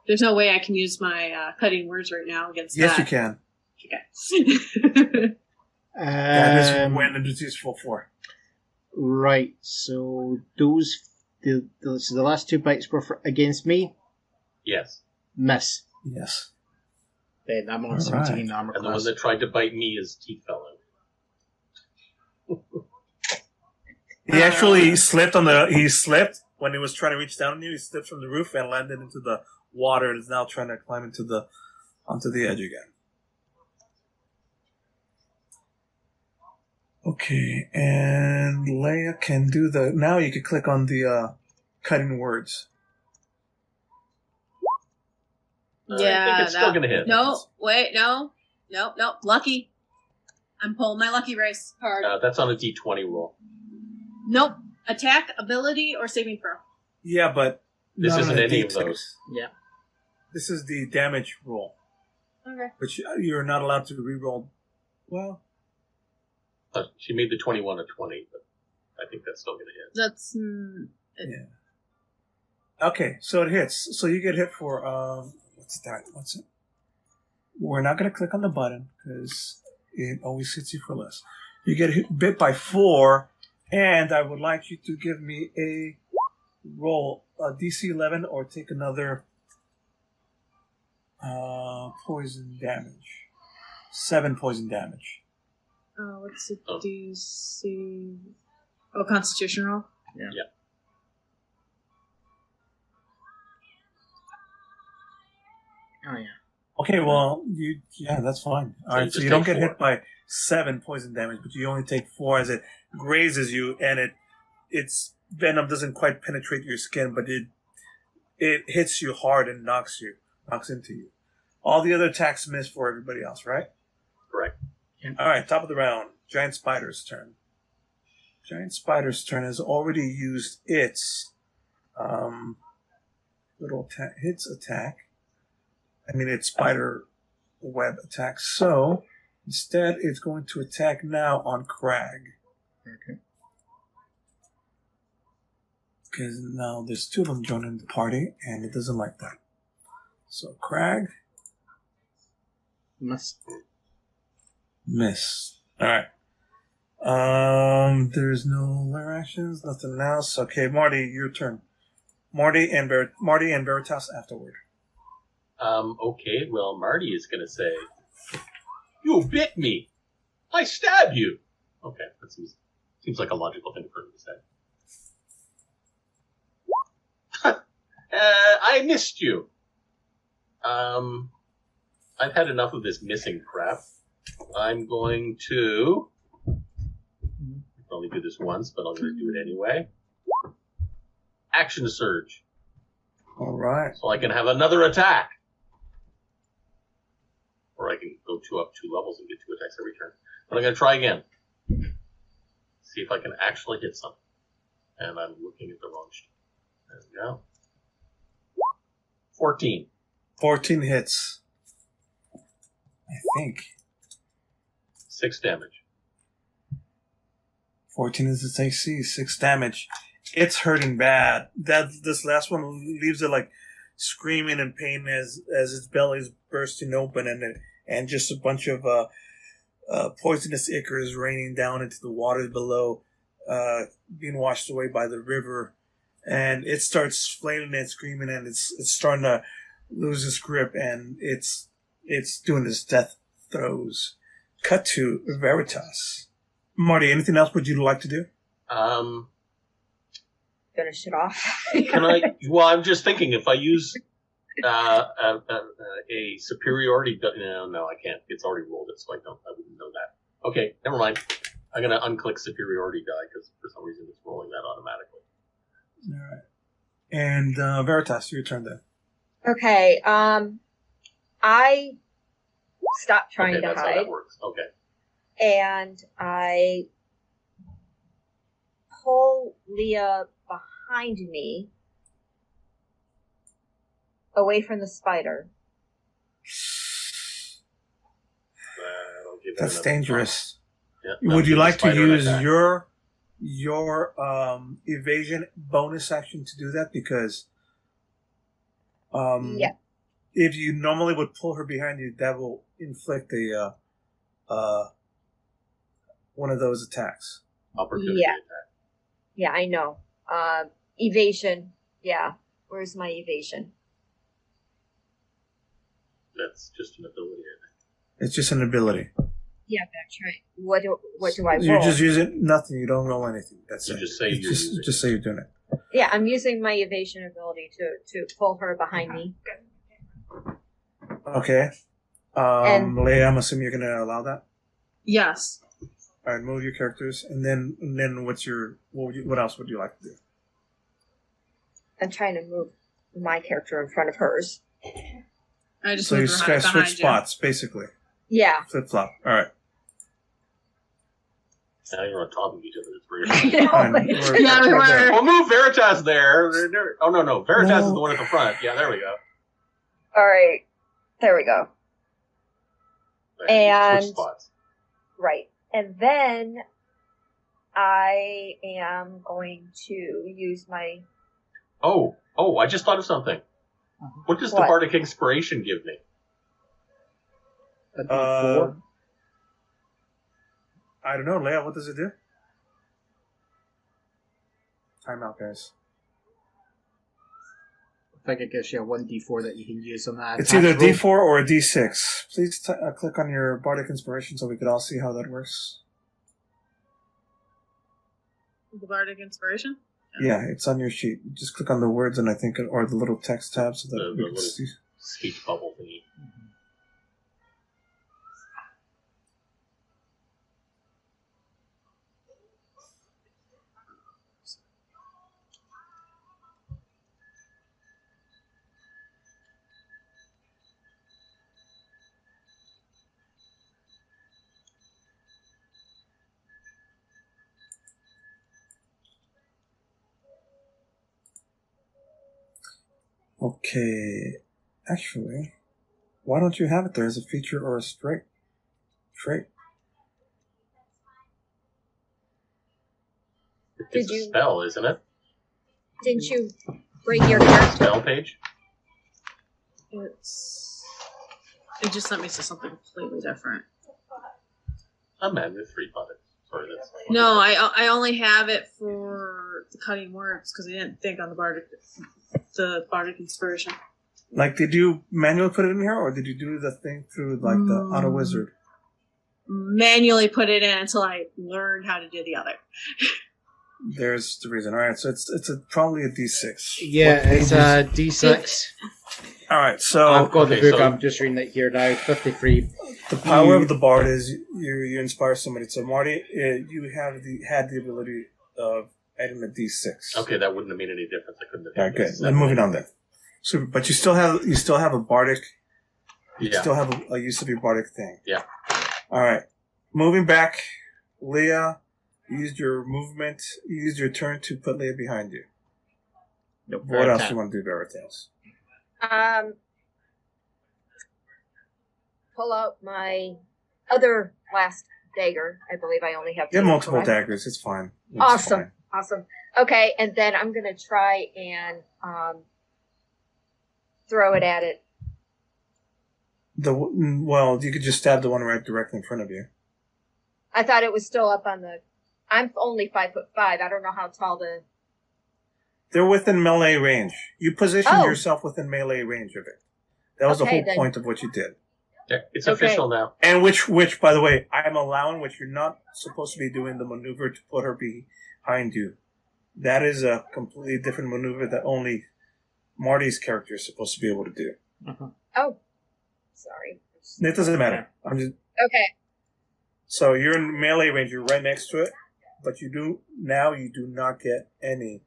There's no way I can use my cutting words right now against Yes, that. you can. Okay. That is when the disease full 4. right, so the last 2 bites were against me. Yes. Miss. Yes. Then I'm on All 17 armor And the one class. that tried to bite me, his teeth fell out. He actually slipped when he was trying to reach down on you. He slipped from the roof and landed into the water and is now trying to climb onto the edge again. Okay, and Leia can do now you can click on the cutting words. I think it's still going to hit. No, wait, no. Lucky. I'm pulling my lucky race card. That's on a D20 roll. Nope. Attack, ability, or saving throw. Yeah, but This not isn't on a any of D6. those. Yeah. This is the damage roll, Okay. which you're not allowed to re-roll. Well, She made the 21 a 20, but I think that's still going to hit. That's yeah. Okay, so it hits. So you get hit for what's that? What's it? We're not going to click on the button because it always hits you for less. You get bit by 4, and I would like you to give me a roll a DC 11 or take another poison damage. 7 poison damage. What's the DC? Oh, Constitution roll? Yeah. Oh, yeah. Okay, well, that's fine. All right, so you don't get hit by 7 poison damage, but you only take 4 as it grazes you, and its venom doesn't quite penetrate your skin, but it hits you hard and knocks into you. All the other attacks miss for everybody else, right? Correct. Yeah. All right, top of the round. Giant Spider's turn. Giant Spider's turn has already used its its attack. Its spider web attack. So instead, it's going to attack now on Crag. Okay. Because now there's 2 of them joining the party, and it doesn't like that. So Crag. Miss. All right. There's no lair actions, nothing else. Okay, Marty, your turn. Marty and Veritas afterward. Okay, well, Marty is going to say, "You bit me. I stab you." Okay, that seems like a logical thing for him to say. I missed you. I've had enough of this missing crap. I'm going to only do this once, but I'm going to do it anyway. Action surge. All right. So I can have another attack. Or I can go 2 levels and get 2 attacks every turn. But I'm going to try again. See if I can actually hit something. And I'm looking at the wrong sheet. There we go. 14. 14 hits. I think. 6 damage. 14 is its AC, 6 damage. It's hurting bad. This last one leaves it like screaming in pain as its belly is bursting open and just a bunch of poisonous ichors raining down into the waters below, being washed away by the river. And it starts flailing and screaming, and it's starting to lose its grip, and it's doing its death throes. Cut to Veritas. Marty, anything else would you like to do? Finish it off. Can I? Well, I'm just thinking if I use a superiority. No, I can't. It's already rolled it, so I wouldn't know that. Okay, never mind. I'm gonna unclick superiority die because for some reason it's rolling that automatically. All right. And Veritas, your turn then. Okay. I stopped trying to that's hide. how that works. Okay. And I pull Leah behind me away from the spider. That's dangerous. Yeah, would you like to use attack. your evasion bonus action to do that? Because Yeah. if you normally would pull her behind you, that will inflict a one of those attacks. Opportunity Yeah. attack. Yeah, I know. Evasion. Yeah. Where's my evasion? That's just an ability, I think. It's just an ability. Yeah, that's right. What do I roll? You just use it. Nothing. You don't roll anything. That's You it. just say You you're using just say you're doing it. Yeah, I'm using my evasion ability to pull her behind me. Okay. And- Leia, I'm assuming you're going to allow that. Yes. All right, move your characters, and then what else would you like to do? I'm trying to move my character in front of hers. I just So you moved guys behind switch you. spots, basically. Yeah. Flip flop. All right. Now you're on top of each other. It's weird. Fine. Yeah, we were. We'll move Veritas there. Oh, no. Veritas No. is the one at the front. Yeah, there we go. All right. There we go. There, And- switch spots. Right. And then I am going to use my... Oh, I just thought of something. What does the What? Bardic Inspiration give me? A D4. I don't know, Leia. What does it do? Time out, guys. think it gives you a 1d4 that you can use on that. It's either a attack roll. D4 or a D6. Please click on your Bardic Inspiration so we could all see how that works. The Bardic Inspiration? Yeah, it's on your sheet. Just click on the words and I think, or the little text tab so that we can little see. speech bubble thingy. Okay, actually, why don't you have it there as a feature or a trait? It's Did a you- spell, isn't it? Didn't you bring your character? Spell page? It just sent me to something completely different. I'm mad with 3 buttons. Sorry, that's... No, I only have it for the cutting words because I didn't think on the Bardic Inspiration. Like, did you manually put it in here, or did you do the thing through, like, the Auto Wizard? Manually put it in until I learned how to do the other. There's the reason. All right, so it's probably a D6. Yeah, What it's pages? a d6. All right, so I've got the okay, book, so- I'm just reading it here now, 53. the power of the Bard is you inspire somebody. So Marty, you had the ability of adding a D6. Okay, that wouldn't have made any difference. I couldn't have All right, done good. this. Then moving on then. Super, but you still have a bardic. You Yeah. still have a use of your bardic thing. Yeah. All right. Moving back, Leah, you used your movement. You used your turn to put Leah behind you. Nope, What else do you want to do, Veritas? Pull out my other last dagger. I believe I only have You have two, multiple correct? daggers. It's fine. It's Awesome. fine. Awesome. Okay, and then I'm gonna try and throw it at it. Well, you could just stab the one right directly in front of you. I thought it was still up on the. I'm only 5'5". I don't know how tall the. They're within melee range. You positioned Oh. yourself within melee range of it. That was the Okay, whole then. point of what you did. Yeah, it's Okay. official now. And which, by the way, I'm allowing, which you're not supposed to be doing the maneuver to put her behind you. That is a completely different maneuver that only Marty's character is supposed to be able to do. Oh, sorry. It doesn't matter. I'm just Okay. so you're in melee range. You're right next to it, but you do not get any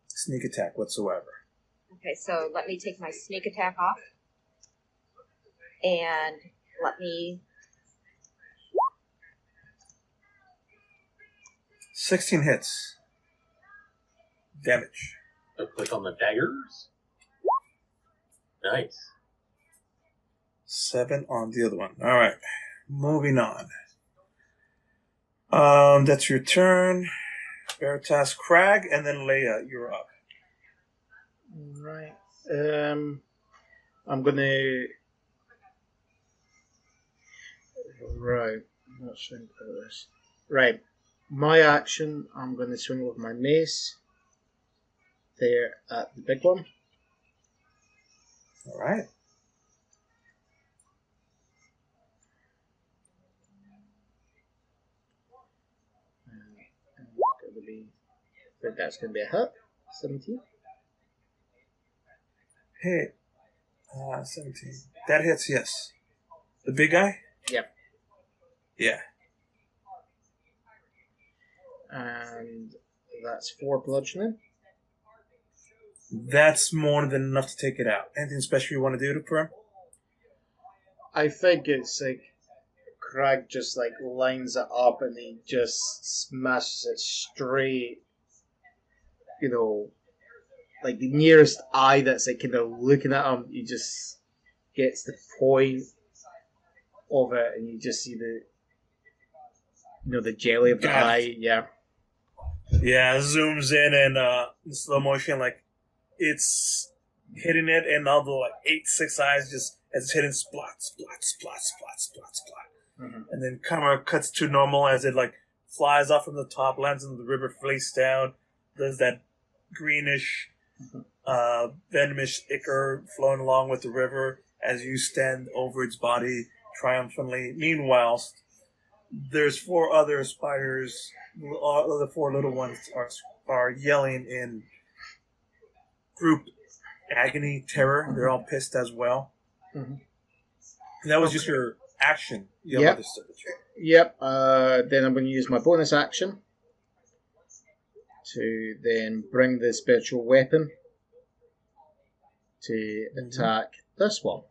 sneak attack whatsoever. Okay, so let me take my sneak attack off. And let me. 16 hits. Damage. So click on the daggers. Nice. 7 on the other one. All right. Moving on. That's your turn. Veritas, Crag, and then Leia, you're up. Right. I'm gonna. Right. Let's think about this. Right. My action, I'm gonna swing with my mace. There at the big one. All right. I think that's gonna be a hit. 17. Hit. 17. That hits, yes. The big guy? Yep. Yeah. And that's 4 bludgeoning. That's more than enough to take it out. Anything special you want to do to him? I think it's like Craig just like lines it up and he just smashes it straight, you know, like the nearest eye that's like kind of looking at him. He just gets the point of it, and you just see the, you know, the jelly of the Got it. eye. Yeah, Yeah, zooms in and in slow motion, like it's hitting it, and all the like 8-6 eyes just as it's hitting splot, splot, splot, splot, splot, splot. Mhm. And then camera cuts to normal as it like flies off from the top, lands in the river face down, does that greenish venomous ichor flowing along with the river as you stand over its body triumphantly. Meanwhile, there's 4 other spiders. All the 4 little ones are yelling in group agony, terror. They're all pissed as well. Mm-hmm. And that was just your action. You have Yep. other stuff. Yep. Then I'm going to use my bonus action to then bring the spiritual weapon to attack this one.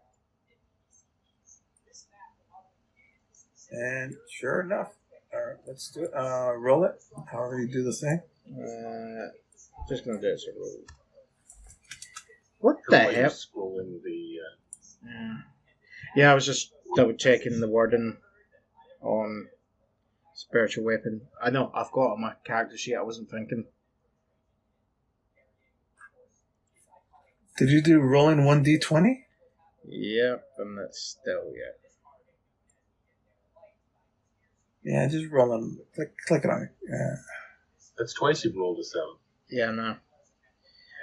And sure enough, all right, let's do it. Roll it. However you do the thing. Just going to do it as a roll. What the While you're hell? scrolling the. Yeah, I was just double checking the wording on spiritual weapon. I know, I've got it on my character sheet, I wasn't thinking. Did you do rolling 1d20? Yep, and that's still, yeah. Yeah, just roll them. Click it on it. Yeah. That's twice you've rolled a 7. Yeah, no.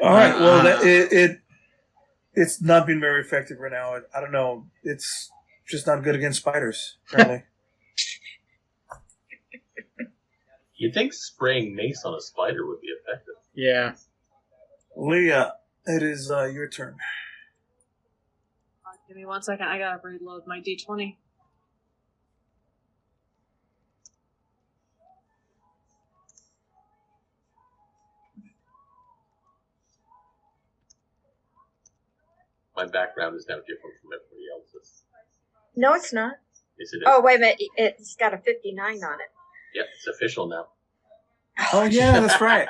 All right. Well, it's not been very effective right now. I don't know. It's just not good against spiders, apparently. You'd think spraying mace on a spider would be effective. Yeah. Leah, it is your turn. Give me 1 second. I gotta reload my D20. My background is now different from everybody else's. No, it's not. Yes, it is. Oh, wait a minute. It's got a 59 on it. Yep, it's official now. Oh, yeah, that's right.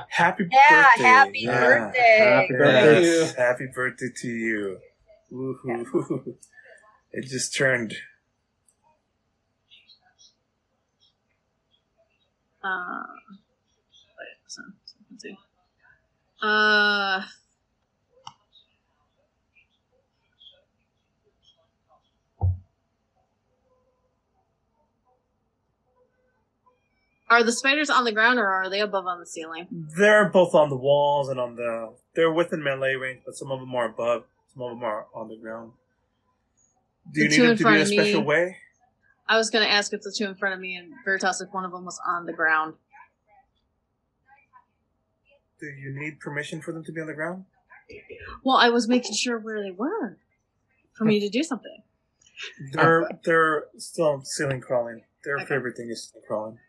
Happy Yeah, birthday. happy birthday. Happy birthday. Yes, happy birthday to you. Woohoo. It just turned. Wait, so let's see. Are the spiders on the ground or are they above on the ceiling? They're both on the walls and they're within melee range, but some of them are above, some of them are on the ground. Do you The need two them in to be front a of me. special way? I was going to ask if the 2 in front of me and Veritas, if one of them was on the ground. Do you need permission for them to be on the ground? Well, I was making sure where they were for me to do something. They're still ceiling crawling. Their Okay. favorite thing is ceiling crawling.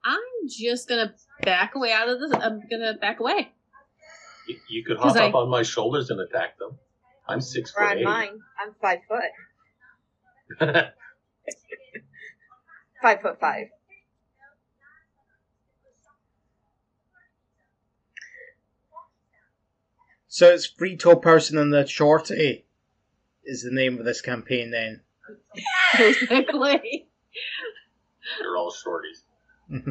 I'm just going to back away out of this. I'm going to back away. You could hop up on my shoulders and attack them. I'm 6 Or foot on 8. mine. I'm 5 foot. 5'5". So it's Free Tall Person and the Shorty is the name of this campaign then. Basically. They're all shorties.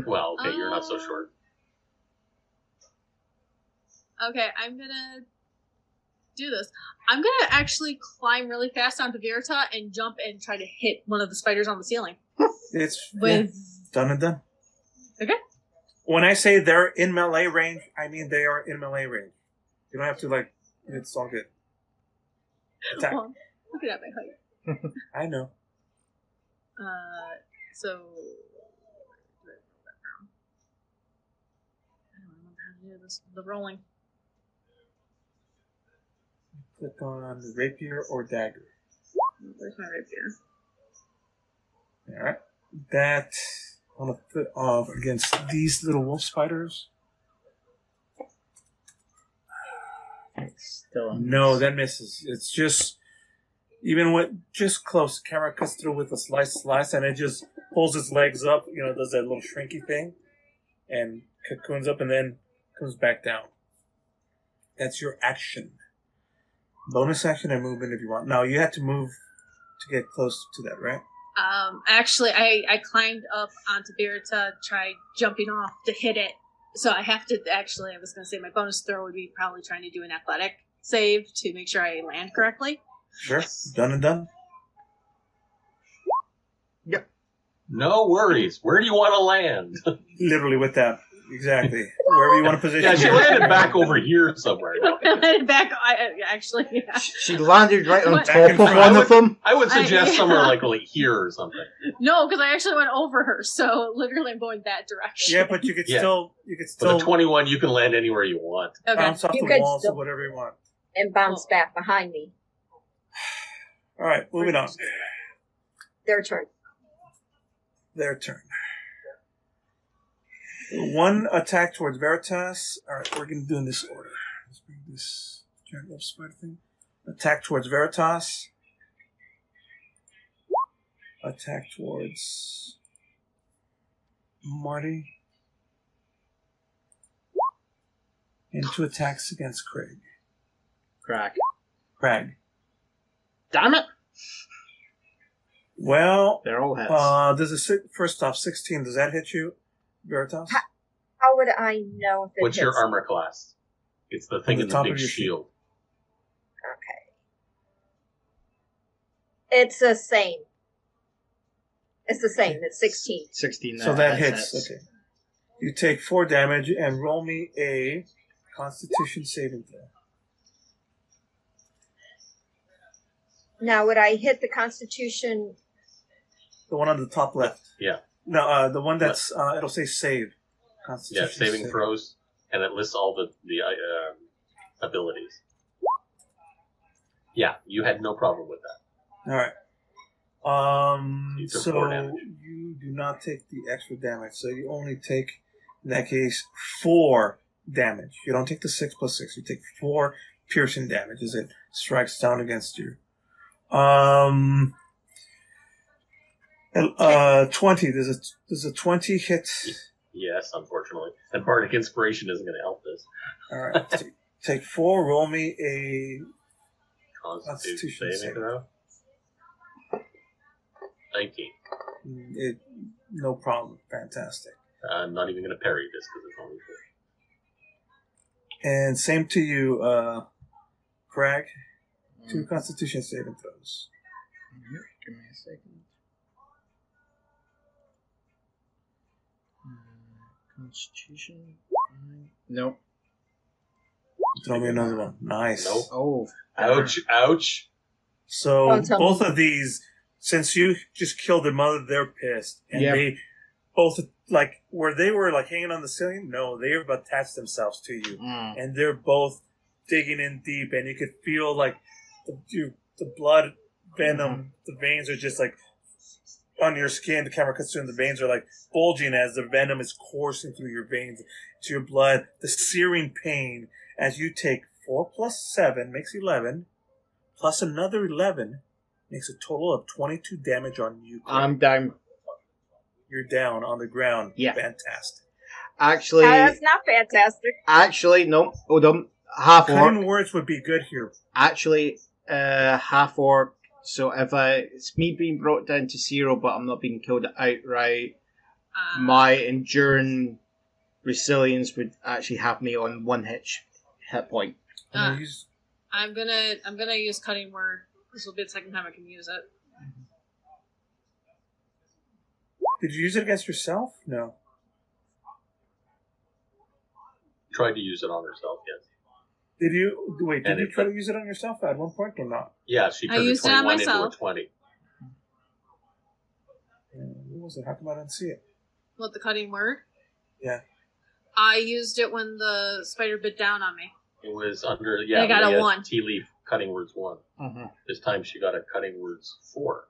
Well, okay, you're not so short. Okay, I'm gonna do this. I'm gonna actually climb really fast onto Verita and jump and try to hit one of the spiders on the ceiling. It's With done and done. Okay. When I say they're in melee range, I mean they are in melee range. You don't have to it's all good. Attack. Well, look at my height. I know. So where did I roll that from? I don't remember how to do this. The rolling. Click on rapier or dagger. Where's my rapier? Alright. That on a foot off against these little wolf spiders. Still on. No, that misses. It's just even with just close, camera cuts through with a slice, and it just pulls its legs up, does that little shrinky thing, and cocoons up and then comes back down. That's your action. Bonus action and movement if you want. No, you had to move to get close to that, right? Actually, I climbed up onto Verita, tried jumping off to hit it. So I have to actually, I was going to say my bonus throw would be probably trying to do an athletic save to make sure I land correctly. Sure. Done and done. Yep. No worries. Where do you want to land? Literally with that Exactly. Wherever you want to position. Yeah, she her. landed back over here somewhere. Back, actually, yeah. She landed right on Back top in of front. one of them. I would suggest yeah. somewhere like here or something. No, because I actually went over her, so literally I'm going that direction. Yeah, but you could Yeah. still With still a 21, you can land anywhere you want. Okay. bounce off You the could walls still- or whatever you want. And bounce back behind me. All right, moving on. Their turn. Their turn. One attack towards Veritas. All right, we're going to do in this order. Let's bring this giant love spider thing. Attack towards Veritas. Attack towards Marty. And 2 attacks against Craig. Crack. Craig. Damn it! Well, They're all hits. does a first off 16? Does that hit you, Veritas? How would I know if it What's hits? your armor class? It's the thing On the in the top big of your shield. Okay. It's the same. It's the same. It's 16. 16. So that hits. Okay. You take 4 damage and roll me a Constitution saving throw. Now, would I hit the Constitution? The one on the top left. Yeah. No, the one that's it'll say save. Constitution Yeah, saving save. throws, and it lists all the abilities. Yeah, you had no problem with that. All right. You took So 4 damage. you do not take the extra damage. So you only take, in that case, 4 damage. You don't take the 6 plus 6. You take 4 piercing damage as it strikes down against you. 20. There's a 20 hit. Yes, unfortunately. And Bardic Inspiration isn't going to help this. All right. Take 4. Roll me a Constitution Constitution saving throw. 19. No problem. Fantastic. I'm not even going to parry this because it's only 4. And same to you, Craig. 2 Constitution saving throws. Give me a second. Constitution? Nope. Throw me another one. Nice. Nope. Oh. Ouch, ouch. So Don't tell both me. of these, since you just killed their mother, they're pissed, and Yep. they both like where they were like hanging on the ceiling. No, they have attached themselves to you, and they're both digging in deep, and you could feel like the blood venom. The veins are just like on your skin. The camera cuts through, and the veins are like bulging as the venom is coursing through your veins to your blood. The searing pain as you take 4 plus 7 makes 11. Plus another 11 makes a total of 22 damage on you. I'm down. You're down on the ground. Yeah. Fantastic. Actually, That's not fantastic. no. Hold on. Half orc. Cutting words would be good here. Actually, half orc. So if it's me being brought down to 0, but I'm not being killed outright, my enduring resilience would actually have me on 1 hit point. I'm gonna use cutting word. This will be the second time I can use it. Did you use it against yourself? No. Tried to use it on herself, yes. Did you? Wait, did And you it- try to use it on yourself at one point or not? Yeah, she I turned a used it on 21 into a myself. 20. What was it? How come I didn't see it? What, the cutting word? Yeah. I used it when the spider bit down on me. It was under, I got a Leah 1. Tea leaf cutting words 1. Mm-hmm. This time she got a cutting words 4.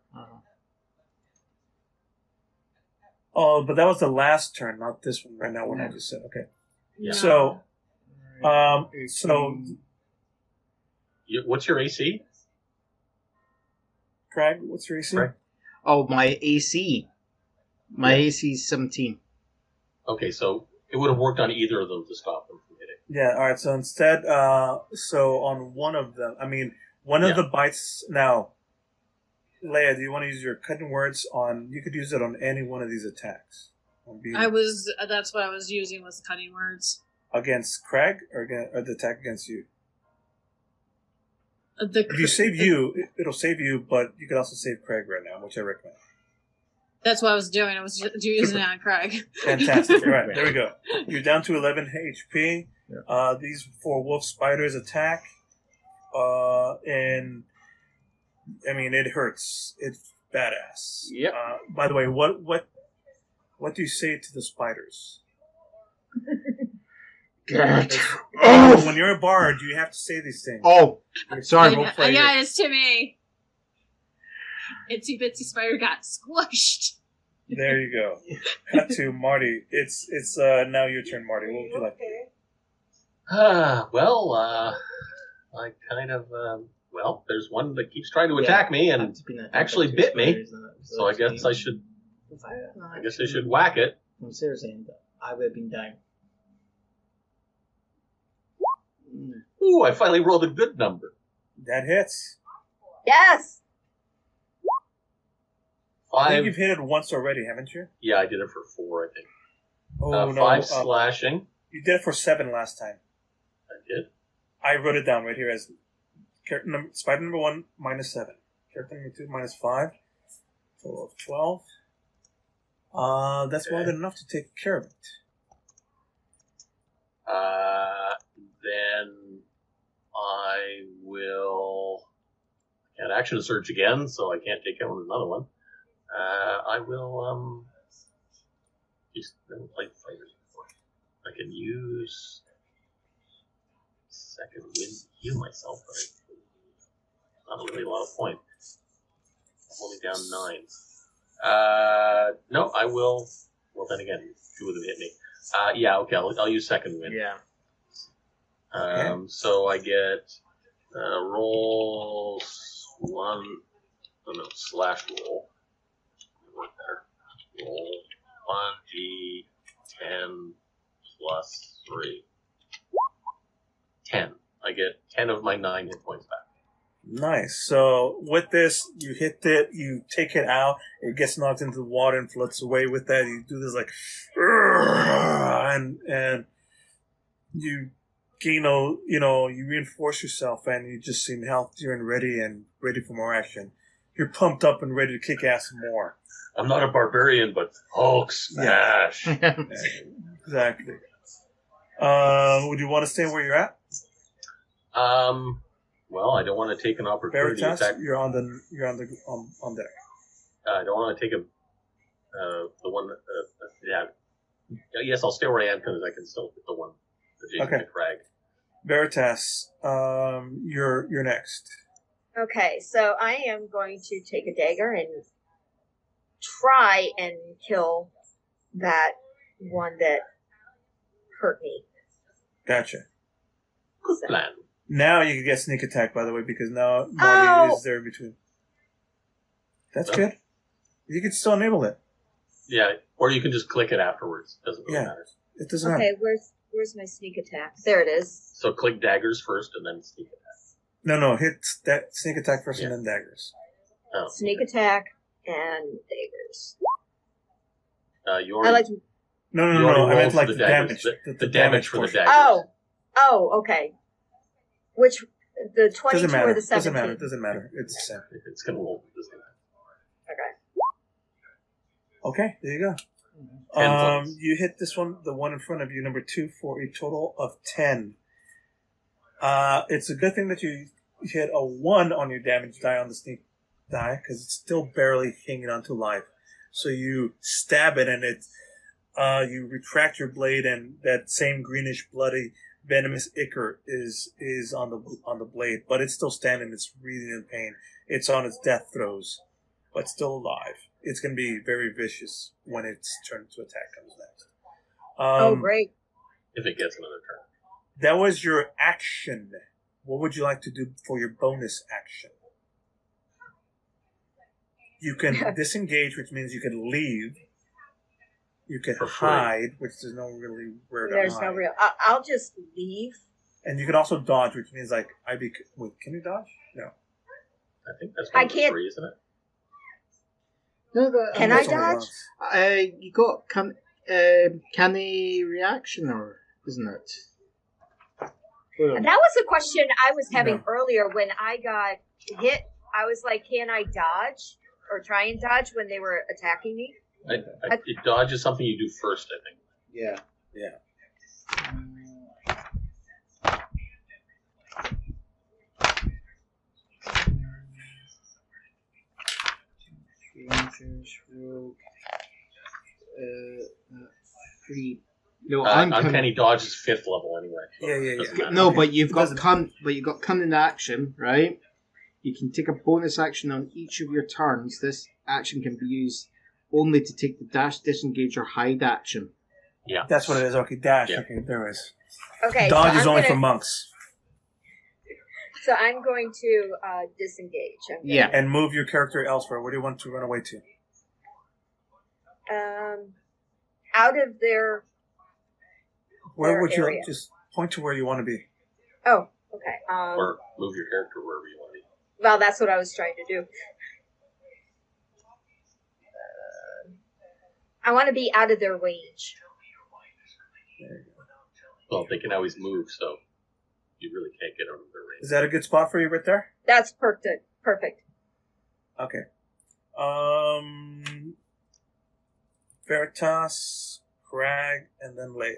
Oh, but that was the last turn, not this one right now. When I just said okay. Yeah. So, What's your AC? Craig, what's your AC? Craig? Oh, my AC. My AC is 17. Okay, so it would have worked on either of them to stop them from hitting. Yeah. All right. So instead, so on one of them, one of Yeah. the bites now. Leia, do you want to use your cutting words on? You could use it on any one of these attacks. That's what I was using, was cutting words. Against Craig or the attack against you. The If you save you, it'll save you, but you could also save Craig right now, which I recommend. That's what I was doing. I was just using it on Craig. Fantastic. All right, there we go. You're down to 11 HP. These 4 wolf spiders attack. And, I mean, it hurts. It's badass. Yep. By the way, what do you say to the spiders? Get When you're a bard, you have to say these things. Oh, sorry. I got it to me. Itsy bitsy spider got squished. There you go. Cut to Marty. It's now your turn, Marty. What would you like to do? Well, I kind of, there's one that keeps trying to attack me and actually bit me. So I guess I should whack it. I'm seriously, I would have been down. Ooh, I finally rolled a good number. That hits. Yes. I think 5. you've hit it once already, haven't you? Yeah, I did it for 4, I think. Oh, no. 5 slashing. You did it for 7 last time. I did. I wrote it down right here as spider number 1, -7. Character number 2, -5. Total of 12. That's more than enough to take care of it. Then I will... I can't action search again, so I can't take out another one. I will, just light fighters. I can use second wind to heal myself, but not really a lot of point. I'm only down 9. No, I will. Well, then again, 2 of them hit me. Yeah, okay, I'll use second wind. Yeah. So I get slash roll. Work there. Roll 1d10 plus 3. 10. I get 10 of my 9 hit points back. Nice. So with this, you hit it, you take it out, it gets knocked into the water and floats away with that. You do this like, and you gain, you reinforce yourself, and you just seem healthier and ready for more action. You're pumped up and ready to kick ass more. I'm not a barbarian, but Hulk smash. Exactly. Would you want to stay where you're at? Well, I don't want to take an opportunity Veritas, attack. you're on deck. I don't want to take the one. Yes, I'll stay where I am because I can still hit the one adjacent to Crag. Veritas, you're next. Okay, so I am going to take a dagger and try and kill that one that hurt me. Gotcha. Good plan. Now you can get sneak attack, by the way, because now Marty is there in between. That's good. You can still enable it. Yeah, or you can just click it afterwards. Doesn't really matter. It doesn't matter. Okay, where's my sneak attack? There it is. So click daggers first and then sneak attack. No, hit that sneak attack first and then daggers. Oh, sneak attack and daggers. You I like. No. I meant like the daggers. damage. The damage for the daggers. Oh, okay. Which the 22 or the 17? Doesn't matter. It's the same. It's gonna roll. Okay, there you go. 10 points. You hit this one, the one in front of you, number 2, for a total of 10. It's a good thing that you hit a 1 on your damage die on the sneak die, because it's still barely hanging on to life. So you stab it, and you retract your blade, and that same greenish, bloody, venomous ichor is on the blade, but it's still standing. It's breathing in pain. It's on its death throes, but still alive. It's going to be very vicious when its turn to attack comes next. Great. If it gets another turn. That was your action. What would you like to do for your bonus action? You can disengage, which means you can leave. You can hide, which there's no really where to hide. There's no real. I'll just leave. And you can also dodge, which means like wait, can you dodge? No. I think that's I can't. 3, isn't it? No, can I dodge? You got canny reaction, or isn't it? That was the question I was having earlier when I got hit. I was like, can I dodge? or try and dodge when they were attacking me. Dodge is something you do first, I think. Yeah. Yeah. Rangers, rogue. 3. No, Uncanny dodge is 5th level anyway. So Yeah. No, but you've got cunning action, right? You can take a bonus action on each of your turns. This action can be used only to take the dash, disengage, or hide action. Yeah. That's what it is. Okay, dash. Yeah. Okay, there is. Okay. Dodge so is only for monks. So I'm going to disengage. Yeah. And move your character elsewhere. Where do you want to run away to? Out of their. Where would you area. just point to where you want to be? Oh, okay. Or move your character wherever you want to be. Well, that's what I was trying to do. I want to be out of their range. Well, they can always move, so you really can't get out of their range. Is that a good spot for you right there? That's perfect. Perfect. Okay. Veritas, Crag, and then Leia.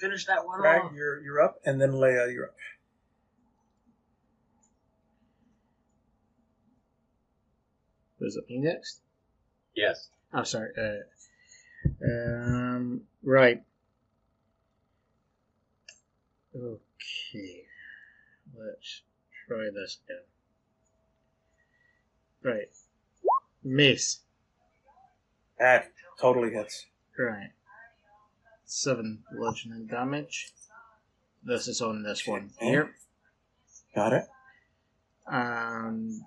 Finish that one Crag, off. you're up, and then Leia, you're up. Was it me next? Yes. Oh, sorry. Right. Okay. Let's try this again. Right. Mace. That totally hits. Right. 7 bludgeoning damage. This is on this one here. Got it. And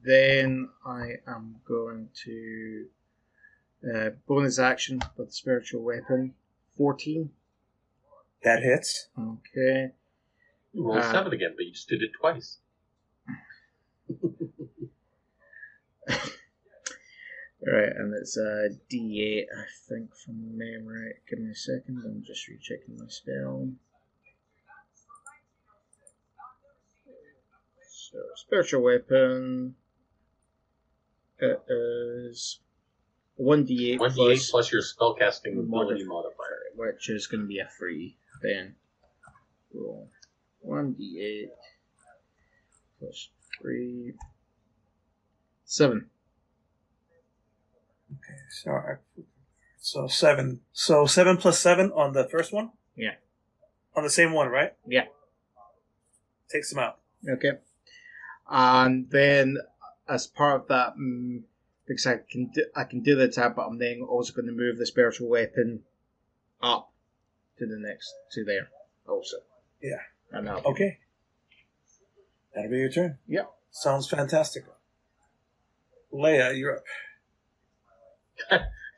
then I am going to bonus action with spiritual weapon. 14. That hits. Okay. You rolled 7 again, but you just did it twice. Right, and it's a D8, I think, from memory. Give me a second, I'm just rechecking my spell. So, spiritual weapon. It is 1d8 1d8 plus your spellcasting ability modifier. which is going to be a 3. Then roll 1d8 plus 3. 7. Okay, so 7. So 7 plus 7 on the first one? Yeah. On the same one, right? Yeah. Takes them out. Okay. And then, as part of that, because I can do the attack, but I'm then also going to move the spiritual weapon up to there also. Yeah. And Okay. That'll be your turn. Yep. Sounds fantastic. Leia, you're up.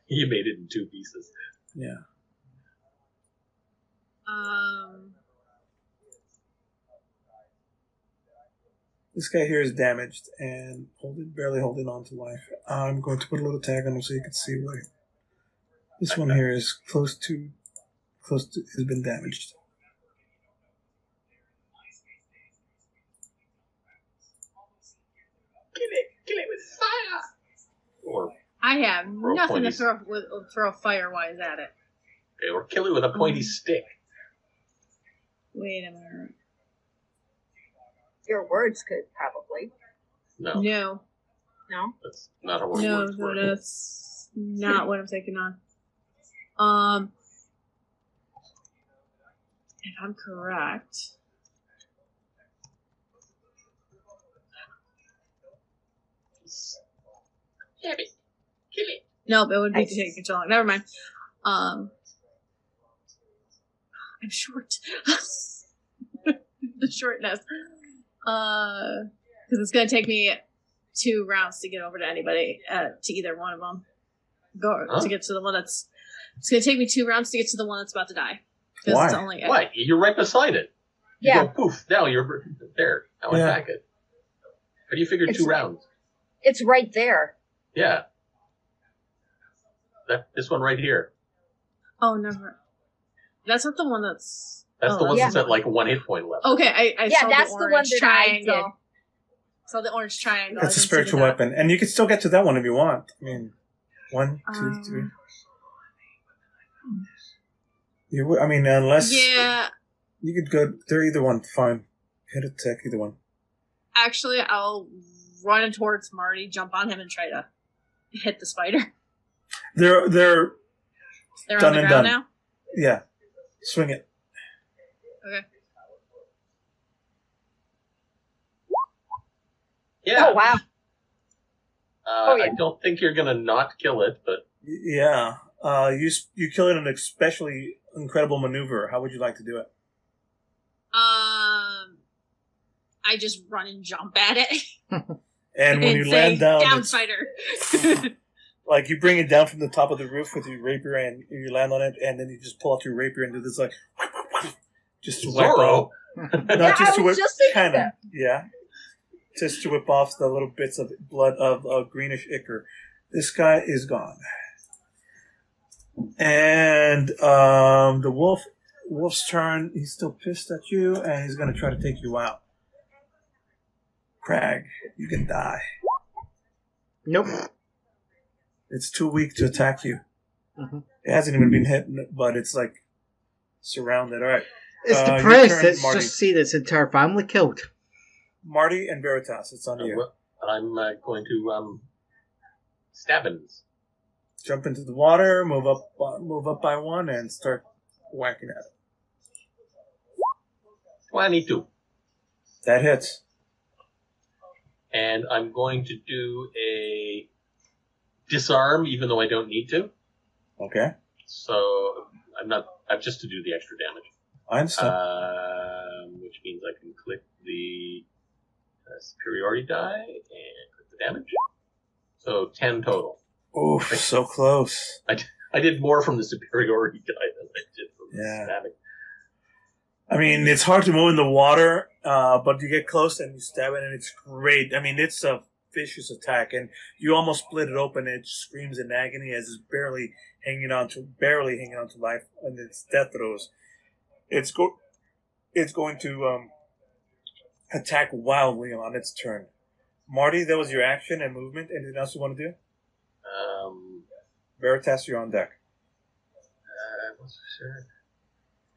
You made it in 2 pieces. Yeah. This guy here is damaged and barely holding on to life. I'm going to put a little tag on him so you can see what. This one here is close to has been damaged. Kill it with fire! Or I have Throw nothing to pointies. throw fire-wise at it. or kill it with a pointy stick. Wait a minute. Your words could probably. No, No. No? that's not how words No, work. that's not what I'm thinking on. If I'm correct. Damn it. Kill it. Nope, it would be Nice. taking too long. Never mind. I'm short. The shortness. Because it's going to take me 2 rounds to get over to anybody, to either one of them. To get to the one that's... It's going to take me 2 rounds to get to the one that's about to die. 'Cause Why? It's only, Why? You're right beside it. You Yeah. go poof. Now you're there. Now Yeah. attack it. How do you figure It's- 2 rounds? It's right there. Yeah. This one right here. Oh, never. That's not the one that's... That's Oh, the one yeah. that's at like 1 hit point left. Okay, I Yeah, saw that's the the orange one that I triangle. So the orange triangle. It's a spiritual weapon. And you can still get to that one if you want. I mean, 1, 2, 3. Unless... Yeah. You could go... They're either one. Fine. Hit attack, either one. Actually, I'll run towards Marty, jump on him, and try to hit the spider. They're on the done ground now? Yeah. Swing it. Okay. Yeah. Oh, wow. Yeah. I don't think you're going to not kill it, but... Yeah. You kill it in an especially incredible maneuver. How would you like to do it? I just run and jump at it. And when you say, land down... Down, spider. Like, you bring it down from the top of the roof with your rapier, and you land on it, and then you just pull out your rapier and do this, like... Just to wipe Zorro. off... Not just to whip... Kind of. Yeah. Just to whip off the little bits of blood of greenish ichor. This guy is gone. And the wolf's turn. He's still pissed at you, and he's going to try to take you out. Crag, you can die. Nope. It's too weak to attack you. Mm-hmm. It hasn't even been hit, but it's like surrounded. All right. It's your depressed. turn, It's Marty. just see its entire family killed. Marty and Veritas, it's on you. I'm going to Stabbins. Jump into the water, move up by one, and start whacking at it. 22. That hits. And I'm going to do a disarm, even though I don't need to. Okay. So I'm just to do the extra damage. I understand. Which means I can click the superiority die and click the damage. So 10 total. Oof, so close. I did more from the superiority die than I did from the stabbing. I mean, it's hard to move in the water, but you get close and you stab it, and it's great. I mean, it's a vicious attack, and you almost split it open. It screams in agony as it's barely hanging on to life, and its death throes. It's going to attack wildly on its turn. Marty, that was your action and movement. Anything else you want to do? Veritas, you're on deck. What's sure?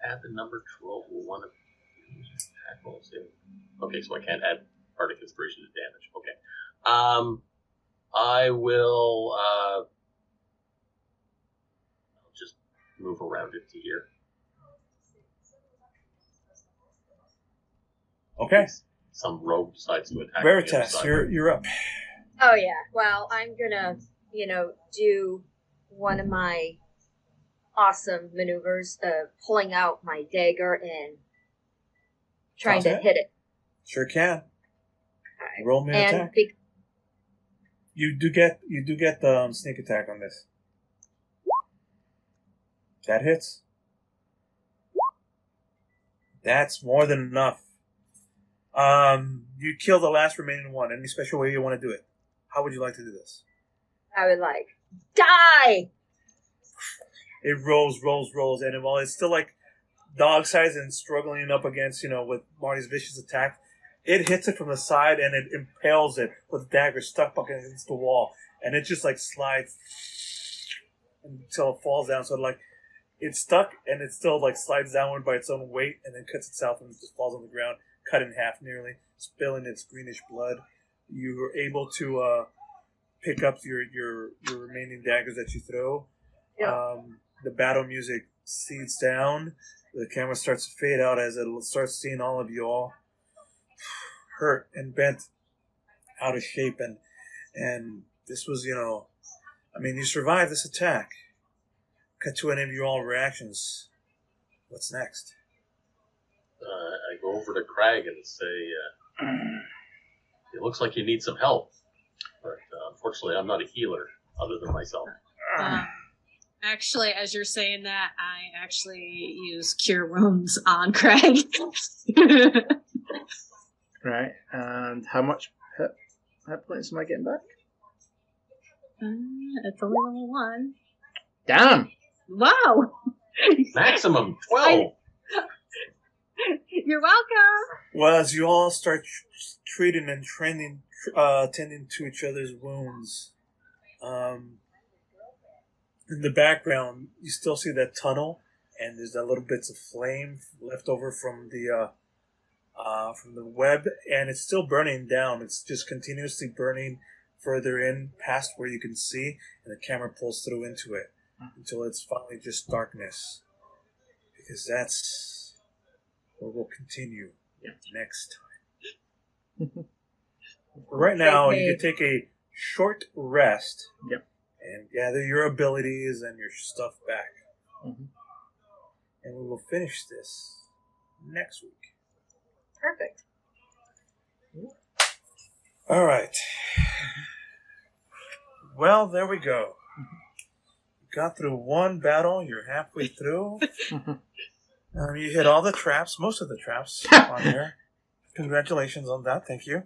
Add the number 12 to one of attack rolls. Okay, so I can't add Bardic Inspiration to damage. Okay. I will I'll just move around it to here. Okay. Some rogue decides to attack. Veritas, you're up. Oh yeah. Well, I'm gonna, do one of my awesome maneuvers, pulling out my dagger and trying to hit it. Sure can. Right. Roll me an attack. You do get the sneak attack on this. That hits. That's more than enough. You kill the last remaining one. Any special way you want to do it? How would you like to do this? I would die! It rolls, and while it's still like dog size and struggling up against, with Marty's vicious attack, it hits it from the side and it impales it with the dagger stuck up against the wall, and it just like slides until it falls down. So it's stuck and it still like slides downward by its own weight, and then cuts itself and just falls on the ground, cut in half nearly, spilling its greenish blood. You were able to pick up your remaining daggers that you throw. Yeah. The battle music seeds down. The camera starts to fade out as it starts seeing all of you all hurt and bent, out of shape, and this was, you survived this attack. Cut to any of your all reactions. What's next? I go over to Crag and say, it looks like you need some help. But unfortunately, I'm not a healer other than myself. Actually, as you're saying that, I actually use Cure Wounds on Craig. Right, and how much hit points am I getting back? It's only level 1. Damn! Wow! Maximum 12! You're welcome! Well, as you all start treating and tending to each other's wounds. In the background, you still see that tunnel, and there's that little bits of flame left over from the web, and it's still burning down. It's just continuously burning further in past where you can see, and the camera pulls through into it until it's finally just darkness. Because that's where we'll continue next time. Right now, you can take a short rest and gather your abilities and your stuff back. And we will finish this next week. Perfect. All right. Well, there we go. Got through one battle. You're halfway through. You hit all the traps, most of the traps on here. Congratulations on that. Thank you.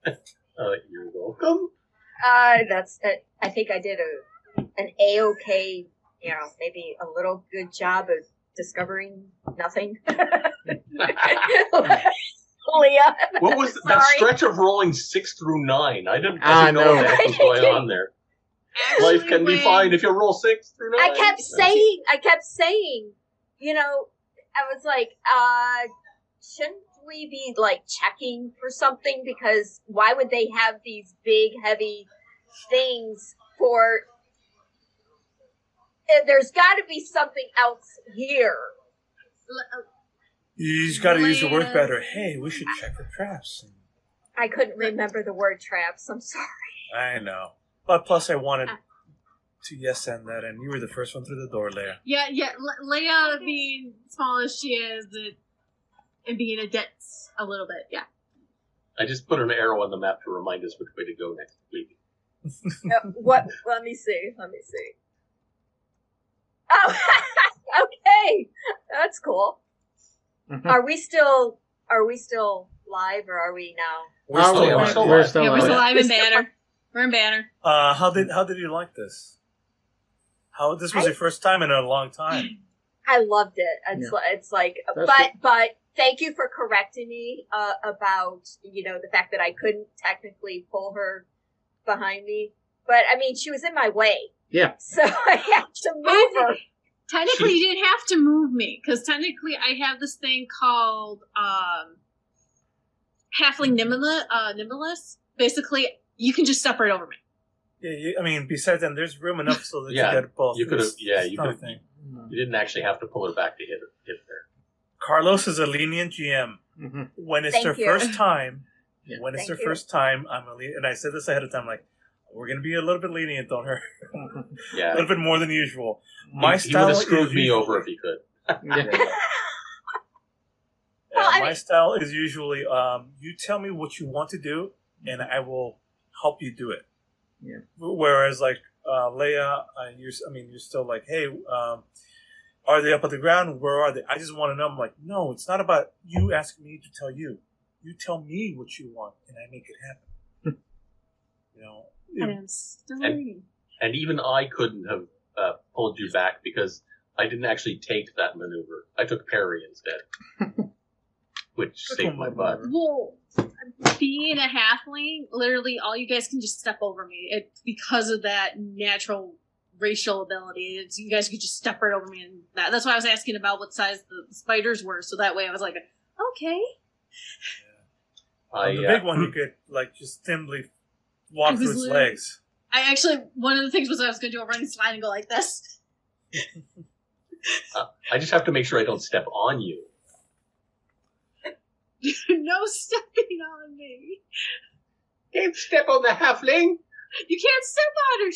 You're welcome. That's it. I think I did an A-okay, maybe a little good job of discovering nothing. Leah. What was that stretch of rolling 6 through 9? I didn't know what the heck was going on there. Actually, Life can be fine if you roll 6 through 9. I kept saying, I was like, shouldn't we be like checking for something? Because why would they have these big, heavy things for? There's got to be something else here. You just got to use the word better. Hey, we should check for traps. I couldn't remember the word traps. I'm sorry. I know. But plus I wanted to yes-and that, and you were the first one through the door, Leia. Yeah. Leia being small as she is and being a dense a little bit, yeah. I just put an arrow on the map to remind us which way to go next week. What? Let me see. Oh, okay. That's cool. Are we still live, or are we now? We're still we're live. still We're live. still live in Banner. We're in Banner. How did you like this? This was your first time in a long time. I loved it. It's like, but thank you for correcting me about the fact that I couldn't technically pull her behind me. But I mean, she was in my way. Yeah. So I had to move her. Technically, you didn't have to move me, because technically I have this thing called Halfling Nimbulus. Basically, you can just step right over me. Yeah, besides that, there's room enough so that you get both. You could have, you thing. You didn't actually have to pull her back to hit her. Carlos is a lenient GM. When it's their first time, first time, and I said this ahead of time, like, we're going to be a little bit lenient on her. Yeah. A little bit more than usual. He would have screwed me over if he could. My style is usually, you tell me what you want to do, and I will help you do it. Yeah. Whereas, like, Leia, you're still like, hey, are they up at the ground? Where are they? I just want to know. I'm like, no, it's not about you asking me to tell you. You tell me what you want, and I make it happen. And even I couldn't have pulled you back because I didn't actually take that maneuver. I took parry instead, which saved my butt. Well, being a halfling, literally all you guys can just step over me. It's because of that natural racial ability. You guys could just step right over me, and that's why I was asking about what size the spiders were. So that way, I was like, okay. The big one, you could just nimbly walk through its legs. I actually, one of the things was I was going to do a running slide and go like this. I just have to make sure I don't step on you. No stepping on me. Can't step on the halfling. You can't step on her.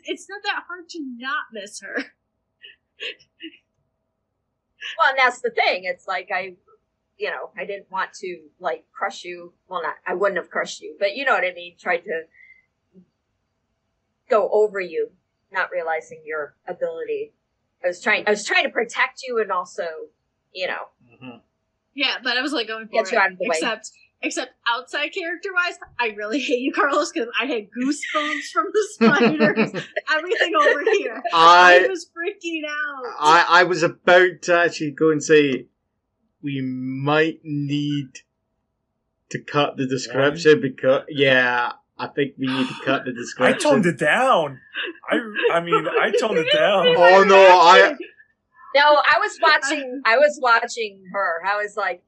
It's not that hard to not miss her. Well, and that's the thing. It's like I didn't want to crush you. Well, I wouldn't have crushed you, but you know what I mean. Tried to go over you, not realizing your ability. I was trying to protect you, and also, Yeah, but I was going for get you out of the way. Except outside character-wise, I really hate you, Carlos, because I had goosebumps from the spiders. Everything over here. I was freaking out. I was about to actually go and say, we might need to cut the description because I think we need to cut the I description. toned it down. I toned it down. Oh no, No, I was watching her. I was like,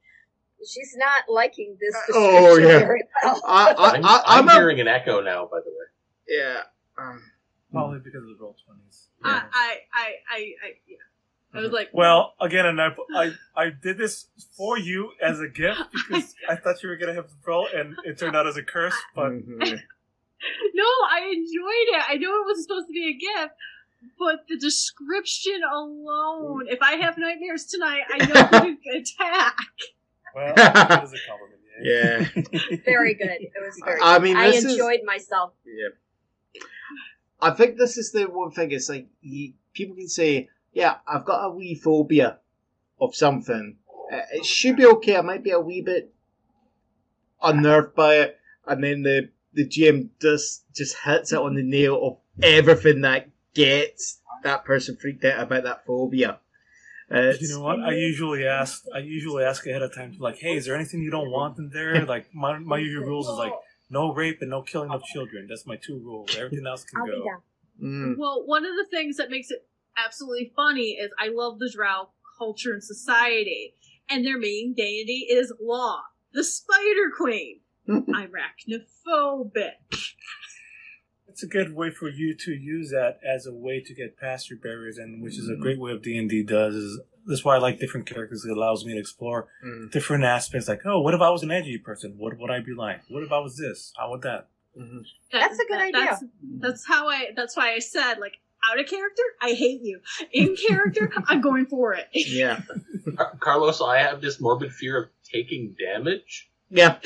she's not liking this description Oh, yeah. very well. I'm hearing an echo now, by the way. Yeah. Probably because of the roll 20s. Yeah. I was like, Well, again, and I did this for you as a gift because I thought you were gonna have to roll, and it turned out as a curse. But Mhm. no, I enjoyed it. I know it was supposed to be a gift, but the description alone, if I have nightmares tonight, I know who to attack. well, that is a compliment. Yeah. Very good. It was very I good. mean, I this is- enjoyed myself. Yeah. I think this is the one thing. It's like people can say, "Yeah, I've got a wee phobia of something. It should be okay. I might be a wee bit unnerved by it," and then the GM just hits it on the nail of everything that gets that person freaked out about that phobia. You know what? I usually ask ahead of time, like, "Hey, is there anything you don't want in there?" Like my usual rules is like no rape and no killing of children. That's my 2 rules. Everything else can I'll go. be down. Well, one of the things that makes it absolutely funny is I love the drow culture and society, and their main deity is Law, the Spider Queen. I'm arachnophobic. It's a good way for you to use that as a way to get past your barriers, and which is a great way of D&D does. That's why I like different characters. It allows me to explore different aspects. Like, oh, what if I was an edgy person? What would I be like? What if I was this? How would that? That's a good idea. That's why I said, like, out of character, I hate you. In character, I'm going for it. Yeah. Carlos, I have this morbid fear of taking damage. Yeah.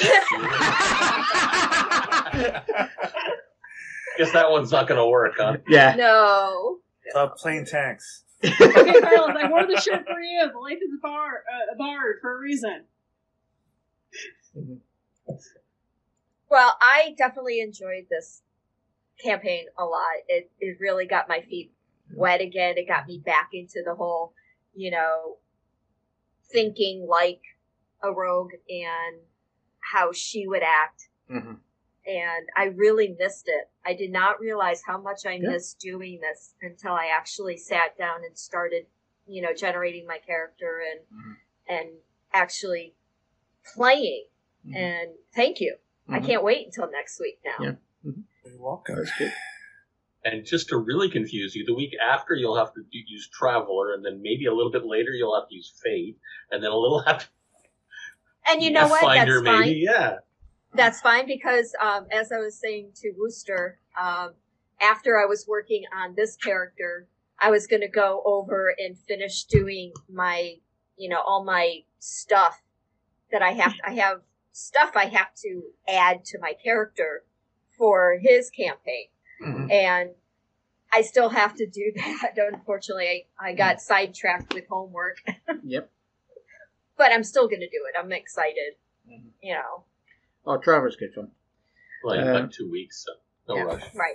Guess that one's not going to work, huh? Yeah. No. Plain tanks. Okay, Carlos, I wore the shirt for you. The life is a bard for a reason. Well, I definitely enjoyed this campaign a lot. It really got my feet wet again. It got me back into the whole, thinking like a rogue and how she would act. Mm-hmm. And I really missed it. I did not realize how much I missed doing this until I actually sat down and started, generating my character and actually playing. Mm-hmm. And thank you. I can't wait until next week now. Yeah. You're welcome. That's good. And just to really confuse you, the week after you'll have to use Traveler, and then maybe a little bit later you'll have to use Fate, and then a little after. And you know what? Finder, That's fine. maybe, yeah. That's fine because, as I was saying to Wooster, after I was working on this character, I was going to go over and finish doing my, all my stuff that I have stuff I have to add to my character for his campaign. Mm-hmm. And I still have to do that. Unfortunately, I got sidetracked with homework. Yep. But I'm still going to do it. I'm excited, Oh, Trevor's good fun. Well, you've got 2 weeks, so no rush. Right.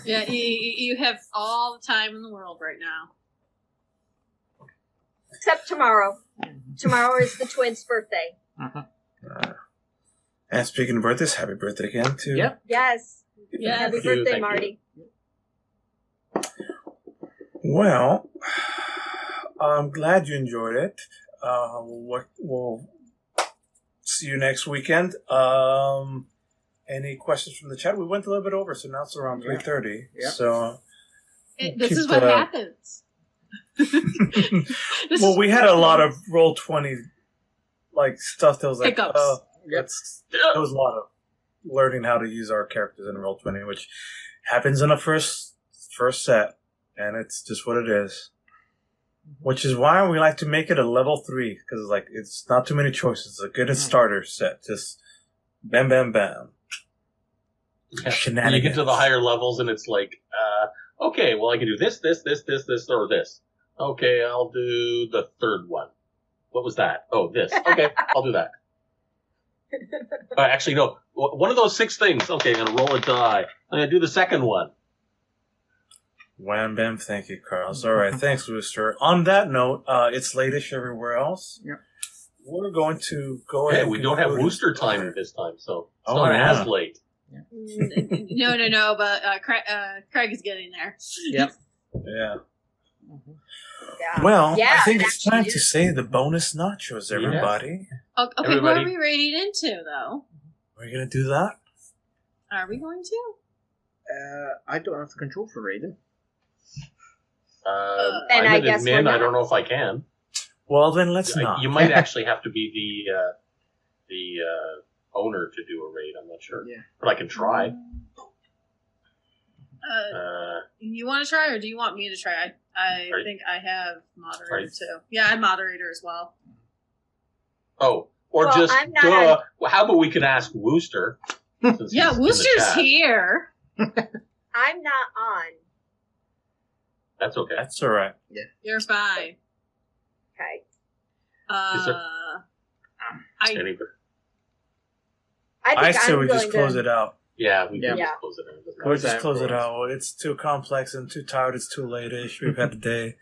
Yeah, you have all the time in the world right now. Except tomorrow. Tomorrow is the twins' birthday. And speaking of birthdays, happy birthday again to Yep. Yes. Yeah. Happy Thank you, birthday, thank Marty. Well, I'm glad you enjoyed it. We'll see you next weekend. Any questions from the chat? We went a little bit over, so now it's around 3:30. Yeah. So This keep is what the- happens. well, we had a lot of Roll20 stuff that was like Hiccups. there was a lot of learning how to use our characters in Roll20, which happens in the first set, and it's just what it is. Which is why we like to make it a level 3, because it's not too many choices. It's a good starter set. Just bam, bam, bam. Yeah. Shenanigans. You get to the higher levels, and it's like, okay, well, I can do this, or this. Okay, I'll do the third one. What was that? Oh, this. Okay, I'll do that. Actually, no. One of those 6 things. Okay, I'm going to roll a die. I'm going to do the second one. Wham bam, thank you, Carlos. All right, thanks, Wooster. On that note, it's late-ish everywhere else. Yep. we're going to go Hey, ahead. we and don't have conclude Wooster it. time this time, so it's Oh, not yeah. as late. No, but Craig is getting there. Yep. Yeah. Yeah. Well, Yeah, I think it it's time actually to is. say the bonus nachos, everybody. Okay, Everybody- what are we raiding into, though? We're going to do that? Are we going to? I don't have the control for raiding. Then I'm I an guess we're admin. I not. don't know if I can. Well, then let's not. You might actually have to be the owner to do a raid. I'm not sure, Yeah. but I can try. You want to try, or do you want me to try? I Right. think I have moderator Right. too. Yeah, I'm moderator as well. Oh, or Well, just I'm not duh. Well, how about we can ask Wooster? Since Yeah, he's in the Wooster's chat. here. I'm not on. That's okay. That's all right. You're fine. Okay. Is there- Anyway. I think say I'm we just going close to. it out. Yeah, we can Yeah. just close it out. We'll Close just out, close it boys. out. It's too complex and too tired. It's too late-ish. We've had the day.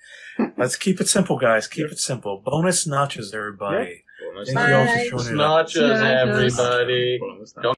Let's keep it simple, guys. Keep it simple. Bonus nachos, everybody. Bonus Thank you all for Bye. showing It's it up. not just Yeah, everybody. Bonus Don't